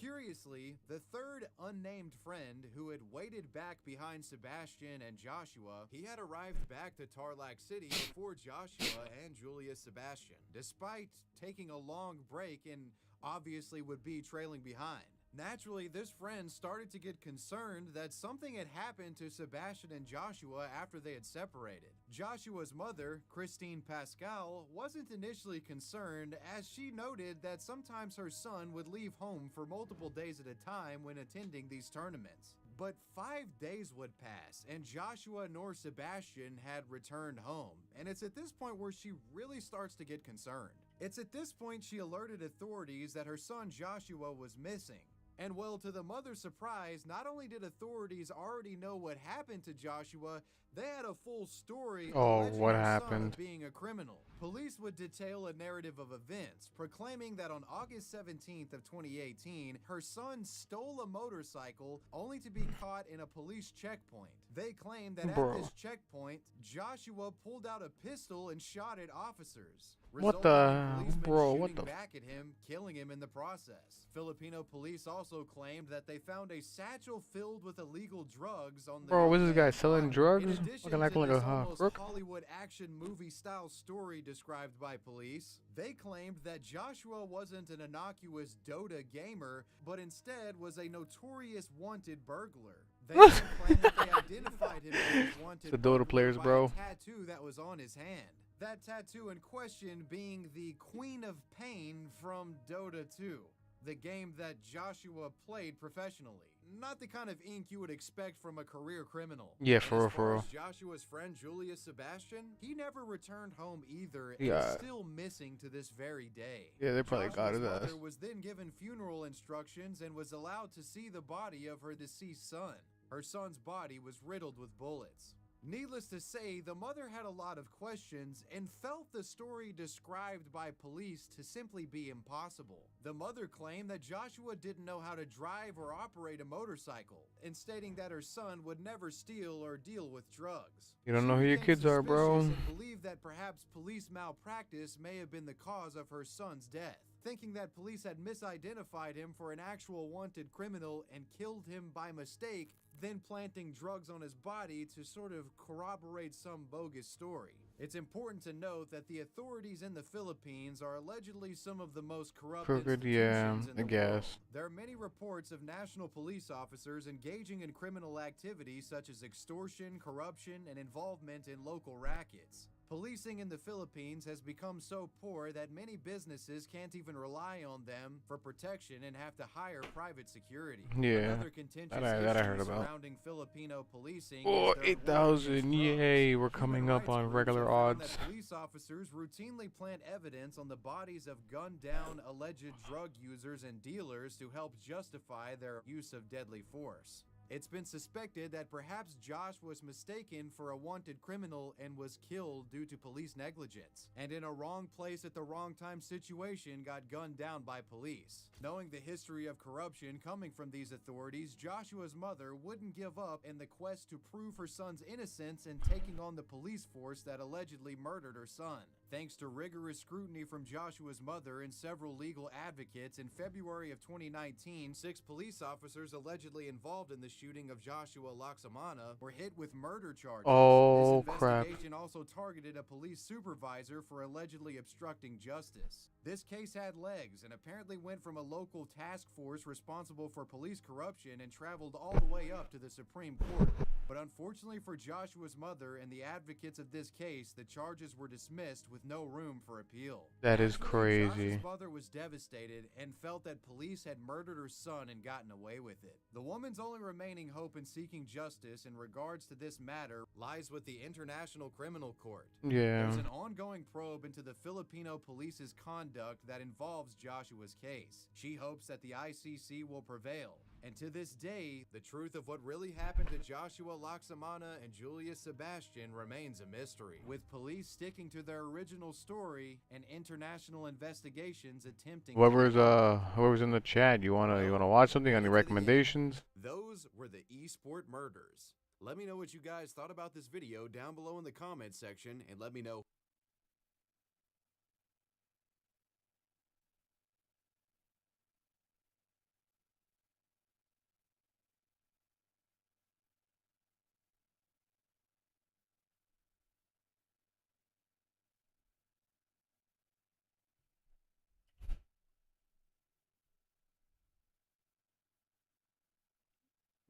Curiously, the third unnamed friend who had waited back behind Sebastian and Joshua, he had arrived back to Tarlac City before Joshua and Julius Sebastian, despite taking a long break and obviously would be trailing behind. Naturally, this friend started to get concerned that something had happened to Sebastian and Joshua after they had separated. Joshua's mother, Christine Pascal, wasn't initially concerned, as she noted that sometimes her son would leave home for multiple days at a time when attending these tournaments. But 5 days would pass, and Joshua nor Sebastian had returned home, and it's at this point where she really starts to get concerned. It's at this point she alerted authorities that her son Joshua was missing. And well, to the mother's surprise, not only did authorities already know what happened to Joshua, they had a full story alleging what her son happened? of being a criminal. Police would detail a narrative of events, proclaiming that on August 17th of 2018, her son stole a motorcycle only to be caught in a police checkpoint. They claim that Bro. at this checkpoint, Joshua pulled out a pistol and shot at officers. What resulting in the- policemen bro, what shooting the- back at him, killing him in the process. Filipino police also claimed that they found a satchel filled with illegal drugs on the Bro, was this guy man's selling body. drugs? In addition Looking like to a this almost crook? Hollywood action movie style story described by police, they claimed that Joshua wasn't an innocuous Dota gamer, but instead was a notorious wanted burglar. They even claimed that they identified him as wanted The Dota burglar players, by bro. a tattoo that was on his hand. That tattoo in question being the Queen of Pain from Dota 2, the game that Joshua played professionally. Not the kind of ink you would expect from a career criminal. Yeah, And for real, as for far real. as Joshua's friend Julius Sebastian, he never returned home either, and Yeah. is still missing to this very day. Yeah, they probably got his Joshua's ass. mother was then given funeral instructions and was allowed to see the body of her deceased son. Her son's body was riddled with bullets. Needless to say, the mother had a lot of questions and felt the story described by police to simply be impossible. The mother claimed that Joshua didn't know how to drive or operate a motorcycle, and stating that her son would never steal or deal with drugs. You don't She know who your became kids are, bro. suspicious and believed that perhaps police malpractice may have been the cause of her son's death, thinking that police had misidentified him for an actual wanted criminal and killed him by mistake, then planting drugs on his body to sort of corroborate some bogus story. It's important to note that the authorities in the Philippines are allegedly some of the most corrupt Crooked, yeah, institutions in I the guess. world. There are many reports of national police officers engaging in criminal activities such as extortion, corruption, and involvement in local rackets. Policing in the Philippines has become so poor that many businesses can't even rely on them for protection and have to hire private security. Yeah, Another contentious that I heard issue about. surrounding Filipino policing Oh, is their war 8,000, against yay, drugs. we're coming Human up rights on groups regular have found odds. that police officers routinely plant evidence on the bodies of gunned-down alleged drug users and dealers to help justify their use of deadly force. It's been suspected that perhaps Josh was mistaken for a wanted criminal and was killed due to police negligence, and in a wrong place at the wrong time situation got gunned down by police. Knowing the history of corruption coming from these authorities, Joshua's mother wouldn't give up in the quest to prove her son's innocence and taking on the police force that allegedly murdered her son. Thanks to rigorous scrutiny from Joshua's mother and several legal advocates, in February of 2019, 6 police officers allegedly involved in the shooting of Joshua Laksamana were hit with murder charges. Oh, This crap. investigation also targeted a police supervisor for allegedly obstructing justice. This case had legs and apparently went from a local task force responsible for police corruption and traveled all the way up to the Supreme Court. But unfortunately for Joshua's mother and the advocates of this case, the charges were dismissed with no room for appeal. That is Naturally, crazy. Josh's mother was devastated and felt that police had murdered her son and gotten away with it. The woman's only remaining hope in seeking justice in regards to this matter lies with the International Criminal Court. Yeah. There's an ongoing probe into the Filipino police's conduct that involves Joshua's case. She hopes that the ICC will prevail. And to this day, the truth of what really happened to Joshua Laxamana and Julius Sebastian remains a mystery, with police sticking to their original story and international investigations attempting Whoever's in the chat, you wanna watch something? Any recommendations? Those were the esport murders. Let me know what you guys thought about this video down below in the comments section, and let me know.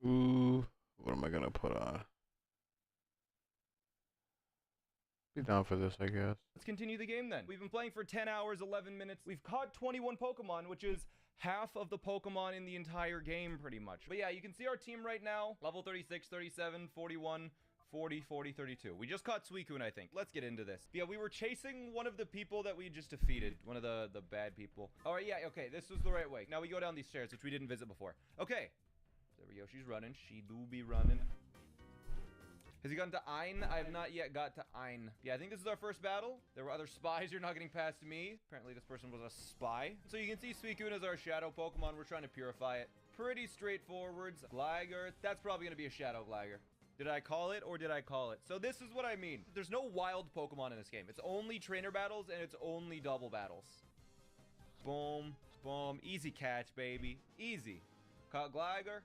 Ooh, what am I gonna put on? Be down for this, I guess. Let's continue the game then. We've been playing for 10 hours, 11 minutes. We've caught 21 Pokemon, which is half of the Pokemon in the entire game, pretty much. But yeah, you can see our team right now. Level 36, 37, 41, 40, 40, 32. We just caught Suicune, I think. Let's get into this. Yeah, we were chasing one of the people that we just defeated. One of the bad people. All right, yeah, okay. This was the right way. Now we go down these stairs, which we didn't visit before. Okay. There we go. She's running. She do be running. Has he gotten to Ein? I have not yet got to Ein. Yeah, I think this is our first battle. There were other spies. You're not getting past me. Apparently this person was a spy. So you can see Suicune as our shadow Pokemon. We're trying to purify it. Pretty straightforward. Gligar. That's probably going to be a shadow Gligar. Did I call it or did I call it? So this is what I mean. There's no wild Pokemon in this game. It's only trainer battles and it's only double battles. Boom. Boom. Easy catch, baby. Easy. Caught Gligar.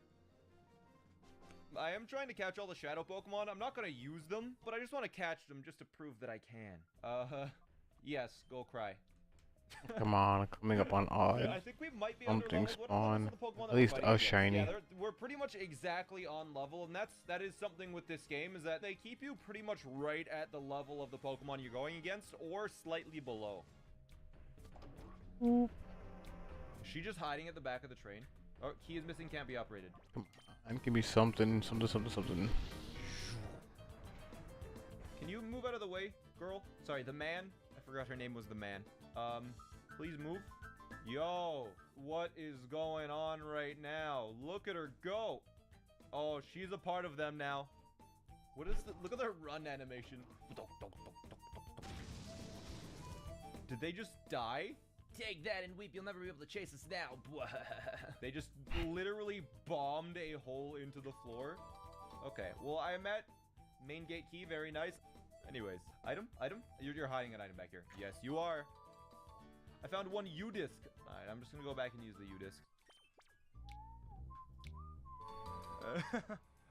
I am trying to catch all the shadow Pokemon. I'm not going to use them, but I just want to catch them just to prove that I can. Yes, go cry. Come on, coming up on odd. Yeah, I think we might be Something spawn. At least a shiny. Yeah, we're pretty much exactly on level, and that is something with this game, is that they keep you pretty much right at the level of the Pokemon you're going against, or slightly below. Is she just hiding at the back of the train? Oh, key is missing, can't be operated. Come on, give me something. Something. Can you move out of the way, girl? Sorry, the man. I forgot her name was the man. Please move. Yo, what is going on right now? Look at her go. Oh, she's a part of them now. What is the, look at their run animation. Did they just die? Take that and weep, you'll never be able to chase us now. They just literally bombed a hole into the floor. Okay, well, I'm at main gate key, very nice. Anyways, item? You're hiding an item back here. Yes, you are. I found one U-disc. Alright, I'm just gonna go back and use the U-disc.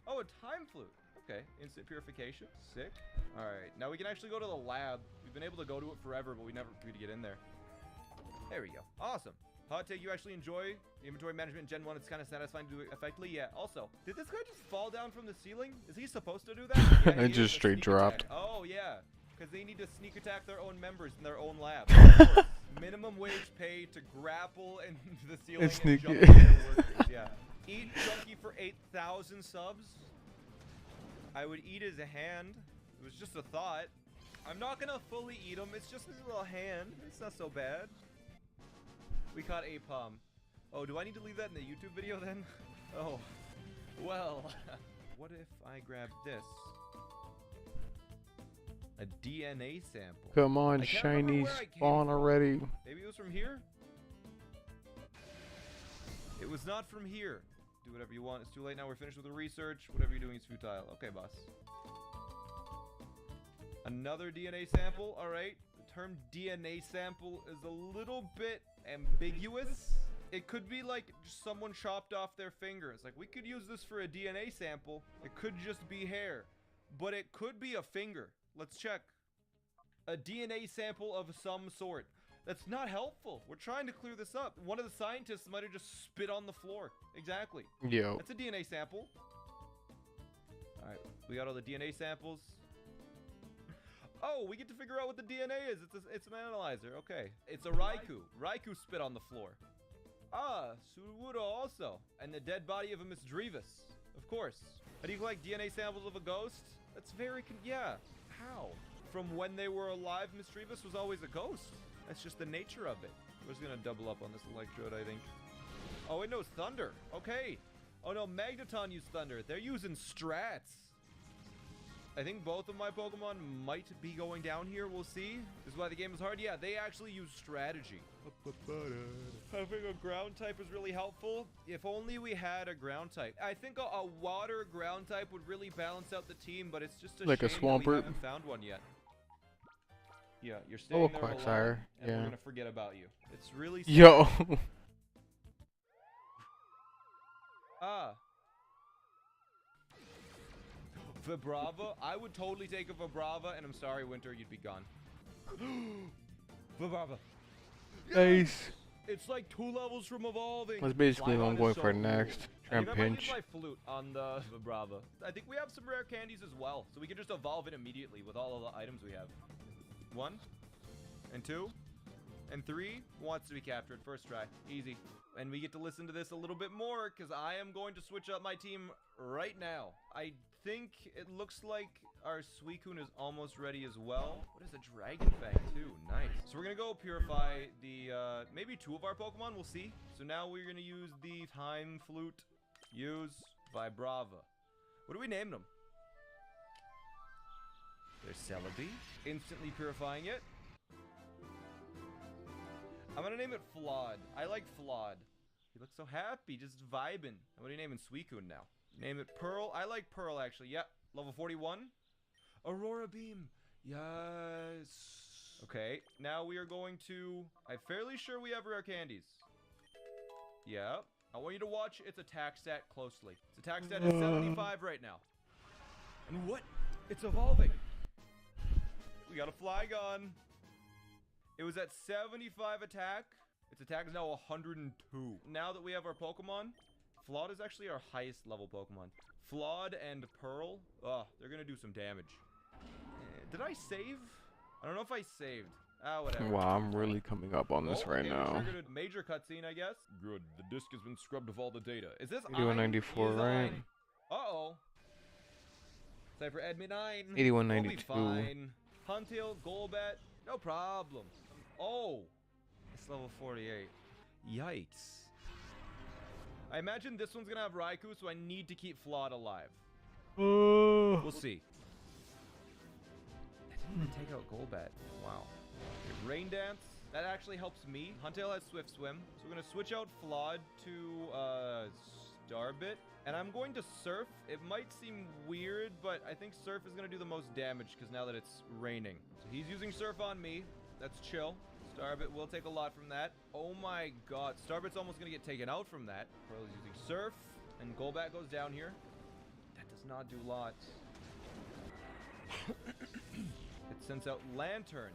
Oh, a time flute. Okay, instant purification. Sick. Alright, now we can actually go to the lab. We've been able to go to it forever, but we never could get in there. There we go. Awesome. Hot take, you actually enjoy the inventory management in Gen 1. It's kind of satisfying to do it effectively. Yeah. Also, did this guy just fall down from the ceiling? Is he supposed to do that? Yeah, It just straight dropped. Oh, yeah. Because they need to sneak attack their own members in their own lab. Minimum wage pay to grapple into the ceiling and jump on their workers. Yeah. Eat Junkie for 8,000 subs. I would eat his hand. It was just a thought. I'm not going to fully eat him. It's just his little hand. It's not so bad. We caught a Pum. Oh, do I need to leave that in the YouTube video then? Oh, well. What if I grab this? A DNA sample. Come on, shiny spawn already. Maybe it was from here? It was not from here. Do whatever you want. It's too late now. We're finished with the research. Whatever you're doing is futile. Okay, boss. Another DNA sample. All right. The term DNA sample is a little bit ambiguous. It could be like just someone chopped off their fingers. Like, we could use this for a DNA sample. It could just be hair, but it could be a finger. Let's check. A DNA sample of some sort. That's not helpful. We're trying to clear this up. One of the scientists might have just spit on the floor. Exactly. Yo. That's a DNA sample. All right, we got all the DNA samples. Oh, we get to figure out what the DNA is. It's an analyzer. Okay. It's a Raikou. Raikou spit on the floor. Ah, Suruwuro also. And the dead body of a Miss Drevis. Of course. How do you collect DNA samples of a ghost? That's very yeah. How? From when they were alive, Miss Drevis was always a ghost. That's just the nature of it. We're just gonna double up on this electrode, I think. Oh, it knows thunder. Okay. Oh no, Magneton used Thunder. They're using strats. I think both of my Pokemon might be going down here. We'll see. This is why the game is hard. Yeah, they actually use strategy. Having a ground type is really helpful. If only we had a ground type. I think a water ground type would really balance out the team, but it's just a Like a shame that we Swampert. haven't found one yet. Yeah, you're staying there alone, Quagsire, and yeah. we're gonna forget about you. It's really sad. Yo. Vibrava. I would totally take a Vibrava, and I'm sorry, Winter, you'd be gone. Vibrava. Nice. It's like 2 levels from evolving. That's basically what I'm Flygon going is for so next. cool. Try and I think I might pinch. use my flute on the Vibrava. I think we have some rare candies as well, so we can just evolve it immediately with all of the items we have. 1, and 2, and 3 wants to be captured. First try. Easy. And we get to listen to this a little bit more, because I am going to switch up my team right now. I think it looks like our Suicune is almost ready as well. What is a Dragon Fang too? Nice. So we're gonna go purify the maybe 2 of our Pokemon. We'll see. So now we're gonna use the Time Flute. Use Vibrava. What do we name them? There's Celebi. Instantly purifying it. I'm gonna name it Flawed. I like Flawed. He looks so happy, just vibing. What are you naming Suicune now? Name it Pearl. I like Pearl actually. Yep. Level 41. Aurora Beam. Yes. Okay. Now we are going to... I'm fairly sure we have rare candies. Yep. I want you to watch its attack stat closely. Its attack stat is 75 right now. And what? It's evolving. We got a Flygon. It was at 75 attack. Its attack is now 102. Now that we have our Pokemon, Flawed is actually our highest level Pokemon. Flawed and Pearl, they're gonna do some damage. Did I save? I don't know if I saved. Whatever. Wow, I'm really coming up on this right okay, now. We triggered a major cutscene, I guess. Good. The disk has been scrubbed of all the data. Is this 8194, right? Uh-oh. Cypher Admin 9. 8192. We'll be fine. Huntail, Golbat, no problem. Oh, it's level 48. Yikes. I imagine this one's gonna have Raikou, so I need to keep Flawed alive. We'll see. I didn't even take out Golbat. Wow. Okay, Rain Dance. That actually helps me. Huntail has Swift Swim. So we're gonna switch out Flawed to Starbit. And I'm going to Surf. It might seem weird, but I think Surf is gonna do the most damage because now that it's raining. So he's using Surf on me. That's chill. Starbit will take a lot from that. Oh my god. Starbit's almost going to get taken out from that. Pearl is using Surf. And Golbat goes down here. That does not do lots. It sends out Lantern.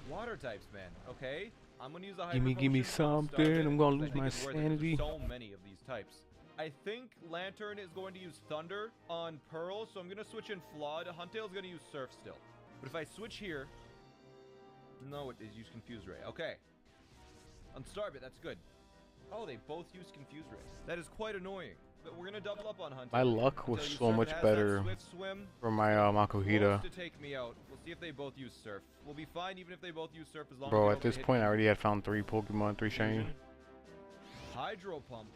Water types, man. Okay. I'm going to use a Hyper Give me Potion on something. Starbit, I'm going to because lose I my think it's worth it. sanity. There's so many of these types. I think Lantern is going to use Thunder on Pearl. So I'm going to switch in Flawed. Huntail's going to use Surf still. But if I switch here... No, it is use Confuse Ray. Okay. On Starbit, that's good. Oh, they both use Confuse Ray. That is quite annoying. But we're gonna double up on Hunter. My luck was so much better for my Makuhita. To take me out. We'll see if they both use Surf. We'll be fine even if they both use Surf as long as Bro, they at this hit point, I already had found 3 Pokemon, 3 shiny. Hydro Pump.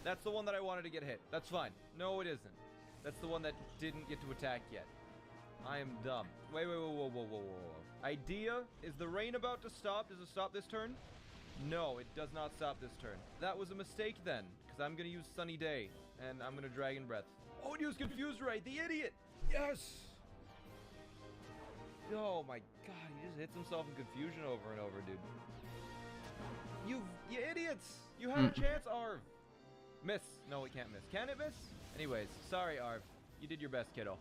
That's the one that I wanted to get hit. That's fine. No, it isn't. That's the one that didn't get to attack yet. I am dumb. Wait, whoa. Idea, is the rain about to stop? Does it stop this turn? No, it does not stop this turn. That was a mistake then, because I'm going to use Sunny Day, and I'm going to Dragon Breath. Oh, and use Confuse Ray, the idiot! Yes! Oh my god, he just hits himself in confusion over and over, dude. You idiots! You had a chance, Arv! Miss. No, it can't miss. Can it miss? Anyways, sorry, Arv. You did your best, kiddo.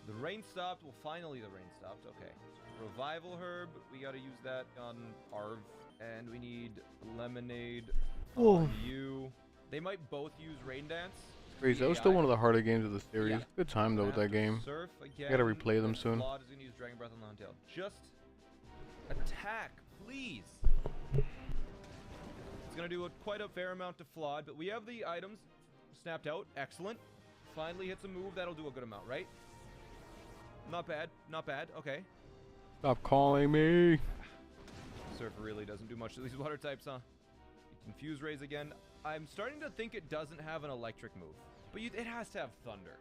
The rain stopped. Well, finally the rain stopped. Okay. Revival Herb. We got to use that on Arv. And we need Lemonade on you. They might both use Rain Dance. Crazy. That was still one of the harder games of the series. Yeah. Good time, though, with that game. Surf again. I got to replay them soon. Claude is going to use Dragon Breath on the Huntail. Just attack, please. It's going to do quite a fair amount to Flawed, but we have the items snapped out. Excellent. Finally hits a move. That'll do a good amount, right? Not bad. Not bad. Okay. Stop calling me. Surf really doesn't do much to these water types, huh? Infuse Rays again. I'm starting to think it doesn't have an electric move, but it has to have Thunder.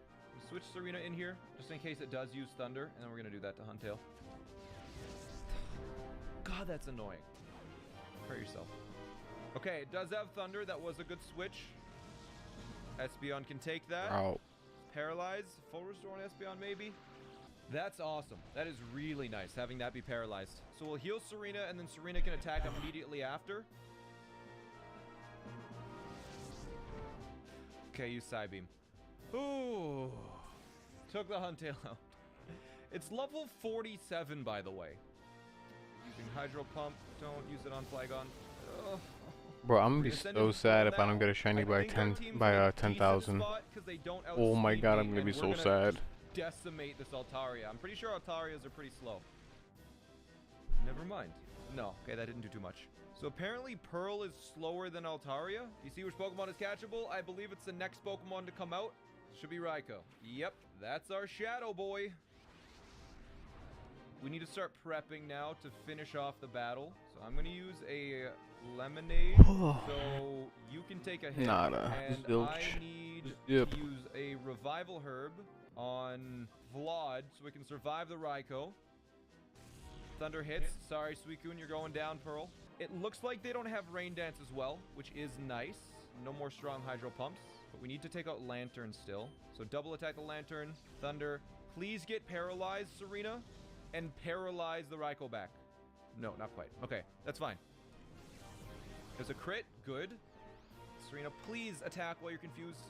Switch Serena in here, just in case it does use Thunder, and then we're going to do that to Huntail. God, that's annoying. Hurt yourself. Okay, it does have Thunder. That was a good switch. Espeon can take that. Wow. Paralyze. Full restore on Espeon, maybe. That's awesome. That is really nice, having that be paralyzed. So we'll heal Serena, and then Serena can attack immediately after. Okay, use Psybeam. Ooh. Took the Huntail out. It's level 47, by the way. Using Hydro Pump. Don't use it on Flygon. Ugh. Bro, I'm gonna be so sad if I don't get a shiny by 10,000. Oh my god, I'm gonna be so sad. Decimate this Altaria. I'm pretty sure Altarias are pretty slow. Never mind. No, okay, that didn't do too much. So apparently Pearl is slower than Altaria. You see which Pokemon is catchable? I believe it's the next Pokemon to come out. Should be Raikou. Yep, that's our Shadow Boy. We need to start prepping now to finish off the battle. So I'm going to use a Lemonade so you can take a hit. Nada. And Zilch. I need Yep. to use a Revival Herb on Vlad so we can survive the Raikou. Thunder hits. Sorry, Suicune, you're going down, Pearl. It looks like they don't have Rain Dance as well, which is nice. No more strong Hydro Pumps, but we need to take out Lantern still. So double attack the Lantern, Thunder. Please get paralyzed, Serena, and paralyze the Raikou back. No, not quite. Okay, that's fine. There's a crit. Good. Serena, please attack while you're confused.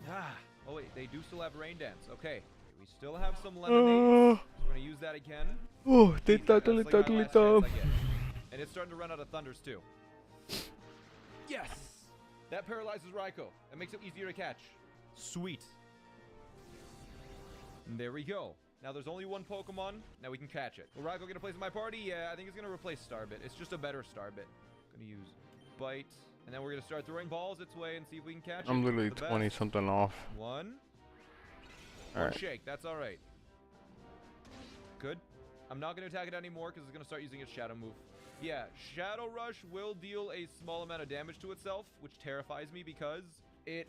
Ah. Oh, wait. They do still have Rain Dance. Okay. We still have some Lemonades. We're going to use that again. Oh, Please, that's like my last chance I get. And it's starting to run out of Thunders, too. Yes! That paralyzes Raikou. That makes it easier to catch. Sweet. And there we go. Now there's only one Pokemon. Now we can catch it. Will Raikou going to place in my party? Yeah, I think it's going to replace Starbit. It's just a better Starbit. Going to use Bite. And then we're going to start throwing balls its way and see if we can catch it. I'm literally 20 something off. One Alright. shake. That's all right. Good. I'm not going to attack it anymore because it's going to start using its Shadow move. Yeah, Shadow Rush will deal a small amount of damage to itself, which terrifies me because it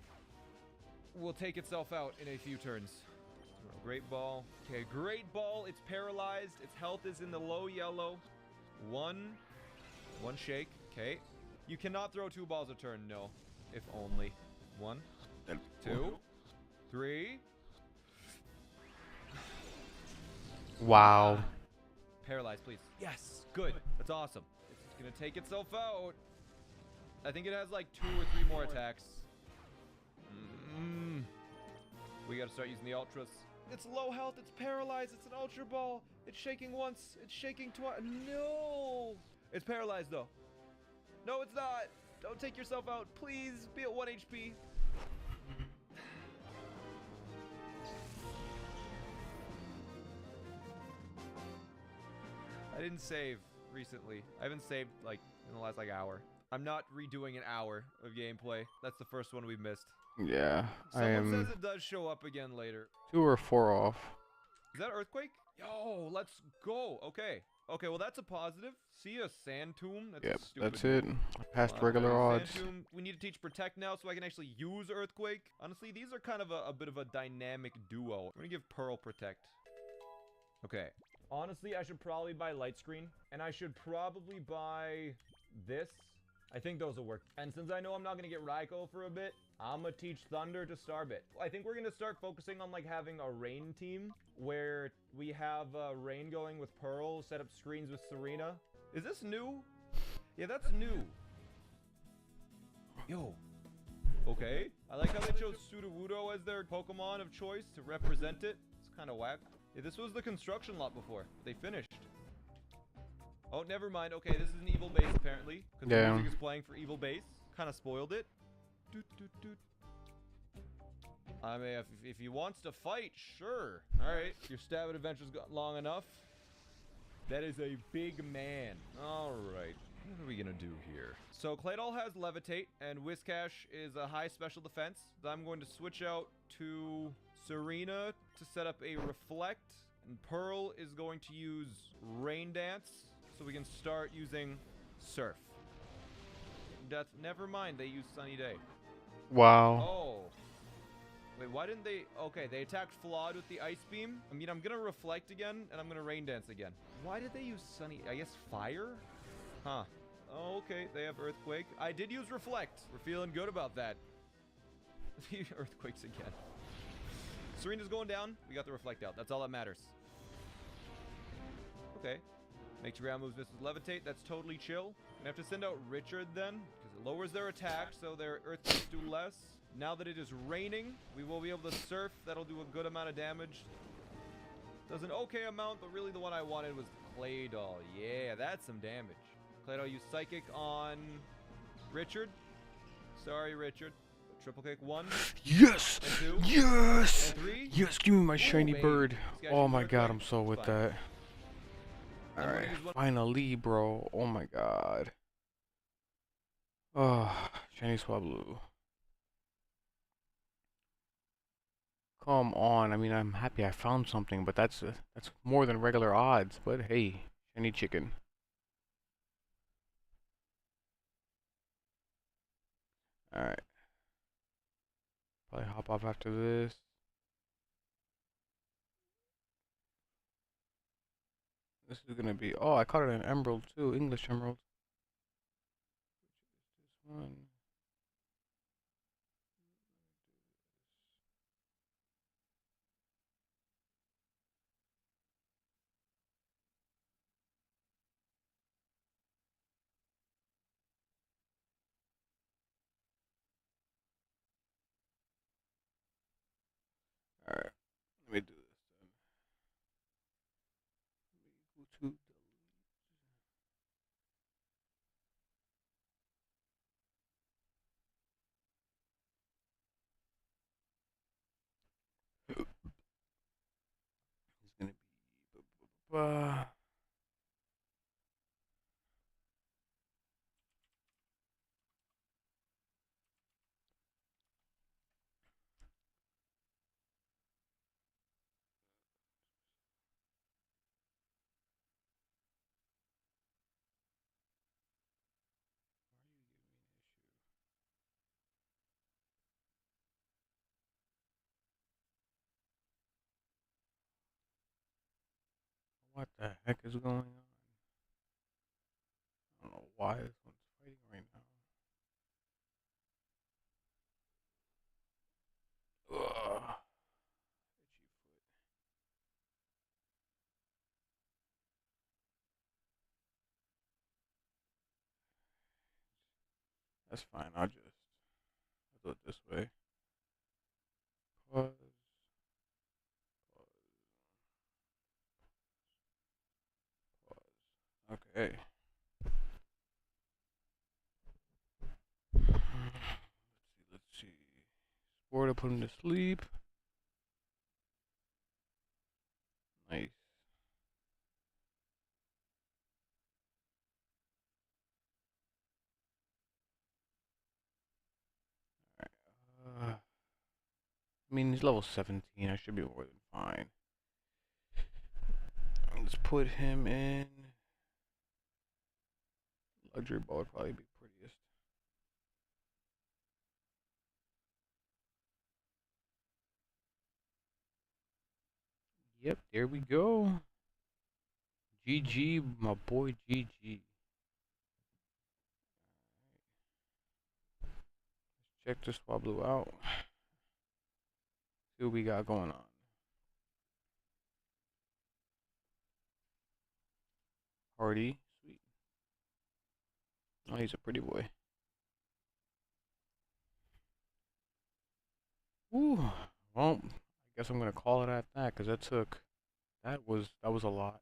will take itself out in a few turns. Great Ball. Okay, Great Ball. It's paralyzed. Its health is in the low yellow. One shake. Okay. You cannot throw 2 balls a turn. No. If only. 1, 2, 3. Wow. Paralyzed, please. Yes. Good. That's awesome. It's going to take itself out. I think it has like 2 or 3 more attacks. We got to start using the Ultras. It's low health. It's paralyzed. It's an Ultra Ball. It's shaking once. It's shaking twice. No. It's paralyzed, though. No, it's not. Don't take yourself out. Please be at 1 HP. I didn't save recently. I haven't saved like in the last like hour. I'm not redoing an hour of gameplay. That's the first one we've missed. Yeah, Someone says it does show up again later. 2 or 4 off. Is that Earthquake? Yo, let's go. Okay. Okay, well, that's a positive. See a Sand Tomb? That's Yep, a stupid that's it. move. Past regular odds. Sand Tomb. We need to teach Protect now so I can actually use Earthquake. Honestly, these are kind of a bit of a dynamic duo. I'm going to give Pearl Protect. Okay. Honestly, I should probably buy Light Screen. And I should probably buy this. I think those will work. And since I know I'm not going to get Raikou for a bit, I'm going to teach Thunder to Starbit. I think we're going to start focusing on like having a Rain team where we have Rain going with Pearl, set up screens with Serena. Is this new? Yeah, that's new. Yo. Okay. I like how they chose Sudowoodo as their Pokemon of choice to represent it. It's kind of whack. Yeah, this was the construction lot before. They finished. Oh, never mind. Okay, this is an evil base apparently. Because the music is playing for evil base. Kind of spoiled it. Doot, doot, doot. I mean, if he wants to fight, sure. Alright, your stab adventure's got long enough. That is a big man. Alright, what are we gonna do here? So Claydol has Levitate, and Whiscash is a high special defense. So I'm going to switch out to Serena to set up a Reflect, and Pearl is going to use Rain Dance, so we can start using Surf. death. Never mind, they used Sunny Day. Wow. Oh. Wait, why didn't they? Okay, they attacked Flawed with the Ice Beam. I mean, I'm gonna Reflect again, and I'm gonna Rain Dance again. Why did they use Sunny? I guess Fire? Huh. Oh, okay, they have Earthquake. I did use Reflect. We're feeling good about that. Earthquakes again. Serena's going down. We got the Reflect out. That's all that matters. Okay. Makes ground moves, misses Levitate. That's totally chill. Gonna have to send out Richard then, because it lowers their attack, so their Earthquakes do less. Now that it is raining, we will be able to Surf. That'll do a good amount of damage. Does an okay amount, but really the one I wanted was Claydol. Yeah, that's some damage. Claydol used Psychic on Richard. Sorry, Richard. Triple kick 1. Yes! And 2. Yes! And 3. Yes, give me my shiny baby. bird. This guy Oh shoots my god, Earthquake. I'm so with Fine. that. I'm gonna Alright, use one- finally, bro. Oh my god. Oh, shiny Swablu. Come on. I mean, I'm happy I found something, but that's more than regular odds. But hey, shiny chicken. Alright. Probably hop off after this. This is gonna be. Oh, I caught it an emerald too. English emerald. This one. Alright. Let me do this then. Go to It's gonna be. What the heck is going on? I don't know why this one's fighting right now. Ugh. That's fine. I'll do it this way. Pause. Okay. Let's see. Sport to put him to sleep. Nice. I mean, he's level 17. I should be more than fine. Let's put him in. Luxury ball would probably be prettiest. Yep, there we go. GG, my boy GG. Let's check this Swablu out. See what we got going on. Hardy. Sweet. Oh, he's a pretty boy. Ooh. Well, I guess I'm gonna call it at that because that was a lot.